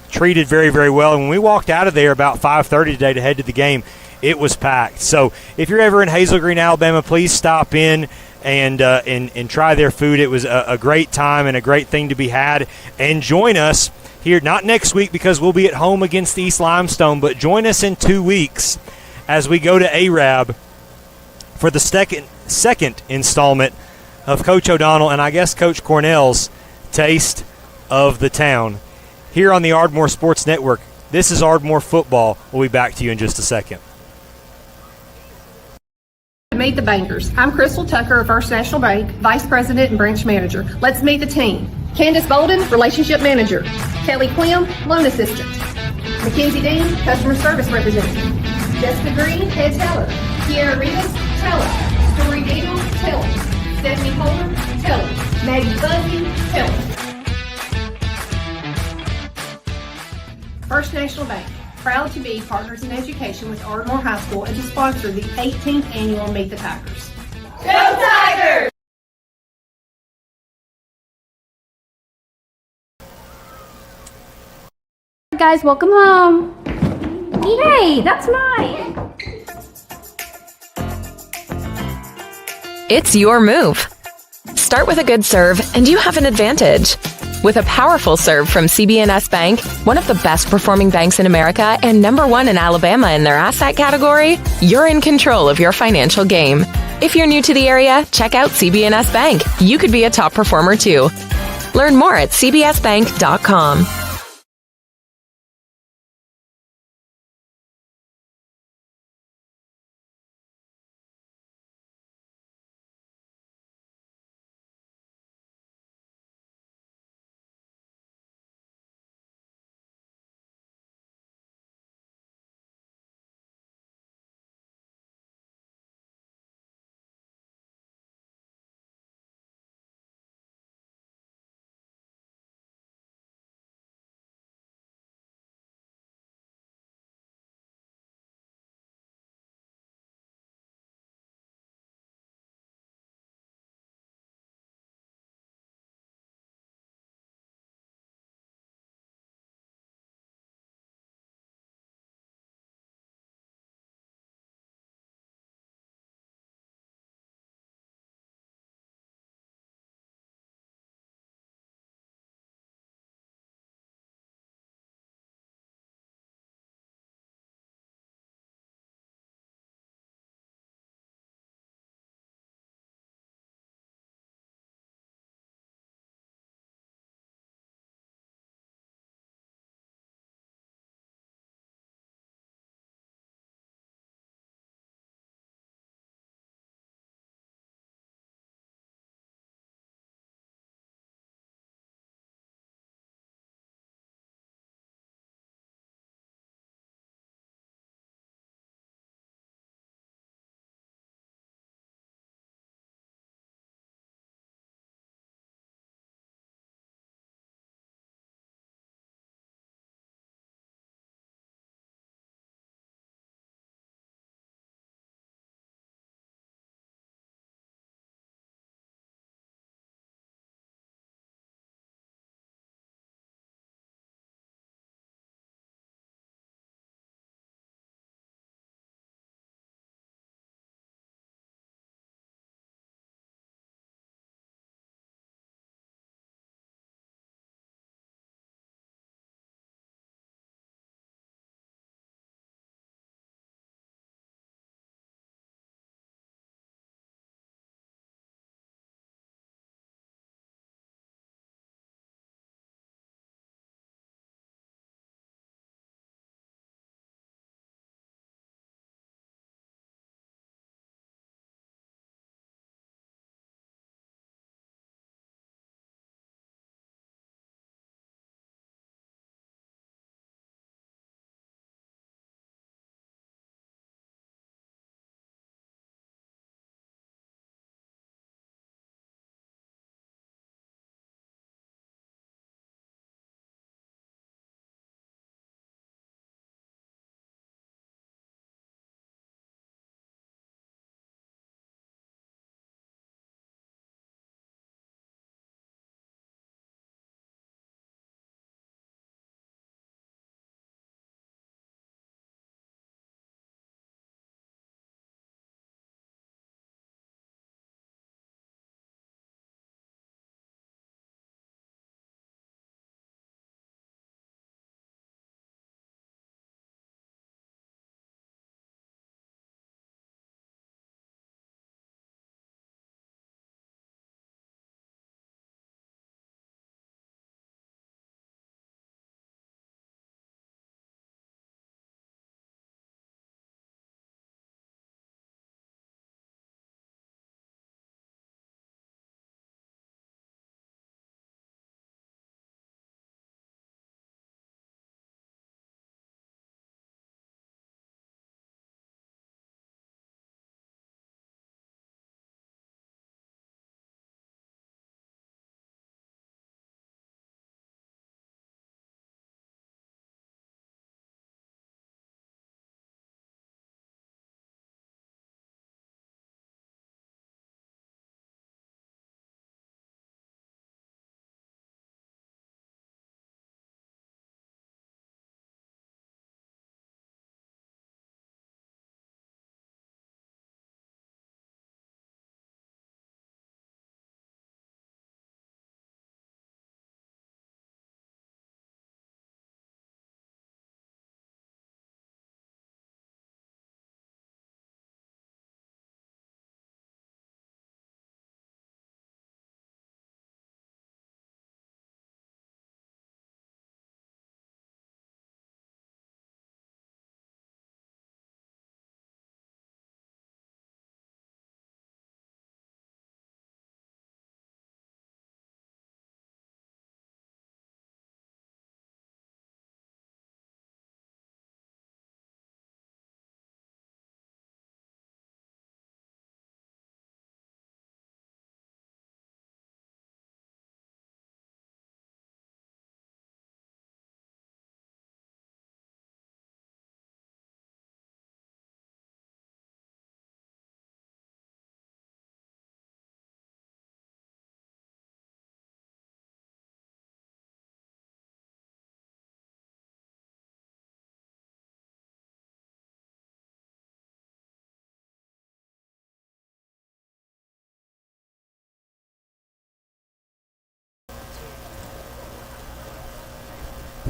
treated very, very well. And when we walked out of there about 5:30 today to head to the game, it was packed. So if you're ever in Hazel Green, Alabama, please stop in and try their food. It was a great time and a great thing to be had. And join us here, not next week because we'll be at home against East Limestone, but join us in 2 weeks as we go to Arab for the second installment of Coach O'Donnell and I guess Coach Cornell's Taste of the Town here on the Ardmore Sports Network. This is Ardmore Football. We'll be back to you in just a second. Meet the bankers. I'm Crystal Tucker of First National Bank, Vice President and Branch Manager. Let's meet the team. Candace Bolden, Relationship Manager. Kelly Quim, Loan Assistant. Mackenzie Dean, Customer Service Representative. Jessica Green, Head Teller. Kiara Rivas, Teller. Story Beagle, Teller. Stephanie Holder, Teller. Maggie Fuzzy, Teller. First National Bank, proud to be partners in education with Ardmore High School and to sponsor the 18th annual Meet the Tigers. Go Tigers! Guys, welcome home. Yay, that's mine. It's your move. Start with a good serve, and you have an advantage. With a powerful serve from CB&S Bank, one of the best performing banks in America and #1 in Alabama in their asset category, you're in control of your financial game. If you're new to the area, check out CB&S Bank. You could be a top performer too. Learn more at cbsbank.com.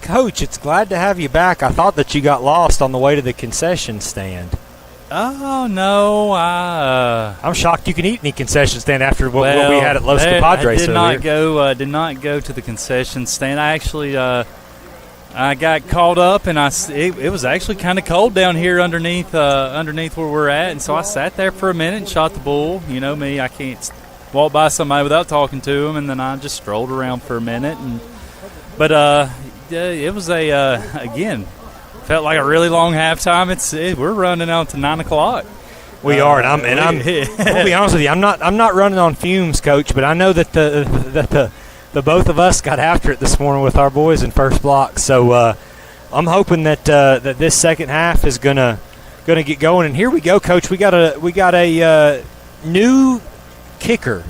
Coach, it's glad to have you back. I thought that you got lost on the way to the concession stand. Oh, no. I'm shocked you can eat any concession stand after what we had at Los Compadres. I did not go to the concession stand. I actually I got caught up, and it was actually kind of cold down here underneath where we're at, and so I sat there for a minute and shot the bull. You know me, I can't walk by somebody without talking to them, and then I just strolled around for a minute. But it was again, felt like a really long halftime. We're running out to 9 o'clock. We are, and I'm I'll be honest with you, I'm not running on fumes, Coach, but I know that the both of us got after it this morning with our boys in first block. So I'm hoping that this second half is gonna get going. And here we go, Coach. We got a new kicker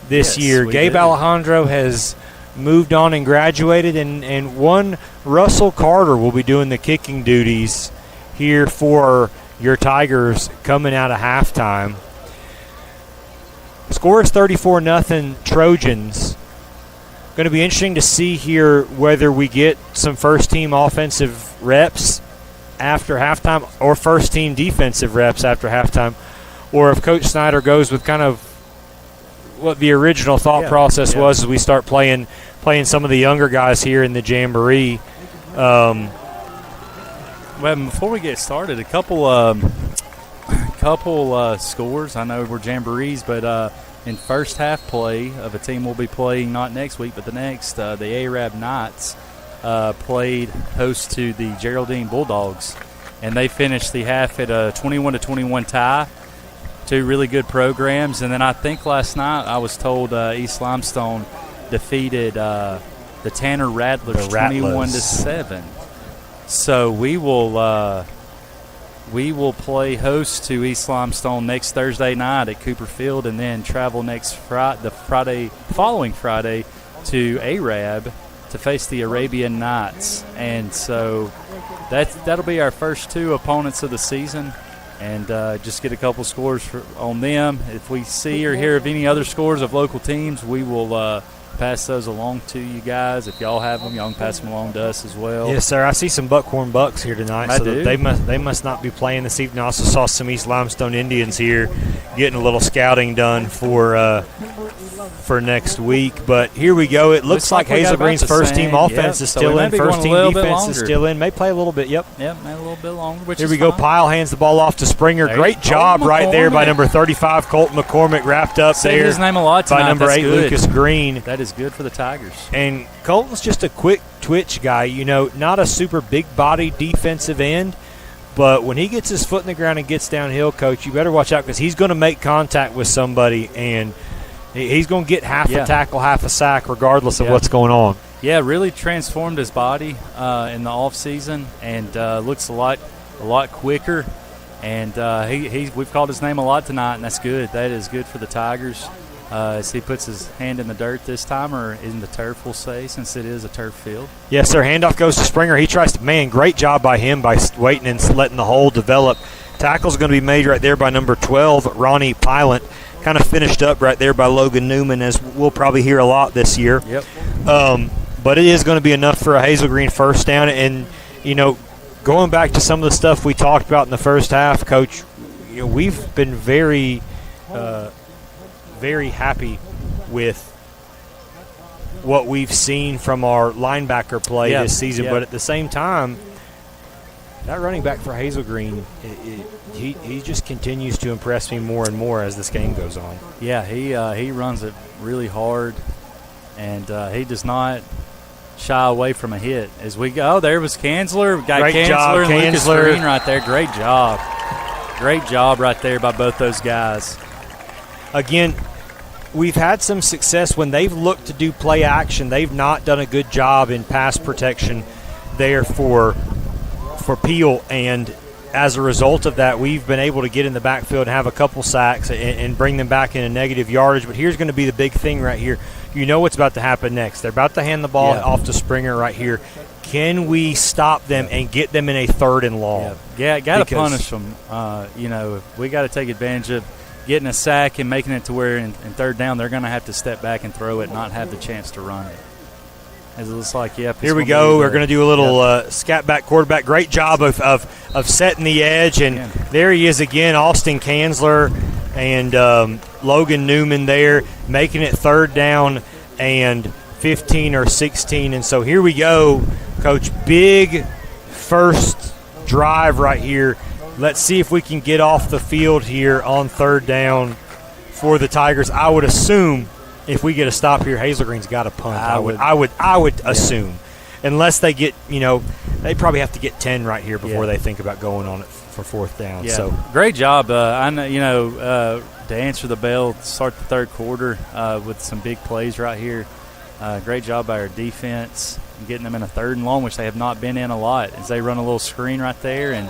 this year. Gabe Alejandro has moved on and graduated, and one Russell Carter will be doing the kicking duties here for your Tigers coming out of halftime. Score is 34-0 Trojans. Going to be interesting to see here whether we get some first-team offensive reps after halftime or first-team defensive reps after halftime, or if Coach Snyder goes with kind of what the original thought process was as we start playing some of the younger guys here in the Jamboree. Well, before we get started, a couple scores. I know we're Jamborees, but in first half play of a team we'll be playing not next week but the next, the Arab Knights played host to the Geraldine Bulldogs, and they finished the half at a 21-21 tie. Two really good programs. And then I think last night I was told East Limestone defeated the Tanner Rattlers 21-7. So we will play host to East Limestone next Thursday night at Cooper Field, and then travel following Friday to Arab to face the Arabian Knights. And so that'll be our first two opponents of the season, and just get a couple scores on them. If we see or hear of any other scores of local teams, we will pass those along to you guys. If y'all have them, y'all can pass them along to us as well. Yes, sir. I see some Buckhorn Bucks here tonight, so they must not be playing this evening. I also saw some East Limestone Indians here getting a little scouting done for next week. But here we go. It looks like Hazel Green's first-team offense is still in. First-team defense is still in. May play a little bit. Yep, maybe a little bit longer. Here we go. Pyle hands the ball off to Springer. Great job right there by number 35, Colton McCormick, wrapped up there. His name a lot tonight. By number 8, Lucas Green. That is good for the Tigers. And Colton's just a quick twitch guy. You know, not a super big-body defensive end, but when he gets his foot in the ground and gets downhill, Coach, you better watch out because he's going to make contact with somebody, and he's going to get half a tackle, half a sack, regardless of what's going on. Yeah, really transformed his body in the off season, and looks a lot quicker. And we've called his name a lot tonight, and that's good. That is good for the Tigers as he puts his hand in the dirt this time, or in the turf, we'll say, since it is a turf field. Yes, sir. Handoff goes to Springer. He tries to, great job by him by waiting and letting the hole develop. Tackle's going to be made right there by number 12, Ronnie Pilot. Kind of finished up right there by Logan Newman, as we'll probably hear a lot this year. Yep. But it is going to be enough for a Hazel Green first down. And, you know, going back to some of the stuff we talked about in the first half, Coach, you know, we've been very happy with what we've seen from our linebacker play this season. But at the same time, that running back for Hazel Green, he just continues to impress me more and more as this game goes on. Yeah, he runs it really hard, and he does not shy away from a hit. As we go, there was Kanzler. Got Great Kanzler job, and Lucas Kanzler. Green right there. Great job. Great job right there by both those guys. Again, we've had some success when they've looked to do play action. They've not done a good job in pass protection there for Peel, and as a result of that, we've been able to get in the backfield and have a couple sacks and bring them back in a negative yardage. But here's going to be the big thing right here. You know what's about to happen next. They're about to hand the ball off to Springer right here. Can we stop them and get them in a 3rd and long? Yeah, got to punish them. You know, we got to take advantage of getting a sack and making it to where in 3rd down they're going to have to step back and throw it, not have the chance to run it. As it looks like, yep. Here we go. We're going to do a little scat back quarterback. Great job of setting the edge. And there he is again, Austin Kanzler and Logan Newman there, making it 3rd down and 15 or 16. And so here we go, Coach. Big first drive right here. Let's see if we can get off the field here on 3rd down for the Tigers. I would assume if we get a stop here, Hazel Green's got a punt. I would assume, unless they get, they probably have to get 10 right here before they think about going on it for 4th down. Yeah. So great job. I know, to answer the bell, start the 3rd quarter with some big plays right here. Great job by our defense, getting them in a 3rd and long, which they have not been in a lot, as they run a little screen right there and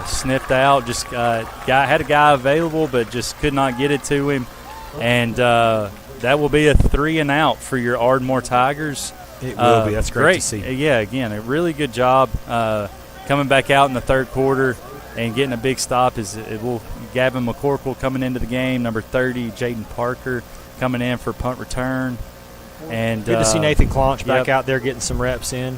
sniffed out. Just had a guy available, but just could not get it to him, and that will be a 3 and out for your Ardmore Tigers. It will be. That's great to see. Yeah, again, a really good job coming back out in the 3rd quarter and getting a big stop. Gavin McCorkle coming into the game, number 30, Jaden Parker coming in for punt return. And good to see Nathan Claunch back out there getting some reps in.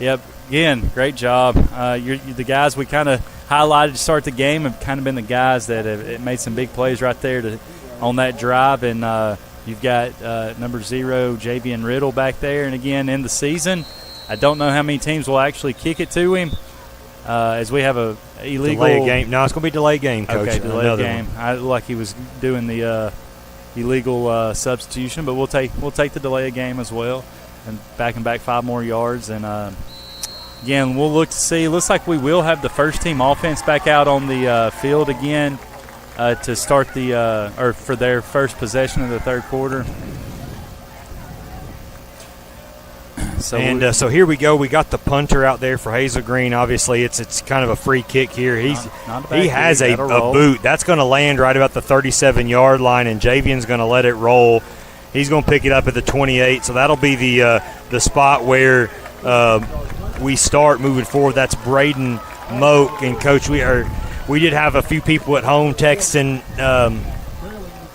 Yep. Again, great job. The guys we kind of highlighted to start the game have kind of been the guys that have made some big plays right there on that drive. And you've got number 0, Javian Riddle back there. And, again, in the season, I don't know how many teams will actually kick it to him as we have a illegal. Delay game. No, it's going to be delay game, Coach. Okay, delay game. I looked like he was doing the illegal substitution, but we'll take the delay of game as well and back 5 more yards. And, again, we'll look to see. Looks like we will have the first-team offense back out on the field again to start or for their first possession of the 3rd quarter. So here we go. We got the punter out there for Hazel Green. Obviously, it's kind of a free kick here. He has a boot. That's going to land right about the 37-yard line, and Javian's going to let it roll. He's going to pick it up at the 28. So that'll be the spot where we start moving forward. That's Braden Moak. And, Coach, we did have a few people at home texting.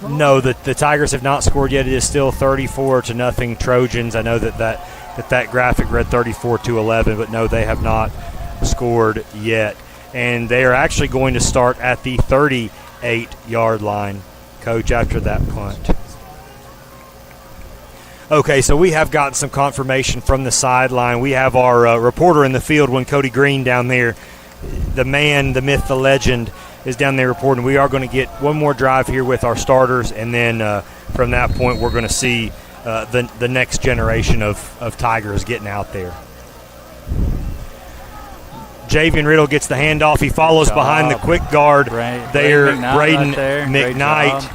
No, the Tigers have not scored yet. It is still 34-0 Trojans. I know that graphic read 34-11, but no, they have not scored yet. And they are actually going to start at the 38-yard line, Coach, after that punt. Okay, so we have gotten some confirmation from the sideline. We have our reporter in the field, Cody Green, down there. The man, the myth, the legend, is down there reporting. We are going to get one more drive here with our starters, and then from that point we're going to see the next generation of Tigers getting out there. Javian Riddle gets the handoff. He follows behind the quick guard there, Braden McKnight.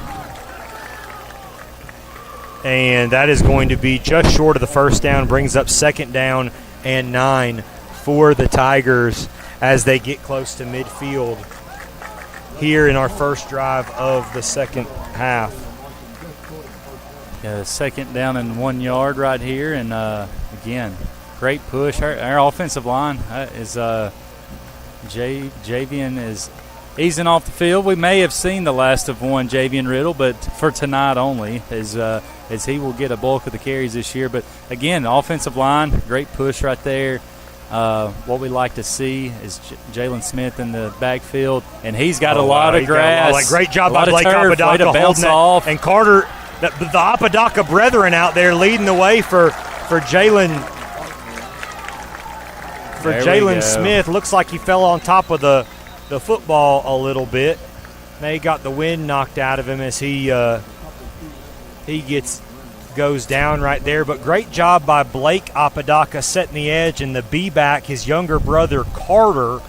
And that is going to be just short of the first down, brings up 2nd down and 9 for the Tigers as they get close to midfield here in our first drive of the 2nd half. Yeah, 2nd down and 1 yard right here. And, again, great push. Our offensive line is Javian is easing off the field. We may have seen the last of one Javian Riddle, but for tonight only, as he will get a bulk of the carries this year. But, again, offensive line, great push right there. What we like to see is Jalen Smith in the backfield, and he's got a lot of grass. Great job by Blake Apodaca holding it. And Carter, the Apodaca brethren out there leading the way for Jalen Smith. Looks like he fell on top of the football a little bit. Now he got the wind knocked out of him as he goes down right there. But great job by Blake Apodaca setting the edge, and the B-back, his younger brother Carter,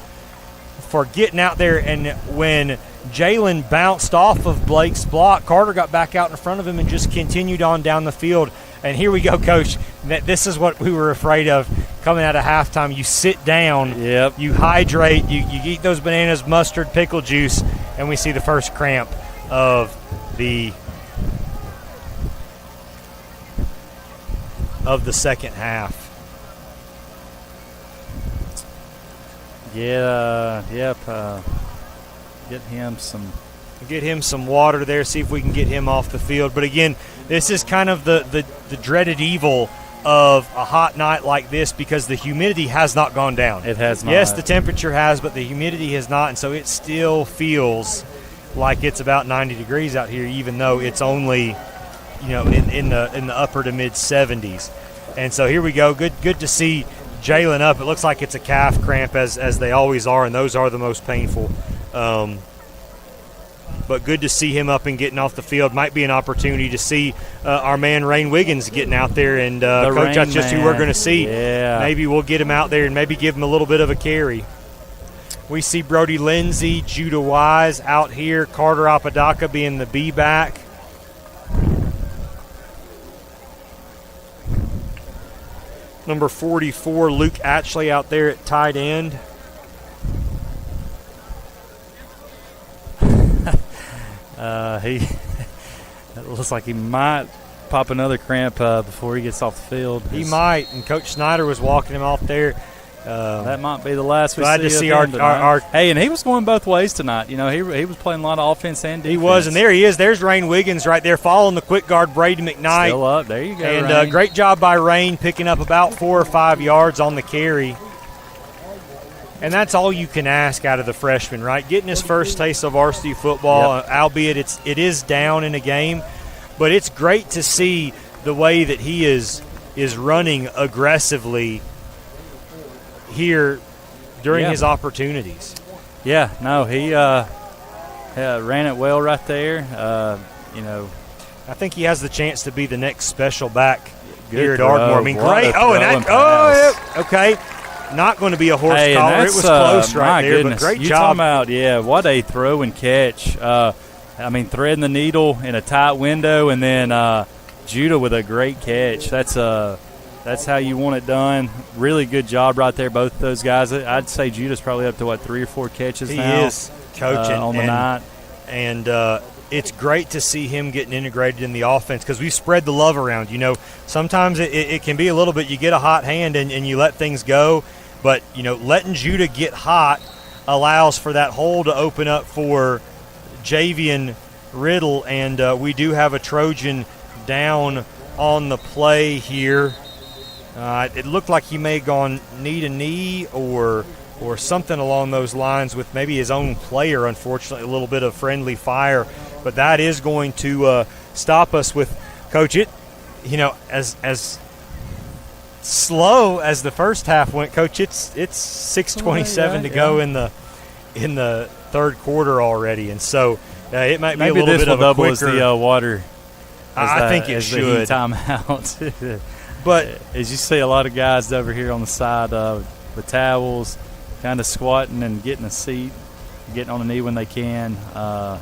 for getting out there. And when Jalen bounced off of Blake's block, Carter got back out in front of him and just continued on down the field. And here we go, Coach. This is what we were afraid of coming out of halftime. You sit down, you hydrate, you eat those bananas, mustard, pickle juice, and we see the first cramp of the second half. Get him some water there, see if we can get him off the field. But again, this is kind of the dreaded evil of a hot night like this because the humidity has not gone down. It has not. Yes, the temperature has, but the humidity has not, and so it still feels like it's about 90 degrees out here, even though it's only, in the upper to mid 70s. And so here we go. Good to see Jalen up. It looks like it's a calf cramp, as they always are, and those are the most painful. But good to see him up and getting off the field. Might be an opportunity to see our man Rain Wiggins getting out there. And, Coach, that's just who we're going to see. Yeah. Maybe we'll get him out there and maybe give him a little bit of a carry. We see Brody Lindsay, Judah Wise out here, Carter Apodaca being the B-back. Number 44, Luke Atchley out there at tight end. It looks like he might pop another cramp before he gets off the field. He might, and Coach Snyder was walking him off there. That might be the last we see. Glad to see our hey, and he was going both ways tonight. He was playing a lot of offense and defense. He was, and there he is. There's Rain Wiggins right there following the quick guard, Brady McKnight. Still up. There you go, And great job by Rain picking up about 4 or 5 yards on the carry. And that's all you can ask out of the freshman, right? Getting his first taste of varsity football, albeit it is down in a game. But it's great to see the way that he is running aggressively here during his opportunities. Yeah, no, he ran it well right there. I think he has the chance to be the next special back here at throw. Ardmore. I mean, What great. Okay. Not going to be a horse collar. It was close right there, goodness. but great You job. talking about, what a throw and catch. Threading the needle in a tight window, and then Judah with a great catch. That's how you want it done. Really good job right there, both of those guys. I'd say Judah's probably up to, 3 or 4 catches now. He is, Coach, on the night. And it's great to see him getting integrated in the offense because we've spread the love around. Sometimes it can be a little bit, you get a hot hand and you let things go. But, letting Judah get hot allows for that hole to open up for Javian Riddle. And we do have a Trojan down on the play here. It looked like he may have gone knee to knee or something along those lines with maybe his own player, unfortunately, a little bit of friendly fire. But that is going to stop us with, Coach, as slow as the first half went, Coach, it's 6:27 to go in the third quarter already. And so it might be a little bit of a quicker. Maybe this will double as the water. I think it should. The timeout. But as you see a lot of guys over here on the side with towels, kind of squatting and getting a seat, getting on a knee when they can. But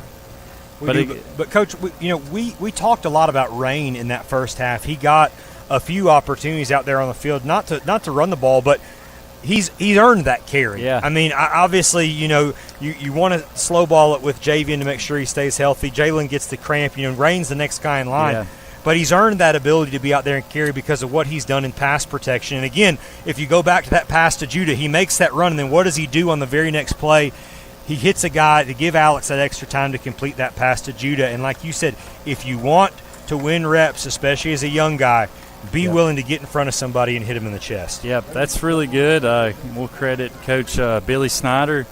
Coach, we talked a lot about Rain in that first half. He got a few opportunities out there on the field, not to run the ball, but he's earned that carry. Yeah. I mean, obviously, you want to slow ball it with Javian to make sure he stays healthy. Jalen gets the cramp. Rain's the next guy in line. Yeah. But he's earned that ability to be out there and carry because of what he's done in pass protection. And, again, if you go back to that pass to Judah, he makes that run, and then what does he do on the very next play? He hits a guy to give Alex that extra time to complete that pass to Judah. And like you said, if you want to win reps, especially as a young guy, be willing to get in front of somebody and hit him in the chest. Yep, that's really good. We'll credit Coach Billy Snyder.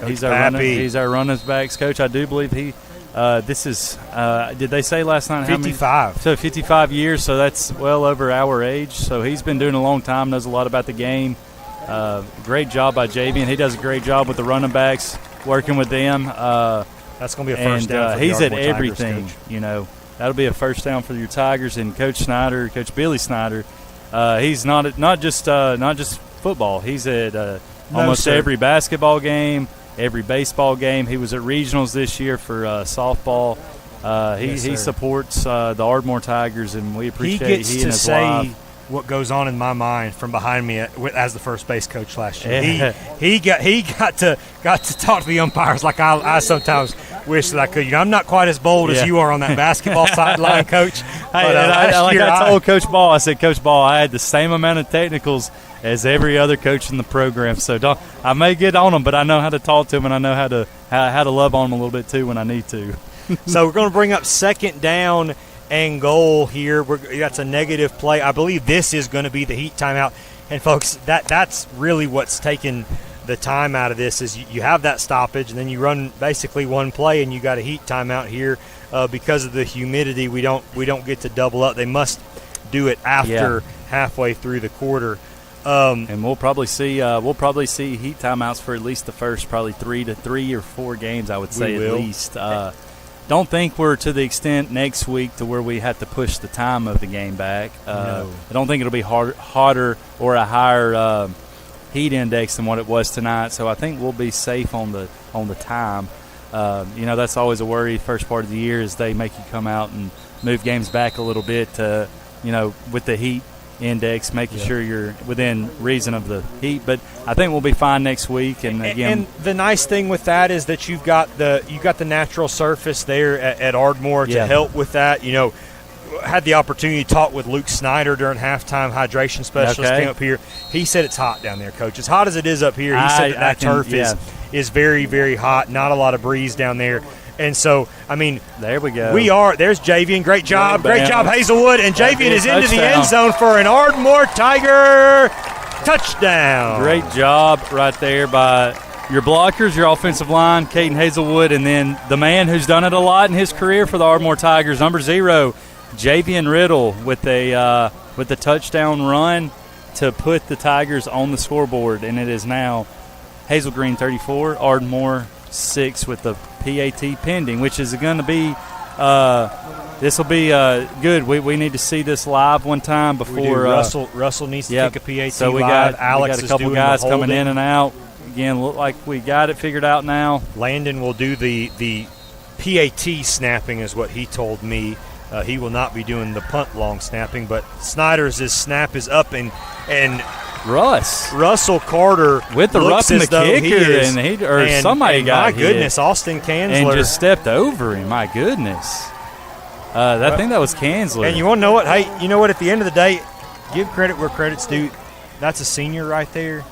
He's our running backs coach. I do believe he this is did they say last night 55. So 55 years, so that's well over our age. So he's been doing it a long time, knows a lot about the game. Great job by Javian. He does a great job with the running backs, working with them. That's going to be a first down for the he's at Ardmore everything, Tigers, That'll be a first down for your Tigers. And Coach Snyder, Coach Billy Snyder, he's not just football. He's at almost every basketball game, every baseball game. He was at regionals this year for softball. He supports the Ardmore Tigers, and we appreciate he and his wife. What goes on in my mind from behind me as the first base coach last year. He got to talk to the umpires like I sometimes wish that I could. I'm not quite as bold as you are on that basketball sideline, Coach. But, I told Coach Ball, I said, Coach Ball, I had the same amount of technicals as every other coach in the program. So I may get on them, but I know how to talk to them, and I know how to love on them a little bit too when I need to. So we're going to bring up second down and goal here. That's a negative play. I believe this is going to be the Heat timeout. And, folks, that's really what's taken the time out of this is you have that stoppage, and then you run basically one play, and you got a Heat timeout here because of the humidity. We don't get to double up. They must do it after halfway through the quarter. And we'll probably see Heat timeouts for at least the first probably 3 or 4 games, I would say at least. Don't think we're to the extent next week to where we have to push the time of the game back. No. I don't think it'll be hotter or a higher heat index than what it was tonight. So I think we'll be safe on the time. That's always a worry first part of the year is they make you come out and move games back a little bit to, with the heat index, making sure you're within reason of the heat. But I think we'll be fine next week. And again, and the nice thing with that is that you've got the natural surface there at Ardmore to help with that. Had the opportunity to talk with Luke Snyder during halftime. Hydration specialist came up here. He said it's hot down there, Coach. As hot as it is up here, he said that turf is very, very hot. Not a lot of breeze down there. And so, there we go. There's Javian. Great job, Hazelwood. And Javian is into the end zone for an Ardmore Tiger touchdown. Great job right there by your blockers, your offensive line, Caden Hazelwood, and then the man who's done it a lot in his career for the Ardmore Tigers, number 0, Javian Riddle, with the touchdown run to put the Tigers on the scoreboard. And it is now Hazel Green 34, Ardmore 6 with the PAT pending, which is going to be this will be good. We need to see this live one time before Russell needs to kick a PAT so we live. got Alex a couple guys coming in and out. Again, look like we got it figured out now. Landon will do the PAT snapping is what he told me. He will not be doing the punt long snapping, but Snyder's snap is up and Russell Carter with the roughing the kicker, somebody got hit. My goodness, Austin Kanzler. And just stepped over him. My goodness. I think that was Kanzler. And you want to know what? Hey, you know what? At the end of the day, give credit where credit's due. That's a senior right there.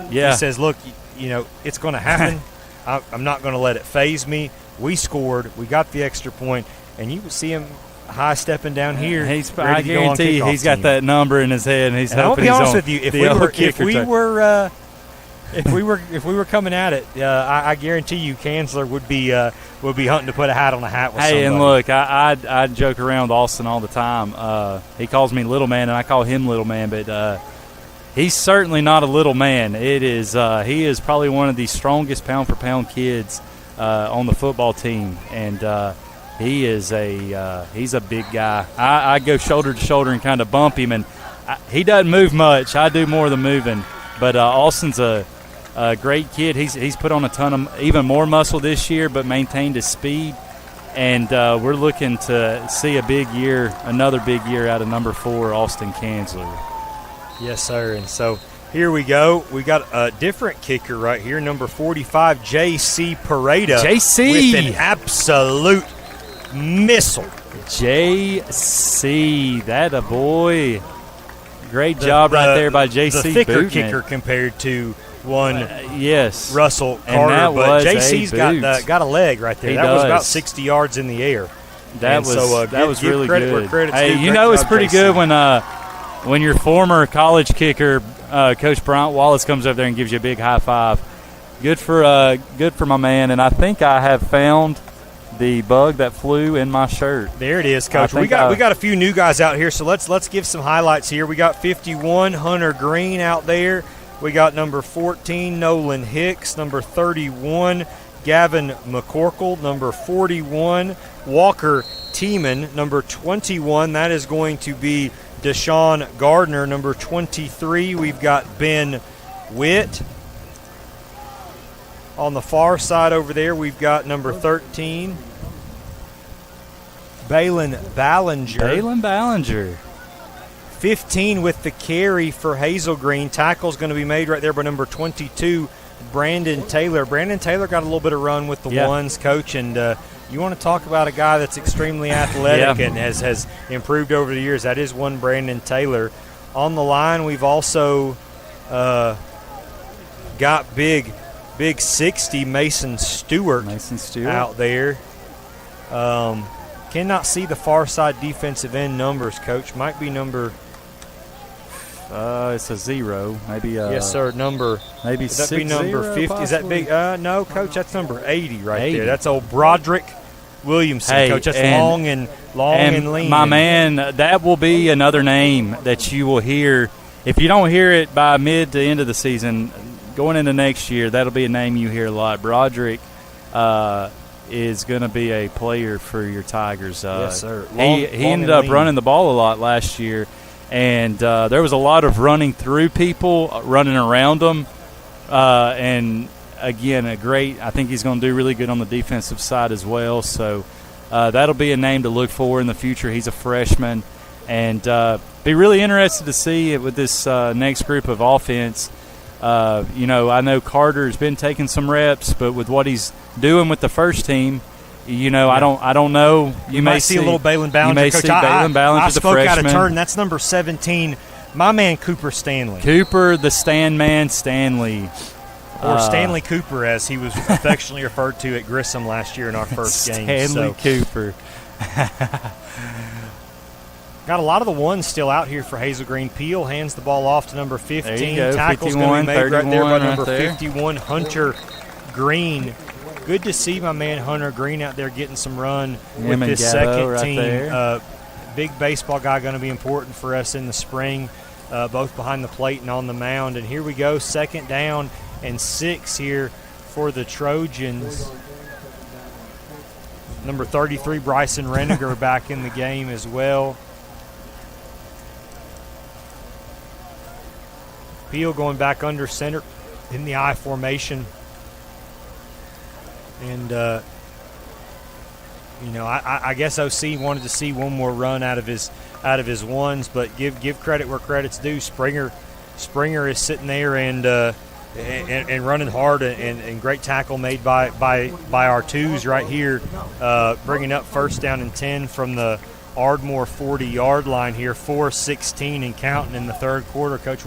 Yeah. He says, look, it's going to happen. I'm not going to let it faze me. We scored. We got the extra point. And you will see him high stepping down here. I guarantee you he's got that number in his head, and he's hoping I'll be honest with you, if we were coming at it, I guarantee you Kanzler would be hunting to put a hat on a hat with somebody. And look, I joke around with Austin all the time. He calls me little man, and I call him little man, but he's certainly not a little man. He is probably one of the strongest pound for pound kids on the football team, and he's a big guy. I go shoulder to shoulder and kind of bump him, and he doesn't move much. I do more than moving. But Austin's a great kid. He's put on a ton of even more muscle this year, but maintained his speed. And we're looking to see another big year out of number 4, Austin Kanzler. Yes, sir. And so here we go. We got a different kicker right here, number 45, J.C. Pareda. J.C. with an absolute missile. J.C. That a boy. Great job right there by J.C. The thicker kicker compared to one Russell Carter. But J.C.'s got a leg right there. That was about 60 yards in the air. That was really good. Hey, it's pretty good when your former college kicker, Coach Bryant Wallace, comes up there and gives you a big high five. Good for my man. And I think I have found the bug that flew in my shirt. There it is, Coach. We got a few new guys out here, so let's give some highlights here. We got 51, Hunter Green out there. We got number 14, Nolan Hicks. Number 31, Gavin McCorkle. Number 41, Walker Tiemann. Number 21, that is going to be Deshaun Gardner. Number 23, we've got Ben Witt. On the far side over there, we've got number 13, Balin Ballinger. 15 with the carry for Hazel Green. Tackle's going to be made right there by number 22, Brandon Taylor. Brandon Taylor got a little bit of run with the ones, Coach, and you want to talk about a guy that's extremely athletic and has improved over the years. That is one Brandon Taylor. On the line, we've also got big 60 Mason Stewart out there. Cannot see the far side defensive end numbers, Coach. Might be number. It's a 0. Maybe. Yes, sir. Number. Maybe would that be number 50? Possibly? Is that big? No, Coach. That's number 80 right 80. There. That's old Broderick Williamson, hey, Coach. That's and long and lean. My man, that will be another name that you will hear. If you don't hear it by mid to end of the season, going into next year, that'll be a name you hear a lot. Broderick is going to be a player for your Tigers. Yes, sir. He ended up running the ball a lot last year, and there was a lot of running through people, running around them, and again, I think he's going to do really good on the defensive side as well. So that'll be a name to look for in the future. He's a freshman, and be really interested to see it with this next group of offense. I know Carter's been taking some reps, but with what he's doing with the first team, I don't know. You may see a little Balin Ballinger. You may Coach, see Balin Ballinger, I the spoke freshman. out of turn. That's number 17. My man Cooper Stanley. Cooper, the Stan Man Stanley. Or Stanley Cooper, as he was affectionately referred to at Grissom last year in our first game. Stanley Cooper. Got a lot of the ones still out here for Hazel Green. Peel hands the ball off to number 15. There you go, Tackle's going to be made right there by number there. 51, Hunter Green. Good to see my man Hunter Green out there getting some run with this second team. Big baseball guy, going to be important for us in the spring, both behind the plate and on the mound. And here we go, 2nd down and 6 here for the Trojans. Number 33, Bryson Reniger, back in the game as well. Peel going back under center in the I formation. And, I guess OC wanted to see one more run out of his ones, but give credit where credit's due. Springer is sitting there and running hard, and great tackle made by our twos right here, bringing up 1st down and 10 from the Ardmore 40-yard line here, 4:16 and counting in the 3rd quarter. Coach,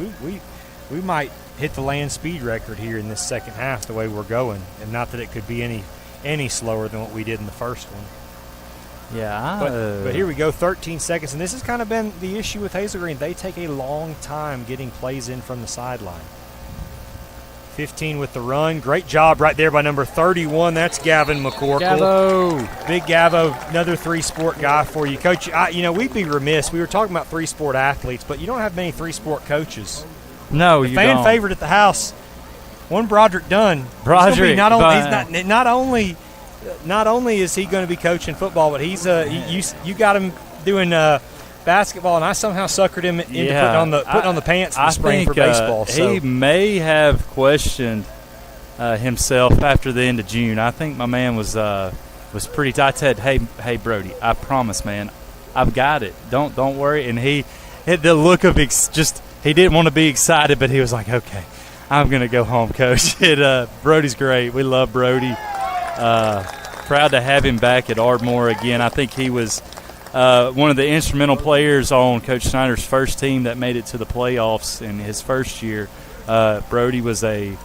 we might hit the land speed record here in this second half the way we're going, and not that it could be any slower than what we did in the first one. Yeah. But here we go, 13 seconds, and this has kind of been the issue with Hazel Green. They take a long time getting plays in from the sideline. 15 with the run. Great job right there by number 31. That's Gavin McCorkle. Gavo. Big Gavo, another 3-sport guy for you. Coach, we'd be remiss. We were talking about 3-sport athletes, but you don't have many 3-sport coaches. No, you don't. Fan favorite at the house, one Broderick Dunn. Broderick. Not only is he going to be coaching football, but he's you got him doing basketball, and I somehow suckered him into putting on the pants in the spring for baseball. He may have questioned himself after the end of June. I think my man was pretty. I said, "Hey, Brody, I promise, man, I've got it. Don't worry." And he had the look of he didn't want to be excited, but he was like, "Okay, I'm going to go home, Coach." Brody's great. We love Brody. Proud to have him back at Ardmore again. I think he was one of the instrumental players on Coach Snyder's first team that made it to the playoffs in his first year. Brody was I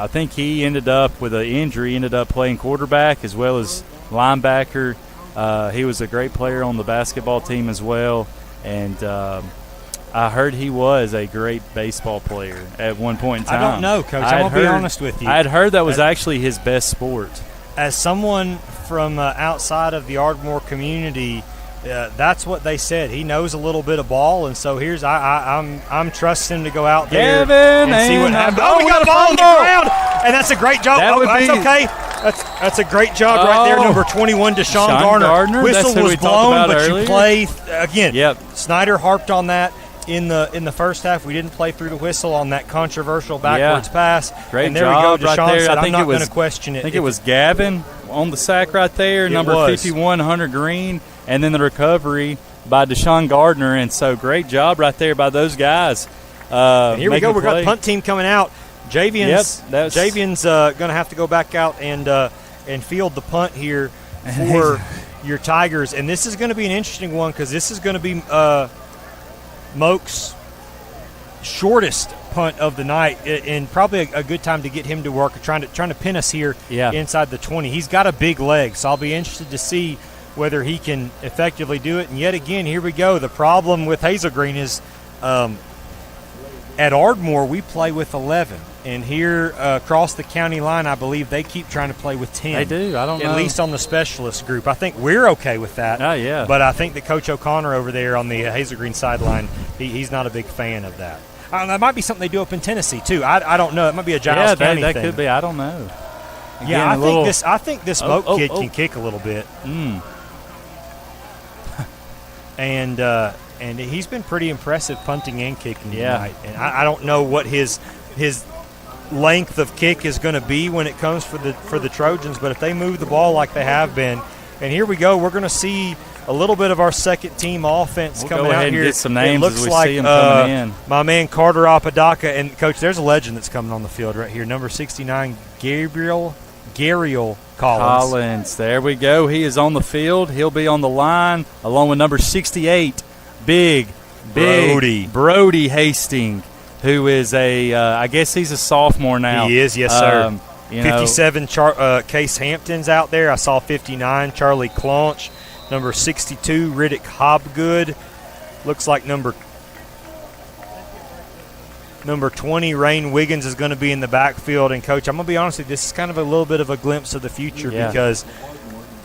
think he ended up with an injury, ended up playing quarterback as well as linebacker. He was a great player on the basketball team as well, and I heard he was a great baseball player at one point in time. I don't know, Coach. I'm going to be honest with you. I had heard that was actually his best sport. As someone from outside of the Ardmore community, that's what they said. He knows a little bit of ball, and so I'm trusting him to go out there and see what happens. Oh, we got a ball on the ground, and that's a great job. That's okay. That's a great job right there. Number 21, Deshaun Gardner. Whistle was blown, but you play again. Yep. Snyder harped on that in the first half. We didn't play through the whistle on that controversial backwards pass. Great and there job we go. Deshaun right there. said, I'm not going to question it. I think it was Gavin on the sack right there, number 51, Hunter Green, and then the recovery by Deshaun Gardner. And so great job right there by those guys. And here we go. We've got the punt team coming out. Javian's going to have to go back out and field the punt here for your Tigers. And this is going to be an interesting one because this is going to be Moak's shortest punt of the night, and probably a good time to get him to work, trying to pin us here inside the 20. He's got a big leg, so I'll be interested to see whether he can effectively do it. And yet again, here we go. The problem with Hazel Green is at Ardmore we play with 11. And here across the county line, I believe they keep trying to play with 10. They do. I don't know. At least on the specialist group. I think we're okay with that. Oh, yeah. But I think that Coach O'Connor over there on the Hazel Green sideline, he's not a big fan of that. That might be something they do up in Tennessee, too. I don't know. It might be a Giles County that thing. could be. I don't know. Again, Yeah, I think this Moak kid can kick a little bit. And he's been pretty impressive punting and kicking tonight. And I don't know what his length of kick is going to be when it comes for the Trojans, but if they move the ball like they have been, and here we go, we're going to see a little bit of our second team offense coming out here. Get some names it looks as we like see them coming in. My man Carter Apodaca, and Coach, there's a legend that's coming on the field right here, number 69, Gariel Collins. There we go. He is on the field. He'll be on the line along with number 68, big Brody Hastings, who is I guess he's a sophomore now. He is, yes, sir. 57, Case Hampton's out there. I saw 59, Charlie Claunch. Number 62, Riddick Hobgood. Looks like number 20, Rain Wiggins, is going to be in the backfield. And, Coach, I'm going to be honest with you, this is kind of a little bit of a glimpse of the future because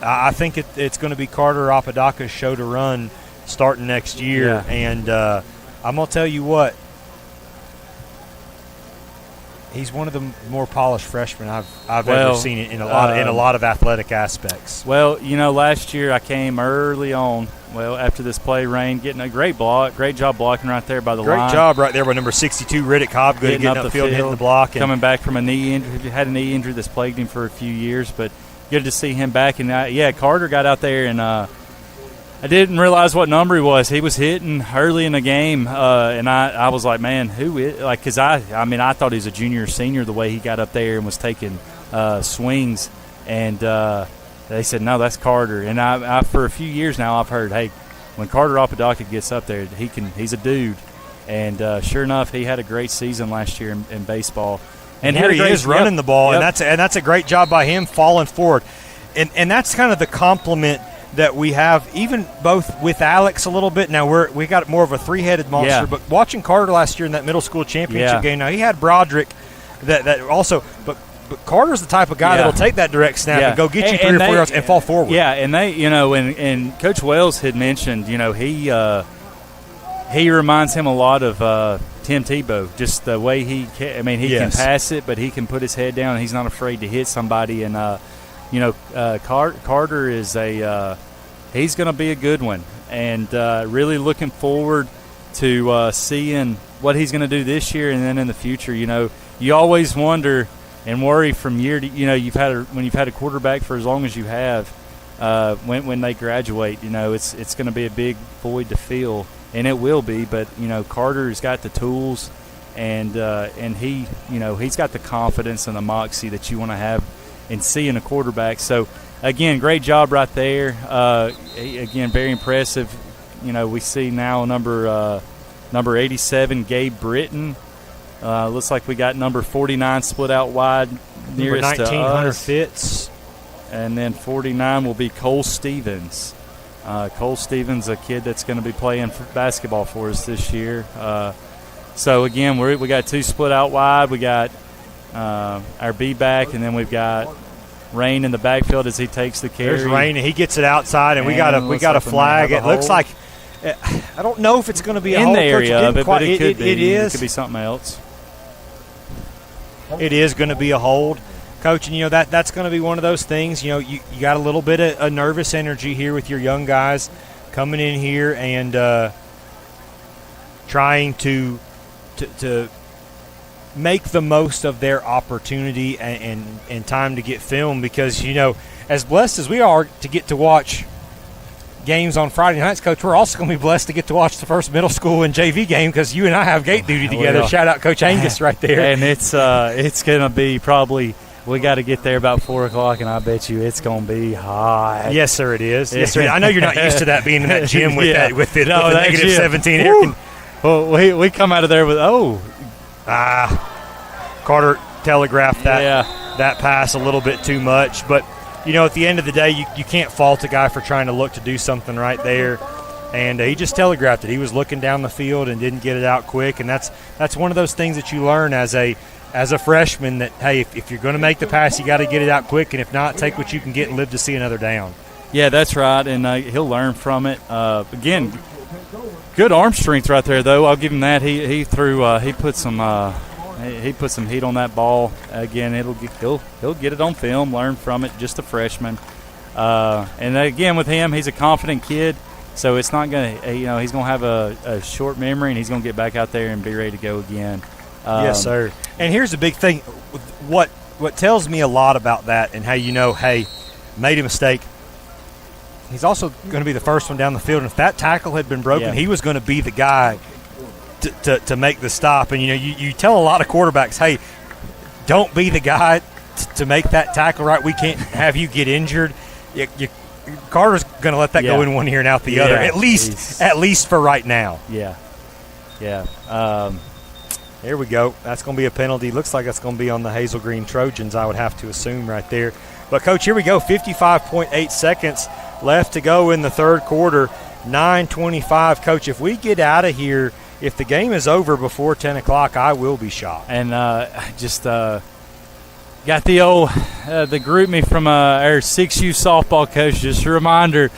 I think it's going to be Carter Apodaca's show to run starting next year. Yeah. And I'm going to tell you what, he's one of the more polished freshmen I've ever seen in a lot of athletic aspects. Well, last year I came early on. Well, after this play, Rain getting a great job blocking right there by the line. Great job right there by number 62, Riddick Hobgood, getting up the field, hitting the block, coming back from a knee injury. He had a knee injury that's plagued him for a few years, but good to see him back. And Carter got out there and. I didn't realize what number he was. He was hitting early in the game, and I was like, man, who is – like, because I thought he was a junior or senior the way he got up there and was taking swings. And they said, no, that's Carter. And I for a few years now I've heard, hey, when Carter Apodaca gets up there, he's a dude. And sure enough, he had a great season last year in baseball. And here he is running the ball, and that's a great job by him falling forward. And that's kind of the compliment – that we have, even both with Alex a little bit. Now we got more of a three-headed monster, but watching Carter last year in that middle school championship game, now he had Broderick that also, but Carter's the type of guy that'll take that direct snap and go get you 3 or 4 yards and fall forward. Yeah, and they, and Coach Wells had mentioned, he reminds him a lot of Tim Tebow, just the way he can pass it, but he can put his head down and he's not afraid to hit somebody. And Carter is he's going to be a good one, and really looking forward to seeing what he's going to do this year and then in the future. You always wonder and worry from year to when you've had a quarterback for as long as you have, when they graduate, it's going to be a big void to fill, and it will be. But Carter's got the tools, and he's got the confidence and the moxie that you want to have and seeing a quarterback. So, again, great job right there. Again, very impressive. We see now number 87, Gabe Britton. Looks like we got number 49 split out wide nearest number 19, to us. Hunter Fitz. And then 49 will be Cole Stevens. Cole Stevens, a kid that's going to be playing basketball for us this year. So, again, we got 2 split out wide. We got our B-back, and then we've got Rain in the backfield as he takes the carry. There's Rain, and he gets it outside, and we got a flag. It looks like I don't know if it's going to be a hold. In the area of it, but it could be. It is. It could be something else. It is going to be a hold, Coach, and that's going to be one of those things. You got a little bit of a nervous energy here with your young guys coming in here and trying to make the most of their opportunity and time to get film, because as blessed as we are to get to watch games on Friday nights, Coach, we're also going to be blessed to get to watch the first middle school and JV game, because you and I have gate duty together. Shout out Coach Angus right there. And it's going to be probably – we got to get there about 4 o'clock, and I bet you it's going to be hot. Yes, sir, it is. Yes, sir. I know you're not used to that being in that gym with the negative gym. 17 air. Well, we come out of there with Carter telegraphed that pass a little bit too much, but at the end of the day, you can't fault a guy for trying to look to do something right there. And he just telegraphed it. He was looking down the field and didn't get it out quick. And that's one of those things that you learn as a freshman that, hey, if you're going to make the pass, you got to get it out quick. And if not, take what you can get and live to see another down. Yeah, that's right, and he'll learn from it. Again, good arm strength right there, though. I'll give him that. He threw. He put some heat on that ball. Again, he'll get it on film, learn from it. Just a freshman, and again with him, he's a confident kid. So it's not going to, he's going to have a short memory, and he's going to get back out there and be ready to go again. Yes, sir. And here's the big thing. What tells me a lot about that and how hey, made a mistake. He's also going to be the first one down the field. And if that tackle had been broken, he was going to be the guy to make the stop. And, you tell a lot of quarterbacks, hey, don't be the guy to make that tackle right. We can't have you get injured. Carter's going to let that go in one ear and out the other, at least for right now. Yeah. There we go. That's going to be a penalty. Looks like that's going to be on the Hazel Green Trojans, I would have to assume right there. But, Coach, here we go. 55.8 seconds left to go in the third quarter. 9:25. Coach, if we get out of here, if the game is over before 10 o'clock, I will be shocked. And got the group me from our 6U softball coach. Just a reminder,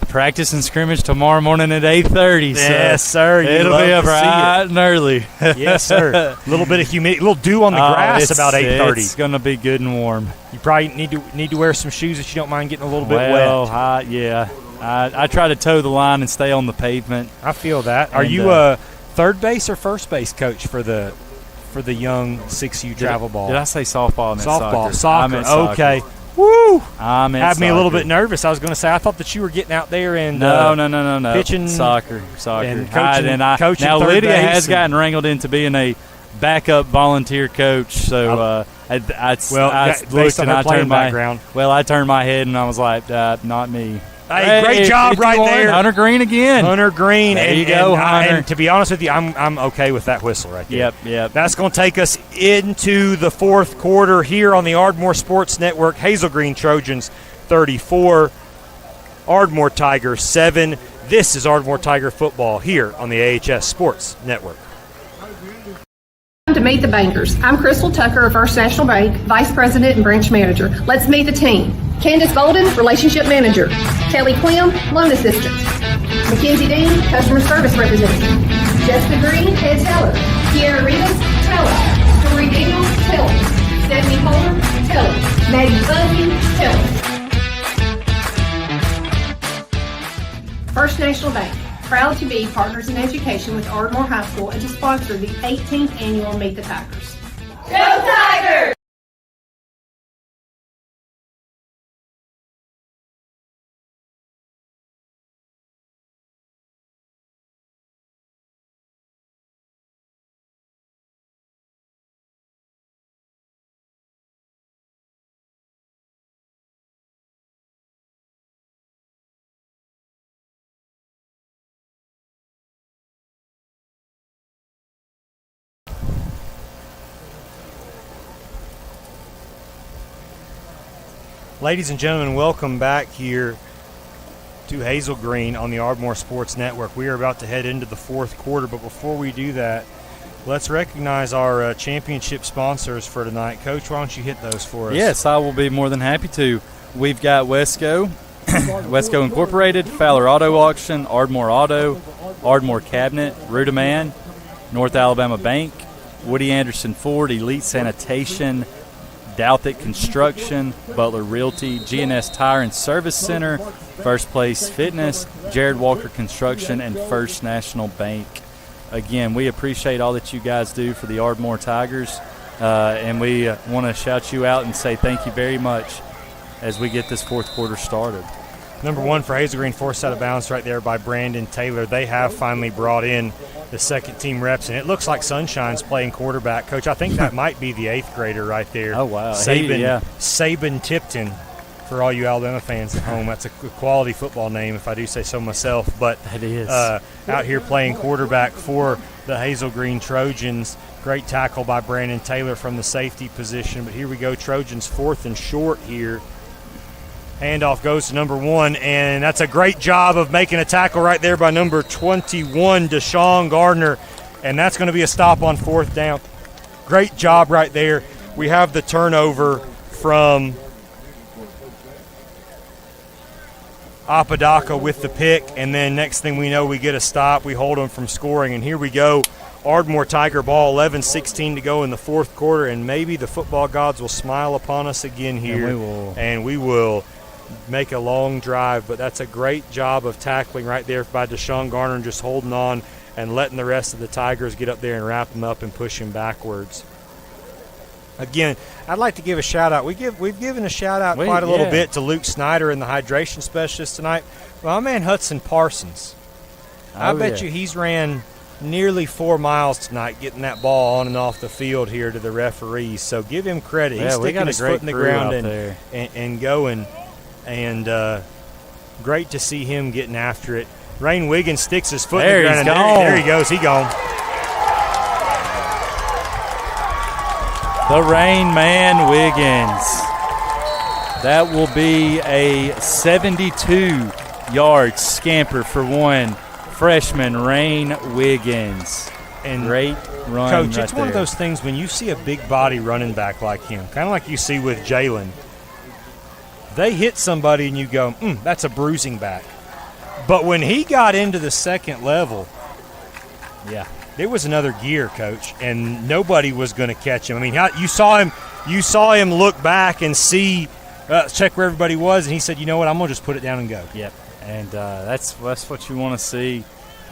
practice and scrimmage tomorrow morning at 8:30. Yes, sir. It'll be up bright and early. Yes, sir. A little bit of humidity, a little dew on the grass about 8:30. It's going to be good and warm. You probably need to wear some shoes that you don't mind getting a little bit wet. Well, I try to toe the line and stay on the pavement. I feel that. Are you a third base or first base coach for the young 6U travel ball? Did I say softball? Soccer. Okay. Soccer. Woo! Had me a little bit nervous. I was going to say, I thought that you were getting out there and no. pitching soccer. And coaching now Lydia has gotten wrangled into being a backup volunteer coach. So I turned my head and I was like, not me. Hey, great job right there. Hunter Green again. Hunter Green. There you go, Hunter. And to be honest with you, I'm okay with that whistle right there. Yep. That's going to take us into the fourth quarter here on the Ardmore Sports Network. Hazel Green Trojans 34, Ardmore Tigers 7. This is Ardmore Tiger football here on the AHS Sports Network. To meet the bankers. I'm Crystal Tucker of First National Bank, Vice President and Branch Manager. Let's meet the team. Candace Bolden, Relationship Manager. Kelly Clem, Loan Assistant. Mackenzie Dean, Customer Service Representative. Jessica Green, Head Teller. Kiara Rivas, Teller. Tori Daniels, Teller. Stephanie Holder, Teller. Maggie Bunky, Teller. First National Bank. Proud to be partners in education with Ardmore High School and to sponsor the 18th annual Meet the Tigers. Go Tigers! Ladies and gentlemen, welcome back here to Hazel Green on the Ardmore Sports Network. We are about to head into the fourth quarter, but before we do that, let's recognize our championship sponsors for tonight. Coach, why don't you hit those for us? Yes, I will be more than happy to. We've got Wesco, Wesco Incorporated, Fowler Auto Auction, Ardmore Auto, Ardmore Cabinet, Rudaman, North Alabama Bank, Woody Anderson Ford, Elite Sanitation, Douthit Construction, Butler Realty, GNS Tire and Service Center, First Place Fitness, Jared Walker Construction, and First National Bank. Again, we appreciate all that you guys do for the Ardmore Tigers, and we want to shout you out and say thank you very much as we get this fourth quarter started. Number one for Hazel Green, forced out of bounds right there by Brandon Taylor. They have finally brought in the second team reps, and it looks like Sunshine's playing quarterback. Coach, I think that might be the 8th grader right there. Oh, wow. Saban Tipton, for all you Alabama fans at home. That's a quality football name, if I do say so myself. But it is. Out here playing quarterback for the Hazel Green Trojans. Great tackle by Brandon Taylor from the safety position. But here we go, Trojans 4th and short here Handoff goes to number 1, and that's a great job of making a tackle right there by number 21, Deshaun Gardner, and that's going to be a stop on 4th down. Great job right there. We have the turnover from Apodaca with the pick, and then next thing we know, we get a stop. We hold them from scoring, and here we go. Ardmore Tiger ball, 11:16 to go in the 4th quarter, and maybe the football gods will smile upon us again here, and we will make a long drive. But that's a great job of tackling right there by Deshaun Garner, and just holding on and letting the rest of the Tigers get up there and wrap him up and push him backwards. Again, I'd like to give a shout-out. We've given a shout-out quite a little bit to Luke Snyder and the hydration specialist tonight. Well, my man Hudson Parsons, I bet you he's ran nearly 4 miles tonight getting that ball on and off the field here to the referees. So give him credit. He's sticking his foot in the ground and going. And great to see him getting after it. Rain Wiggins sticks his foot in the ground. There he goes. He gone. The Rain Man Wiggins. That will be a 72-yard scamper for one. Freshman Rain Wiggins. And great run. Coach, it's one of those things when you see a big body running back like him, kind of like you see with Jalen, they hit somebody and you go, that's a bruising back. But when he got into the second level, it was another gear, Coach, and nobody was going to catch him. I mean, you saw him look back and see, check where everybody was, and he said, you know what, I'm going to just put it down and go. Yep. And that's what you want to see.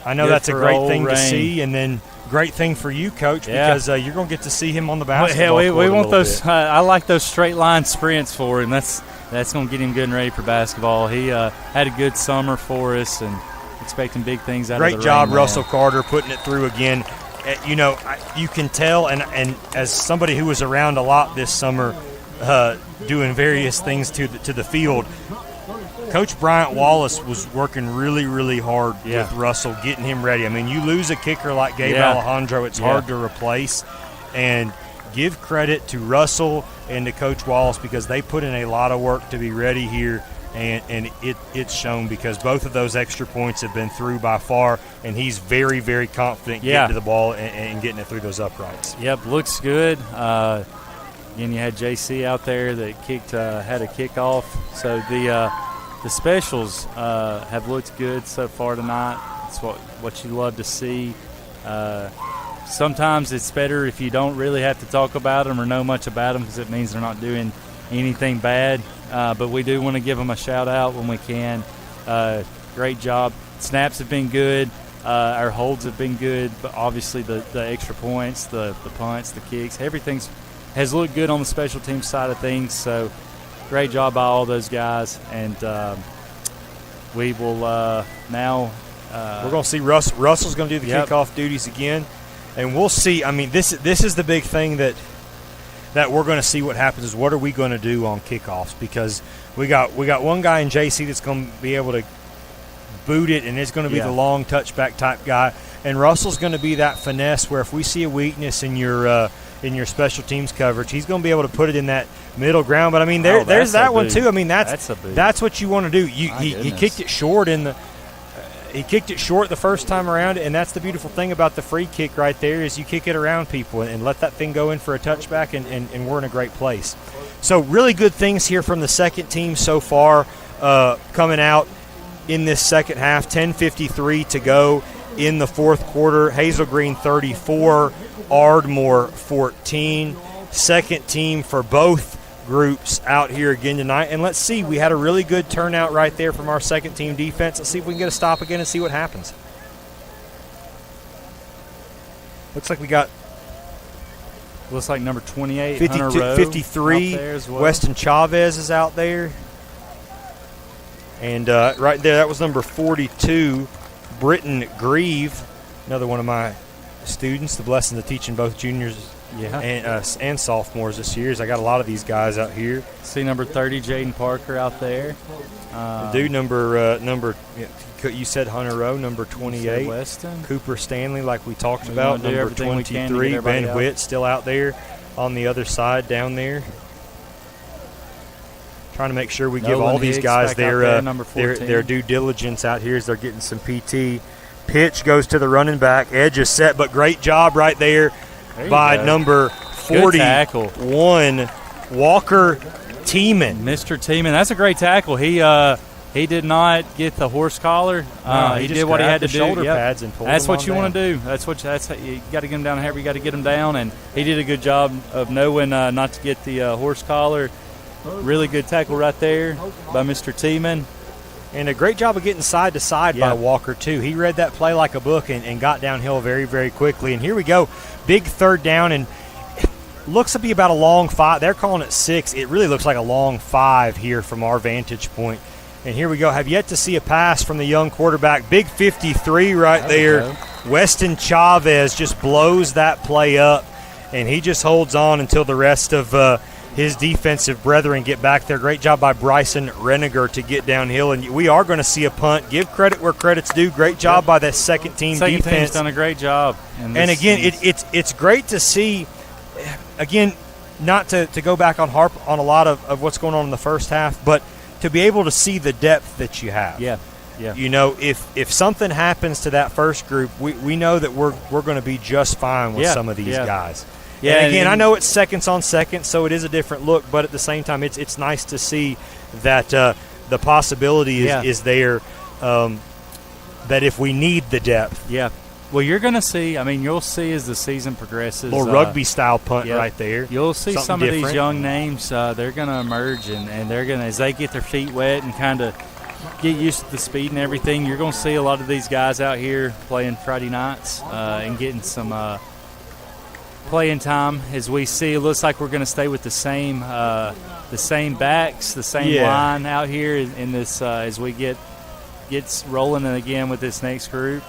I know that's a great thing to see, and then great thing for you, Coach, because you're going to get to see him on the basketball court. We want those. I like those straight line sprints for him. That's going to get him good and ready for basketball. He had a good summer for us, and expecting big things out of the Great job, Rain Russell Man. Carter, putting it through again. You can tell, and as somebody who was around a lot this summer, doing various things to the field. Coach Bryant Wallace was working really, really hard with Russell, getting him ready. I mean, you lose a kicker like Gabe Alejandro, it's hard to replace. And give credit to Russell and to Coach Wallace because they put in a lot of work to be ready here, and it's shown because both of those extra points have been through by far, and he's very, very confident getting to the ball and getting it through those uprights. Yep, looks good. Again, you had JC out there that had a kickoff. So the specials have looked good so far tonight. It's what you love to see. Sometimes it's better if you don't really have to talk about them or know much about them because it means they're not doing anything bad. But we do want to give them a shout-out when we can. Great job. Snaps have been good. Our holds have been good. But obviously the extra points, the punts, the kicks, everything has looked good on the special team side of things. So great job by all those guys. And we will now we're going to see Russell's going to do the kickoff duties again. And we'll see. I mean, this is the big thing that we're going to see what happens is what are we going to do on kickoffs because we got one guy in JC that's going to be able to boot it, and it's going to be the long touchback type guy. And Russell's going to be that finesse where if we see a weakness in your special teams coverage, he's going to be able to put it in that middle ground. But I mean, there's that one too. I mean, that's what you want to do. He kicked it short He kicked it short the first time around, and that's the beautiful thing about the free kick right there is you kick it around people and let that thing go in for a touchback, and we're in a great place. So really good things here from the second team so far coming out in this second half. 10:53 to go in the fourth quarter. Hazel Green 34, Ardmore 14. Second team for both groups out here again tonight, and let's see, we had a really good turnout right there from our second team defense. Let's see if we can get a stop again and see what happens. Looks like number 28 53 Weston Chavez is out there, and right there that was number 42 Britton Grieve, another one of my students, the blessing of teaching both juniors and sophomores this year. I got a lot of these guys out here. See number 30, Jaden Parker out there. Number you said Hunter Rowe, number 28. Weston. Cooper Stanley, like we talked about, number 23. Ben Witt still out there on the other side down there. Trying to make sure we give Nolan all these Hicks guys back out there, number their 14. due diligence out here as they're getting some PT. Pitch goes to the running back. Edge is set, but great job right there by number 41, Walker Tiemann. Mr. Tiemann, that's a great tackle. He did not get the horse collar. He just did what he had to grabbed do. the shoulder pads and pulled That's them what on you want down. to do. That's how you got to get him down. However, you got to get him down, and he did a good job of knowing not to get the horse collar. Really good tackle right there by Mr. Tiemann. And a great job of getting side to side by Walker, too. He read that play like a book and got downhill very, very quickly. And here we go. Big third down, and looks to be about a long 5. They're calling it 6. It really looks like a long 5 here from our vantage point. And here we go. Have yet to see a pass from the young quarterback. Big 53 right there. Weston Chavez just blows that play up, and he just holds on until the rest of his defensive brethren get back there. Great job by Bryson Reniger to get downhill, and we are going to see a punt. Give credit where credit's due. Great job by that second team defense. Second team's done a great job. And again, it's great to see. Again, not to go back on harp on a lot of what's going on in the first half, but to be able to see the depth that you have. Yeah. You know, if something happens to that first group, we know that we're going to be just fine with some of these guys. Yeah, and again, I know it's seconds on seconds, so it is a different look, but at the same time, it's nice to see that the possibility is there that if we need the depth. Yeah. Well, you're going to see, you'll see as the season progresses. Little rugby-style punt right there. You'll see Something some of different. these young names, they're going to emerge, and they're going to, as they get their feet wet and kind of get used to the speed and everything, you're going to see a lot of these guys out here playing Friday nights and getting some playing time. As we see, it looks like we're going to stay with the same backs, the same line out here in this as we get rolling again with this next group.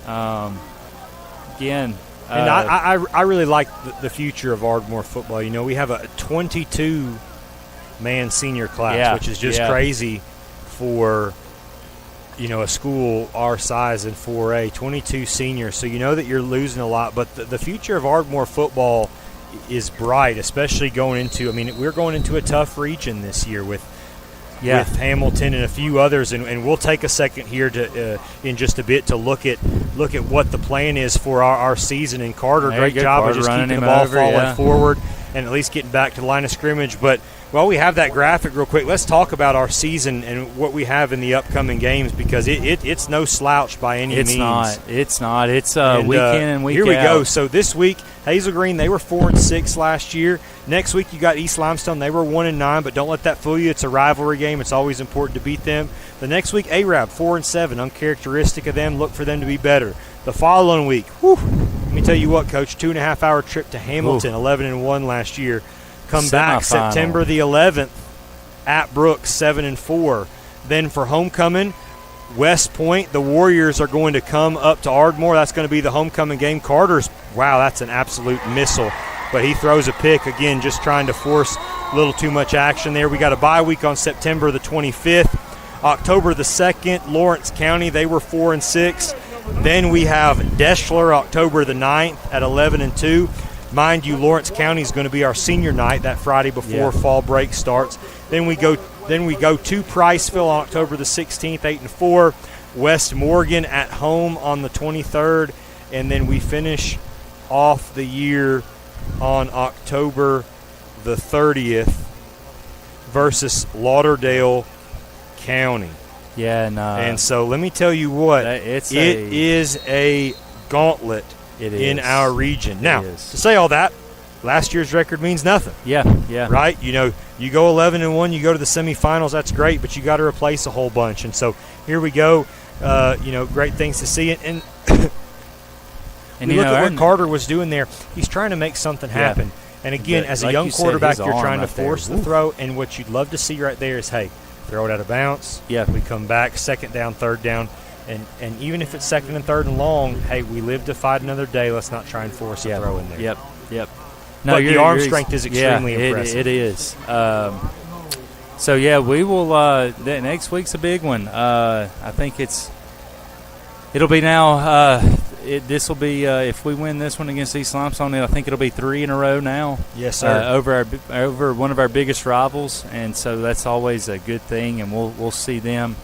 And I really like the future of Ardmore football. You know, we have a 22-man senior class, which is just crazy for, you know, a school our size in 4A, 22 seniors. So you know that you're losing a lot, but the future of Ardmore football is bright, especially going into, we're going into a tough region this year with Hamilton and a few others, and we'll take a second here to in just a bit to look at what the plan is for our season. And Carter, great job of just keeping the ball falling forward and at least getting back to the line of scrimmage. But while we have that graphic real quick, let's talk about our season and what we have in the upcoming games, because it's no slouch by any means. It's not. It's week in and week out. Here we go. So this week, Hazel Green, they were 4-6 last year. Next week, you got East Limestone. They were 1-9, but don't let that fool you. It's a rivalry game. It's always important to beat them. The next week, Arab, 4-7, uncharacteristic of them. Look for them to be better. The following week, let me tell you what, Coach, 2.5-hour trip to Hamilton, 11-1 last year. Come back September the 11th at Brooks, 7-4. Then for homecoming, West Point, the Warriors are going to come up to Ardmore. That's going to be the homecoming game. Carter's, that's an absolute missile. But he throws a pick, again, just trying to force a little too much action there. We got a bye week on September the 25th. October the 2nd, Lawrence County, they were 4-6. Then we have Deschler October the 9th at 11-2. Mind you, Lawrence County is going to be our senior night that Friday before fall break starts. Then we go to Priceville on October the 16th, 8-4. West Morgan at home on the 23rd, and then we finish off the year on October the 30th versus Lauderdale County. And so let me tell you what, it is a gauntlet in our region. Now, to say all that, last year's record means nothing. Right? You know, you go 11-1, you go to the semifinals, that's great, but you got to replace a whole bunch. And so here we go. Great things to see. And we look at what Carter was doing there. He's trying to make something happen. And again, as a young quarterback, you're trying to force the throw. And what you'd love to see right there is, hey, throw it out of bounds. We come back, second down, third down. And even if it's second and third and long, hey, we live to fight another day. Let's not try and force a throw in there. No, but the arm strength is extremely impressive. It is. We will next week's a big one. I think it'll be now this will be if we win this one against East Limestone, I think it'll be 3 in a row now. Yes, sir. Over one of our biggest rivals, and so that's always a good thing. And we'll see them.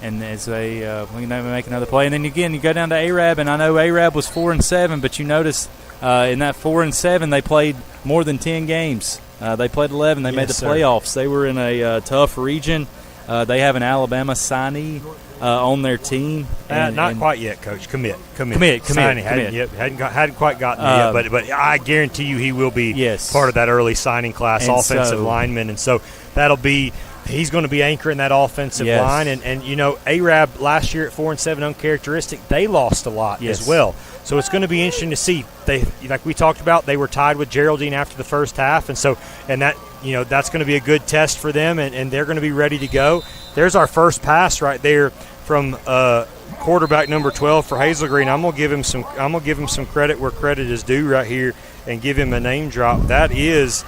And as they we make another play, and then again you go down to Arab, and I know Arab was 4-7, but you notice in that 4-7 they played more than 10 games. They played 11. They made the playoffs. They were in a tough region. They have an Alabama signee on their team. Not quite yet, Coach. Commit. Signing. Hadn't quite gotten there yet, but I guarantee you he will be part of that early signing class, and offensive lineman, and so that'll be. He's going to be anchoring that offensive line. And you know, Arab last year at 4-7 uncharacteristic, they lost a lot as well. So it's going to be interesting to see. They, like we talked about, they were tied with Geraldine after the first half. And that, you know, that's going to be a good test for them, and they're going to be ready to go. There's our first pass right there from quarterback number 12 for Hazel Green. I'm going to give him some credit where credit is due right here and give him a name drop. That is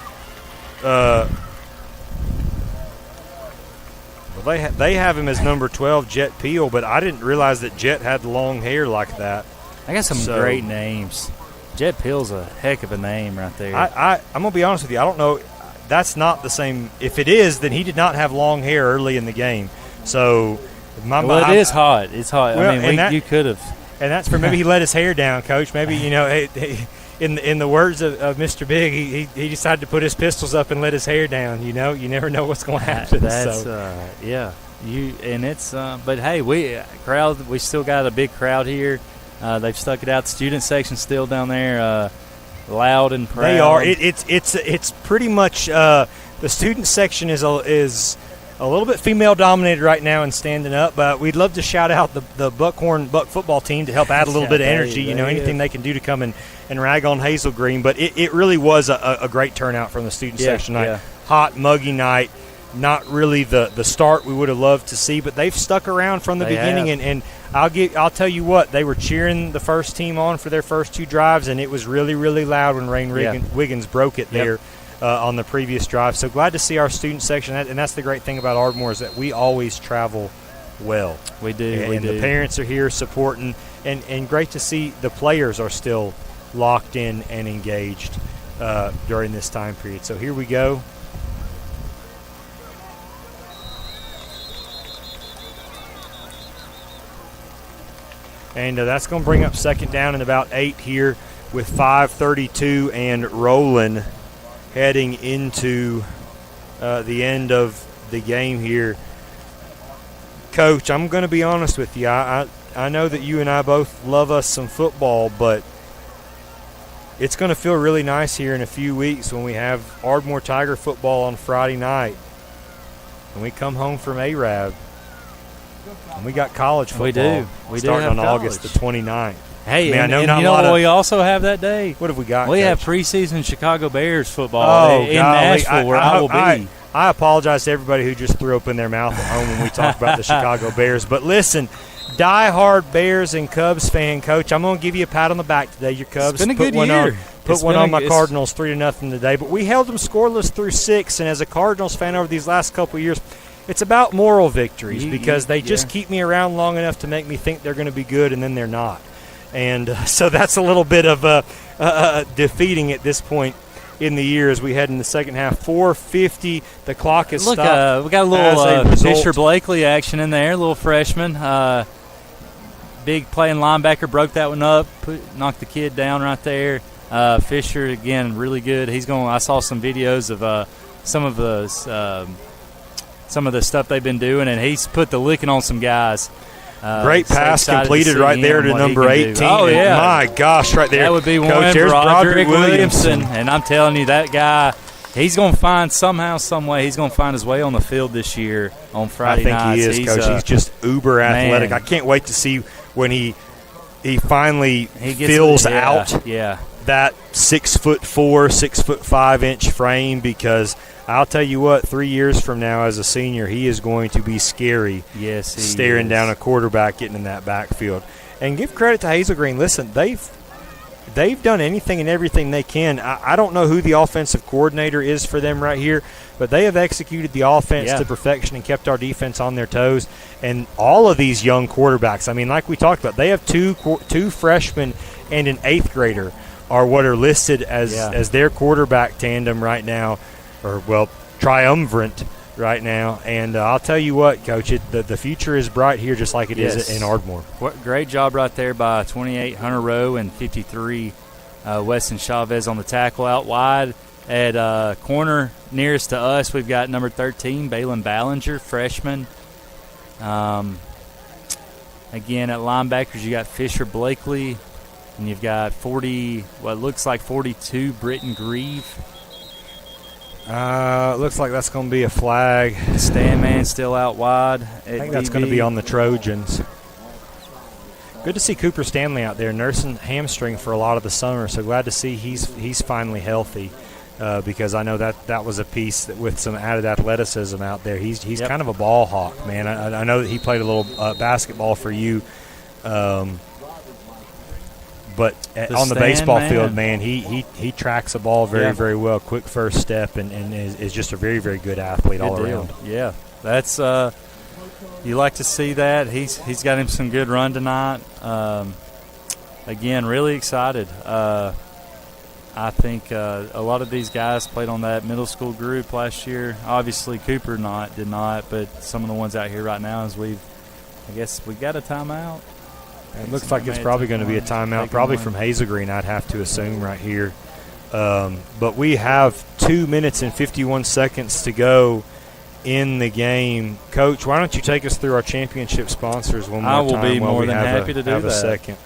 they have him as number 12, Jet Peel, but I didn't realize that Jet had long hair like that. I got some great names. Jet Peel's a heck of a name right there. I'm going to be honest with you. I don't know. That's not the same. If it is, then he did not have long hair early in the game. So, it is hot. It's hot. Well, I mean, you could have. And that's for maybe he let his hair down, Coach. Maybe, you know, in the words of Mr. Big, he decided to put his pistols up and let his hair down. You know, you never know what's going to happen. That's but hey, we still got a big crowd here. They've stuck it out. The student section still down there, loud and proud. They are. It's pretty much the student section is a little bit female dominated right now and standing up, but we'd love to shout out the Buck football team to help add a little bit of energy. You know, anything they can do to come and rag on Hazel Green. But it really was a great turnout from the student section night. Yeah. Hot, muggy night. Not really the start we would have loved to see, but they've stuck around from the beginning. And I'll tell you what, they were cheering the first team on for their first 2 drives, and it was really, really loud when Rain Wiggins broke it there. On the previous drive. So glad to see our student section, and that's the great thing about Ardmore is that we always travel well. We do. And the parents are here supporting, and great to see the players are still locked in and engaged during this time period. So here we go. And that's going to bring up second down and about 8 here with 5:32 and rolling. Heading into the end of the game here. Coach, I'm going to be honest with you. I know that you and I both love us some football, but it's going to feel really nice here in a few weeks when we have Ardmore Tiger football on Friday night. And we come home from Arab. And we got college football. We do. We starting do on college. August the 29th. Hey, and you know what we also have that day? What have we got? We have preseason Chicago Bears football in Nashville, where I will be. I apologize to everybody who just threw open their mouth at home when we talk about the Chicago Bears. But listen, diehard Bears and Cubs fan, Coach, I'm going to give you a pat on the back today. Your Cubs it's been a good year. Put one on my Cardinals 3-0 today. But we held them scoreless through 6, and as a Cardinals fan over these last couple of years, it's about moral victories because they just keep me around long enough to make me think they're going to be good, and then they're not. And so that's a little bit of defeating at this point in the year as we head in the second half. 4:50, the clock is stopped. We got a little Fisher Blakely action in there, a little freshman. Big playing linebacker, broke that one up, knocked the kid down right there. Fisher, again, really good. I saw some videos of some of the stuff they've been doing, and he's put the licking on some guys. Great pass completed right there to number 18. Oh, yeah. My gosh, right there. That would be one for Roderick Williamson. And I'm telling you, that guy, he's going to find some way, he's going to find his way on the field this year on Friday nights. I think he is, Coach. He's just uber athletic. I can't wait to see when he finally fills out that 6'4", 6'5" frame, because I'll tell you what, 3 years from now as a senior, he is going to be scary. Yes, he staring is. down a quarterback getting in that backfield. And give credit to Hazel Green. Listen, they've done anything and everything they can. I don't know who the offensive coordinator is for them right here, but they have executed the offense to perfection and kept our defense on their toes. And all of these young quarterbacks, I mean, like we talked about, they have two freshmen and an eighth grader are what are listed as their quarterback tandem right now, or, well, triumvirate right now. And I'll tell you what, Coach, the future is bright here just like it is in Ardmore. What great job right there by 28 Hunter Rowe and 53 Weston Chavez on the tackle out wide. At corner nearest to us, we've got number 13, Balin Ballinger, freshman. Again, at linebackers, you got Fisher Blakely, and you've got 42, Britton Grieve. Looks like that's going to be a flag. Stanman still out wide. I think that's going to be on the Trojans. Good to see Cooper Stanley out there nursing hamstring for a lot of the summer, so glad to see he's finally healthy. Because I know that was a piece that with some added athleticism out there. He's kind of a ball hawk, man. I know that he played a little basketball for you, but on the baseball field, man, he tracks the ball very, very well. Quick first step and is just a very, very good athlete all around. Yeah, that's you like to see that. He's got him some good run tonight. Again, really excited. I think a lot of these guys played on that middle school group last year. Obviously, Cooper did not, but some of the ones out here right now I guess we got a timeout. It looks like it's probably going to be a timeout, probably from Hazel Green, I'd have to assume right here. But we have 2 minutes and 51 seconds to go in the game. Coach, why don't you take us through our championship sponsors one more time? I will be more than happy to do that. Have a second.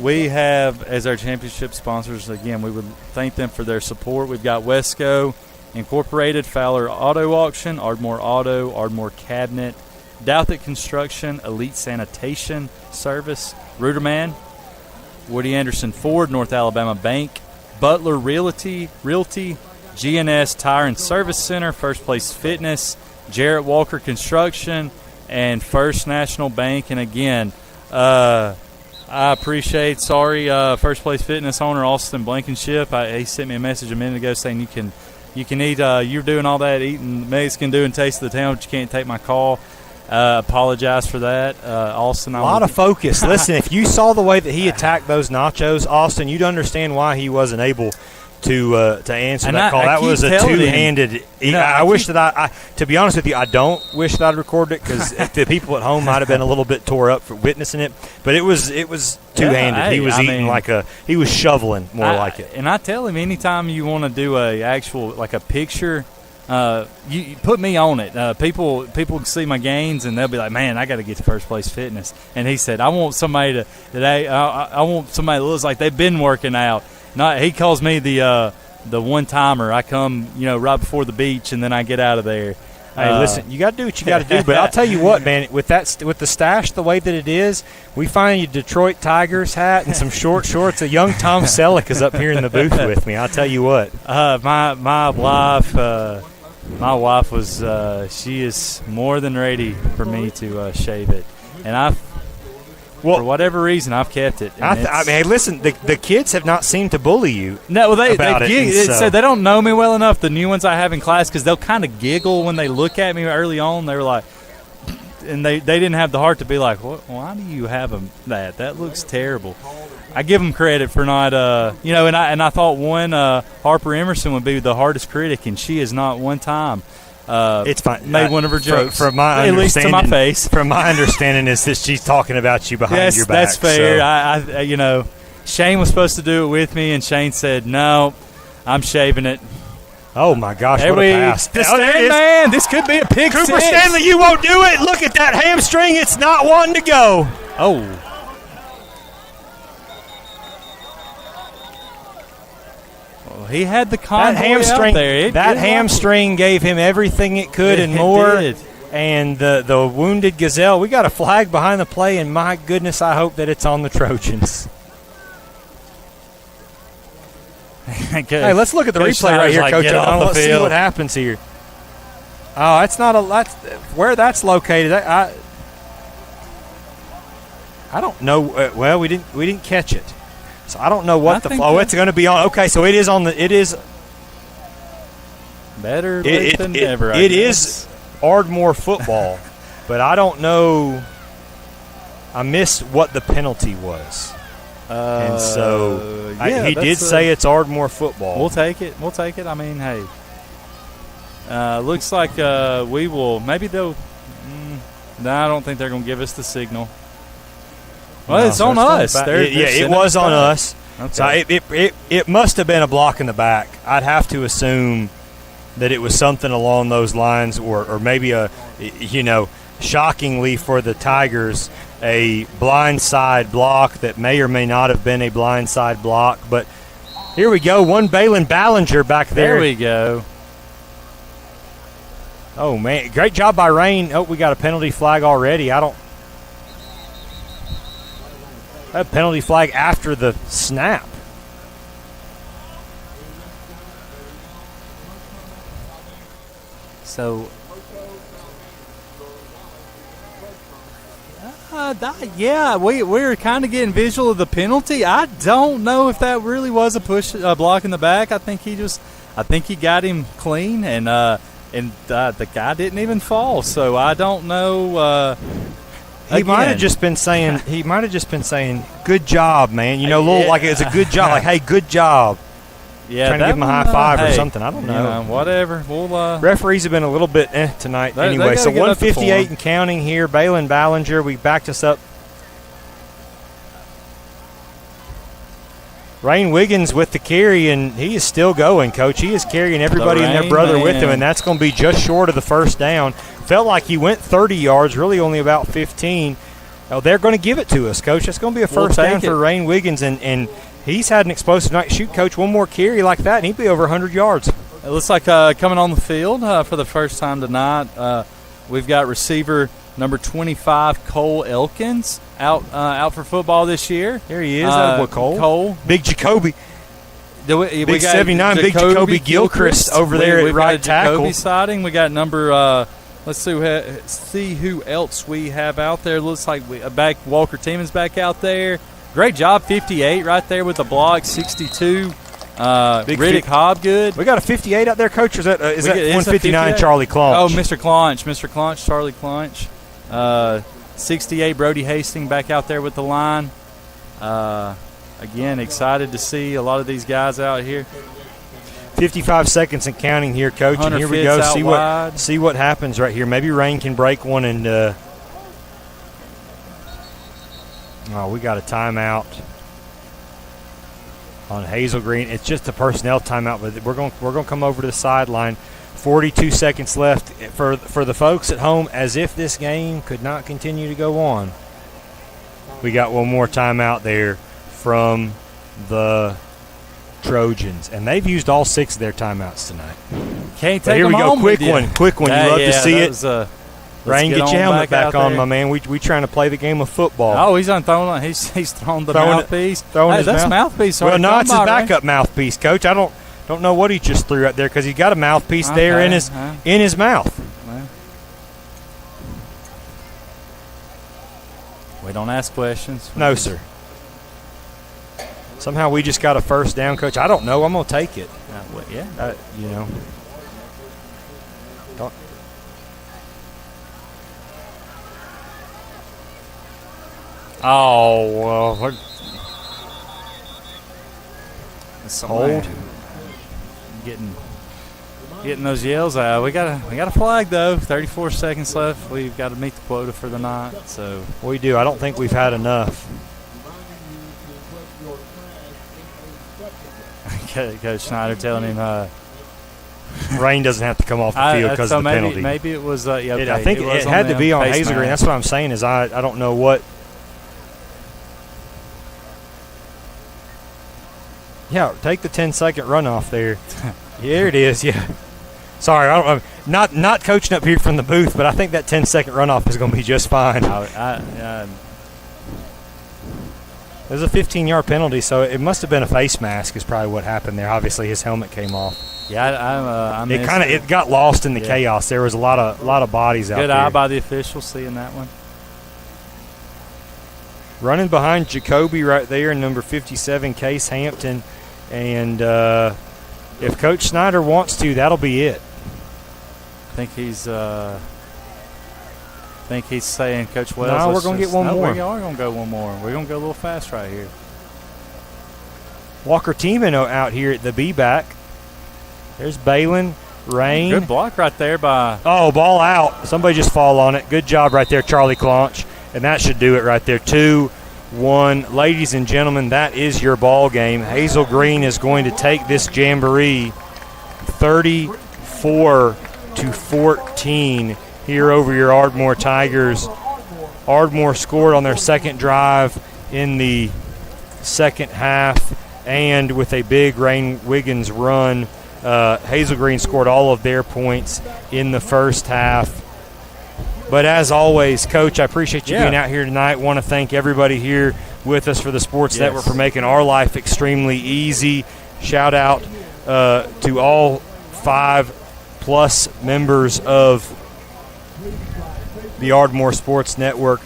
We have, as our championship sponsors, again, we would thank them for their support. We've got Wesco Incorporated, Fowler Auto Auction, Ardmore Auto, Ardmore Cabinet, Douthit Construction, Elite Sanitation Service, Ruderman, Woody Anderson Ford, North Alabama Bank, Butler Realty, GNS Tire and Service Center, First Place Fitness, Jarrett Walker Construction, and First National Bank. And again, I appreciate, First Place Fitness owner Austin Blankenship. He sent me a message a minute ago saying you can eat, you're doing all that eating Mexican, doing Taste of the Town, but you can't take my call. Apologize for that, Austin. A lot of focus. Listen, if you saw the way that he attacked those nachos, Austin, you'd understand why he wasn't able to answer that call. That was a two-handed. I wish that I to be honest with you, I don't wish that I'd recorded it because the people at home might have been a little bit tore up for witnessing it. But it was two-handed. He was he was shoveling more like it. And I tell him anytime you want to do a picture. You put me on it. People see my gains and they'll be like, "Man, I got to get to First Place Fitness." And he said, "I want somebody I want somebody that looks like they've been working out." He calls me the one timer. I come, right before the beach and then I get out of there. Hey, listen, you got to do what you got to do. But I'll tell you what, man, with the stash the way that it is, we find you a Detroit Tigers hat and some short shorts. A young Tom Selleck is up here in the booth with me. I'll tell you what. My wife was she is more than ready for me to shave it, and for whatever reason I've kept it. I mean, hey, listen, the kids have not seemed to bully you. No, they so they don't know me well enough. The new ones I have in class, because they'll kind of giggle when they look at me early on. They were like, and they didn't have the heart to be like, "What? Why do you have that? That looks terrible." I give them credit for not, and I thought one Harper Emerson would be the hardest critic, and she has not one time it's fine. Made one of her jokes. From my at least to my face. From my understanding is that she's talking about you behind your back. That's fair. So. Shane was supposed to do it with me, and Shane said, "No, I'm shaving it." Oh my gosh! What a pass! Man, this could be a pick six. Cooper Stanley, you won't do it. Look at that hamstring; it's not wanting to go. Oh. He had the convoy hamstring out there. That hamstring gave him everything it could and more. Did. And the wounded gazelle. We got a flag behind the play, and my goodness, I hope that it's on the Trojans. Hey, let's look at the replay right here, Coach. Let's see what happens here. Oh, that's not that's where that's located. I don't know. Well, we didn't catch it. So I don't know what it's going to be on. Okay, so it is on the. It is better late than never. It is Ardmore football, but I don't know. I missed what the penalty was, and so he did say it's Ardmore football. We'll take it. I mean, hey, looks like we will. Maybe they'll. No, I don't think they're going to give us the signal. Well, it's on us. It was on us. Okay. So it must have been a block in the back. I'd have to assume that it was something along those lines, or maybe shockingly for the Tigers, a blindside block that may or may not have been a blindside block. But here we go. One Balin Ballinger back there. There we go. Oh, man. Great job by Rain. Oh, we got a penalty flag already. A penalty flag after the snap. So, we were kind of getting visual of the penalty. I don't know if that really was a block in the back. I think he got him clean, and the guy didn't even fall. So I don't know. He might have just been saying. "Good job, man." Like it's a good job. Like, hey, good job. Yeah, trying to give him a high five or something. I don't know. Whatever. We'll, referees have been a little bit tonight. Anyway, so 158 and counting here. Balin Ballinger, we backed us up. Rain Wiggins with the carry, and he is still going, Coach. He is carrying everybody and their brother with him, and that's going to be just short of the first down. Felt like he went 30 yards, really only about 15. Oh, they're going to give it to us, Coach. That's going to be a first down for Rain Wiggins, and he's had an explosive night. Shoot, Coach, one more carry like that, and he'd be over 100 yards. It looks like coming on the field for the first time tonight, we've got receiver number 25, Cole Elkins, out for football this year. There he is. Cole. Big Jacoby. We got 79, Big Jacoby Gilchrist over there at right tackle. Jacoby sighting. We got number let's see who else we have out there. Looks like Walker Tieman's back out there. Great job, 58 right there with the block, 62. Riddick Hobgood. We got a 58 out there, Coach. Or is that 159 Charlie Claunch? Oh, Mr. Claunch, Charlie Claunch. 68 Brody Hastings back out there with the line. Again, excited to see a lot of these guys out here. 55 seconds and counting here, Coach. And here we go. See what happens right here. Maybe Rain can break one and we got a timeout on Hazel Green. It's just a personnel timeout, but we're going to come over to the sideline. 42 seconds left for the folks at home, as if this game could not continue to go on. We got one more timeout there from the Trojans, and they've used all 6 of their timeouts tonight. Can't take them home. Quick one. You love to see it. Rain, get your helmet back on, my man. We trying to play the game of football. Oh, he's throwing. He's throwing the mouthpiece. That's mouthpiece. Well, no, it's his backup mouthpiece, Coach. I don't know what he just threw out there because he's got a mouthpiece there in his mouth. Well, we don't ask questions. No, sir. Somehow we just got a first down, Coach. I don't know. I'm gonna take it. Oh, well. Hold. Getting those yells out. We got a flag though. 34 seconds left. We've got to meet the quota for the night. So we do. I don't think we've had enough. Coach Schneider telling him Rain doesn't have to come off the field because of the penalty. Maybe it was. I think it had to be on Hazel Green. That's what I'm saying. Is I don't know what. Yeah, take the 10-second runoff there. Here it is. Yeah. Sorry, I'm not coaching up here from the booth, but I think that 10-second runoff is going to be just fine. There's a 15-yard penalty, so it must have been a face mask is probably what happened there. Obviously, his helmet came off. Yeah, it got lost in the chaos. There was a lot of bodies out there. Good eye by the official seeing that one. running behind Jacoby right there, number 57, Case Hampton. And if Coach Snyder wants to, that'll be it. I think he's saying, Coach Wells. No, we're going to get one more. We are going to go one more. We're going to go a little fast right here. Walker Teeman out here at the B-back. There's Balin, Rain. Good block right there by. Oh, ball out. Somebody just fall on it. Good job right there, Charlie Claunch. And that should do it right there. 2-1. Ladies and gentlemen, that is your ball game. Hazel Green is going to take this jamboree 34-14 here over your Ardmore Tigers. Ardmore scored on their second drive in the second half, and with a big Rain Wiggins run, Hazel Green scored all of their points in the first half. But as always, Coach, I appreciate you being out here tonight. Want to thank everybody here with us for the Sports Network for making our life extremely easy. Shout out to all 5+ members of the Ardmore Sports Network.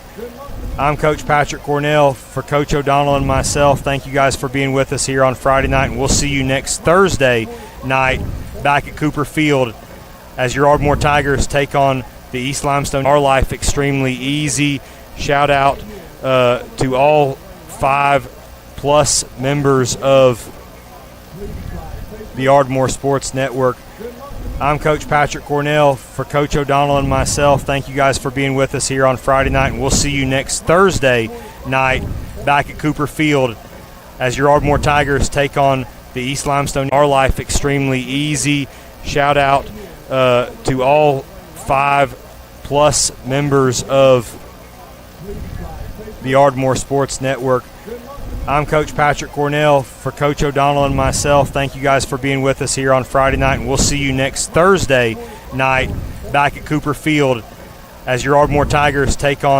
I'm Coach Patrick Cornell. For Coach O'Donnell and myself, thank you guys for being with us here on Friday night, and we'll see you next Thursday night back at Cooper Field as your Ardmore Tigers take on the East Limestone. Our life extremely easy. Shout out to all 5+ members of the Ardmore Sports Network. I'm Coach Patrick Cornell. For Coach O'Donnell and myself, thank you guys for being with us here on Friday night, and we'll see you next Thursday night back at Cooper Field as your Ardmore Tigers take on the East Limestone. Our life extremely easy. Shout out to all 5+ members of the Ardmore Sports Network. I'm Coach Patrick Cornell. For Coach O'Donnell and myself, thank you guys for being with us here on Friday night, and we'll see you next Thursday night back at Cooper Field as your Ardmore Tigers take on